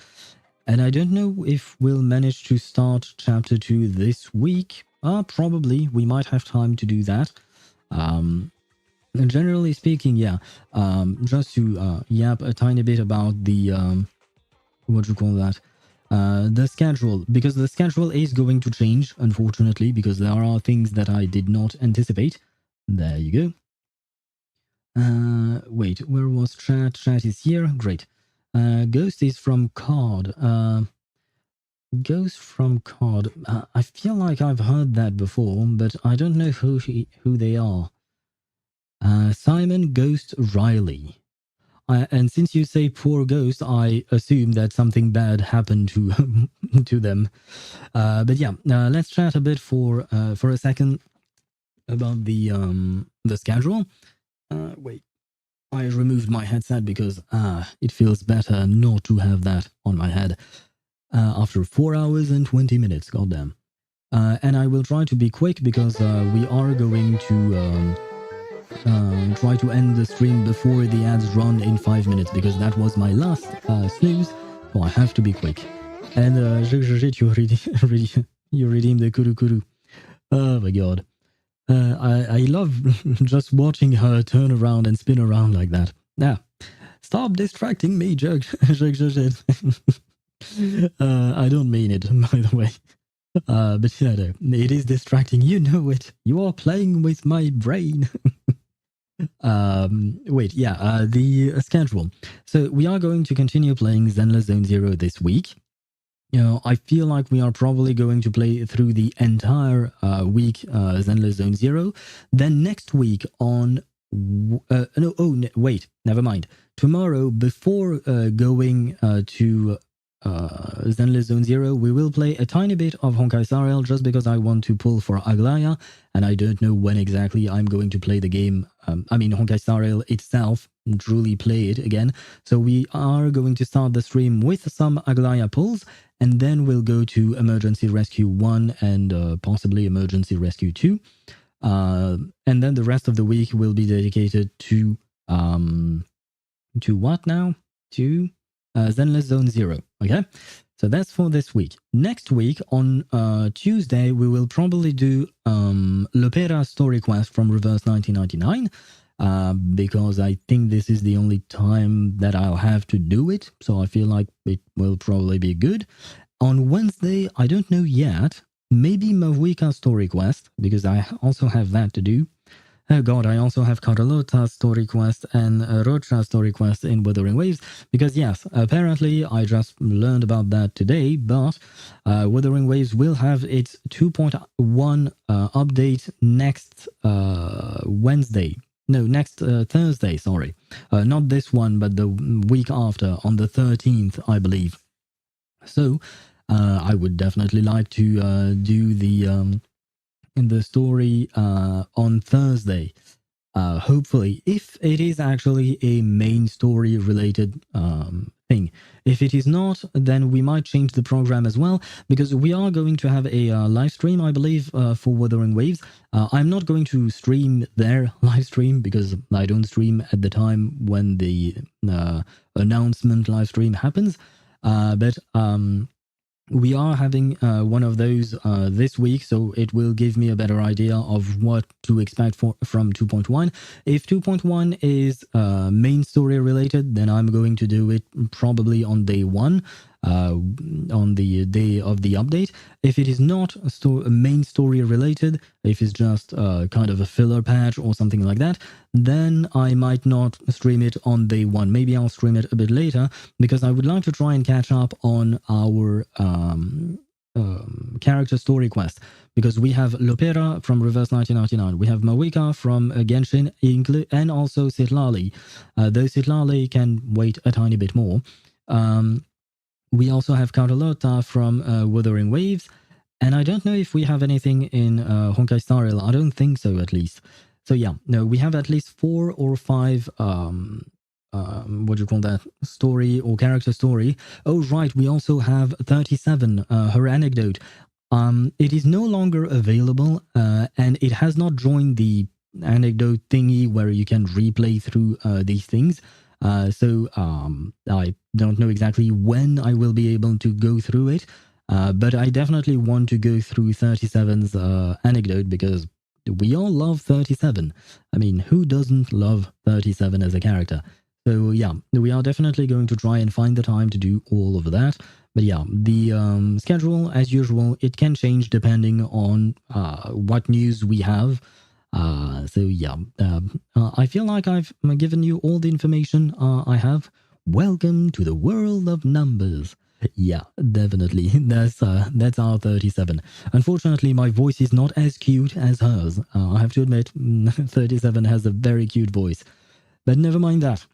And I don't know if we'll manage to start chapter 2 this week. Probably. We might have time to do that. Generally speaking, yeah. Just to yap a tiny bit about the... what do you call that? The schedule. Because the schedule is going to change, unfortunately, because there are things that I did not anticipate. There you go. Wait, where was chat? Chat is here. Great. Ghost is from Card. Ghost from Card. I feel like I've heard that before, but I don't know who they are. Simon Ghost Riley. And since you say poor Ghost, I assume that something bad happened to to them. But yeah, let's chat a bit for a second about the schedule. Wait, I removed my headset because it feels better not to have that on my head. After 4 hours and 20 minutes, goddamn. And I will try to be quick because we are going to try to end the stream before the ads run in 5 minutes, because that was my last snooze, so I have to be quick. And you redeemed the Kuru Kuru. Oh my god. I love just watching her turn around and spin around like that. Now, stop distracting me, jerk. I don't mean it, by the way. But yeah, no, it is distracting. You know it. You are playing with my brain. Wait, yeah, the schedule. So we are going to continue playing Zenless Zone Zero this week. You know, I feel like we are probably going to play through the entire week Zenless Zone Zero. Then next week on... wait, never mind. Tomorrow, before going to Zenless Zone Zero, we will play a tiny bit of Honkai Star Rail just because I want to pull for Aglaya, and I don't know when exactly I'm going to play the game. Honkai Star Rail itself, truly play it again. So we are going to start the stream with some Aglaya pulls, and then we'll go to Emergency Rescue 1 and possibly Emergency Rescue 2. And then the rest of the week will be dedicated to what now? To Zenless Zone Zero. Okay, So that's for this week. Next week, on Tuesday, we will probably do L'Opera Story Quest from Reverse 1999, because I think this is the only time that I'll have to do it, so I feel like it will probably be good. On Wednesday, I don't know yet, maybe Mavika Story Quest, because I also have that to do. Oh god, I also have Carlotta Story Quest and Rocha Story Quest in Wuthering Waves, because yes, apparently I just learned about that today, but Wuthering Waves will have its 2.1 update next Wednesday. No, next Thursday, sorry. Not this one, but the week after, on the 13th, I believe. So, I would definitely like to do the story on Thursday. Hopefully, if it is actually a main story related thing. If it is not, then we might change the program as well, because we are going to have a live stream, I believe, for Wuthering Waves. I'm not going to stream their live stream because I don't stream at the time when the announcement live stream happens. But we are having one of those this week, so it will give me a better idea of what to expect from 2.1. If 2.1 is main story related, then I'm going to do it probably on day one, on the day of the update. If it is not main story related, if it's just kind of a filler patch or something like that, then I might not stream it on day one. Maybe I'll stream it a bit later, because I would like to try and catch up on our character story quest, because we have L'Opera from Reverse 1999, we have Mawika from Genshin, and also Sitlali. Though Sitlali can wait a tiny bit more. We also have Carlotta from Wuthering Waves, and I don't know if we have anything in Honkai Star Rail. I don't think so, at least. So yeah, no, we have at least 4 or 5 what do you call that, story or character story. Oh right, we also have 37, her anecdote. It is no longer available, and it has not joined the anecdote thingy where you can replay through these things. So I don't know exactly when I will be able to go through it, but I definitely want to go through 37's anecdote, because we all love 37. I mean, who doesn't love 37 as a character? So yeah, we are definitely going to try and find the time to do all of that. But yeah, the schedule, as usual, it can change depending on what news we have. So yeah, I feel like I've given you all the information I have. Welcome to the world of numbers. Yeah, definitely. That's our 37. Unfortunately, my voice is not as cute as hers. I have to admit, 37 has a very cute voice. But never mind that.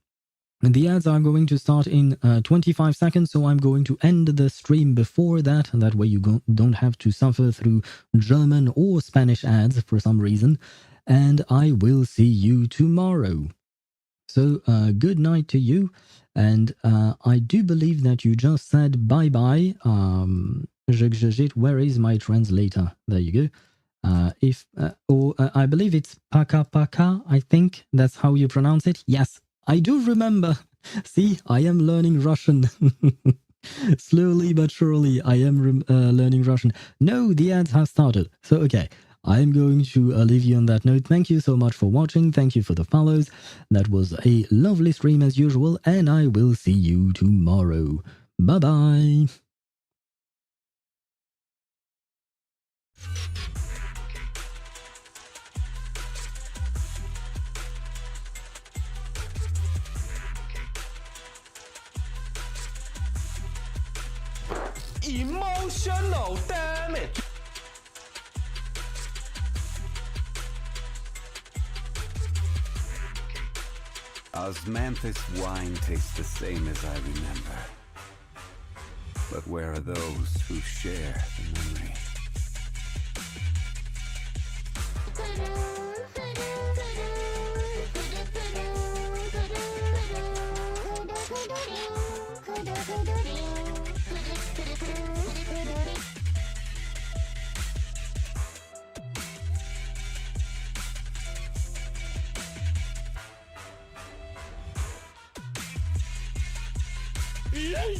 The ads are going to start in 25 seconds, so I'm going to end the stream before that. That way you don't have to suffer through German or Spanish ads for some reason. And I will see you tomorrow. So good night to you. And I do believe that you just said bye-bye. Where is my translator? There you go. I believe it's paka paka, I think that's how you pronounce it. Yes, I do remember. See, I am learning Russian. Slowly but surely, I am learning Russian. No, the ads have started. So, okay. I'm going to leave you on that note. Thank you so much for watching. Thank you for the follows. That was a lovely stream as usual, and I will see you tomorrow. Bye-bye. Emotional damage. Osmanthus wine tastes the same as I remember. But where are those who share the memory? Yay!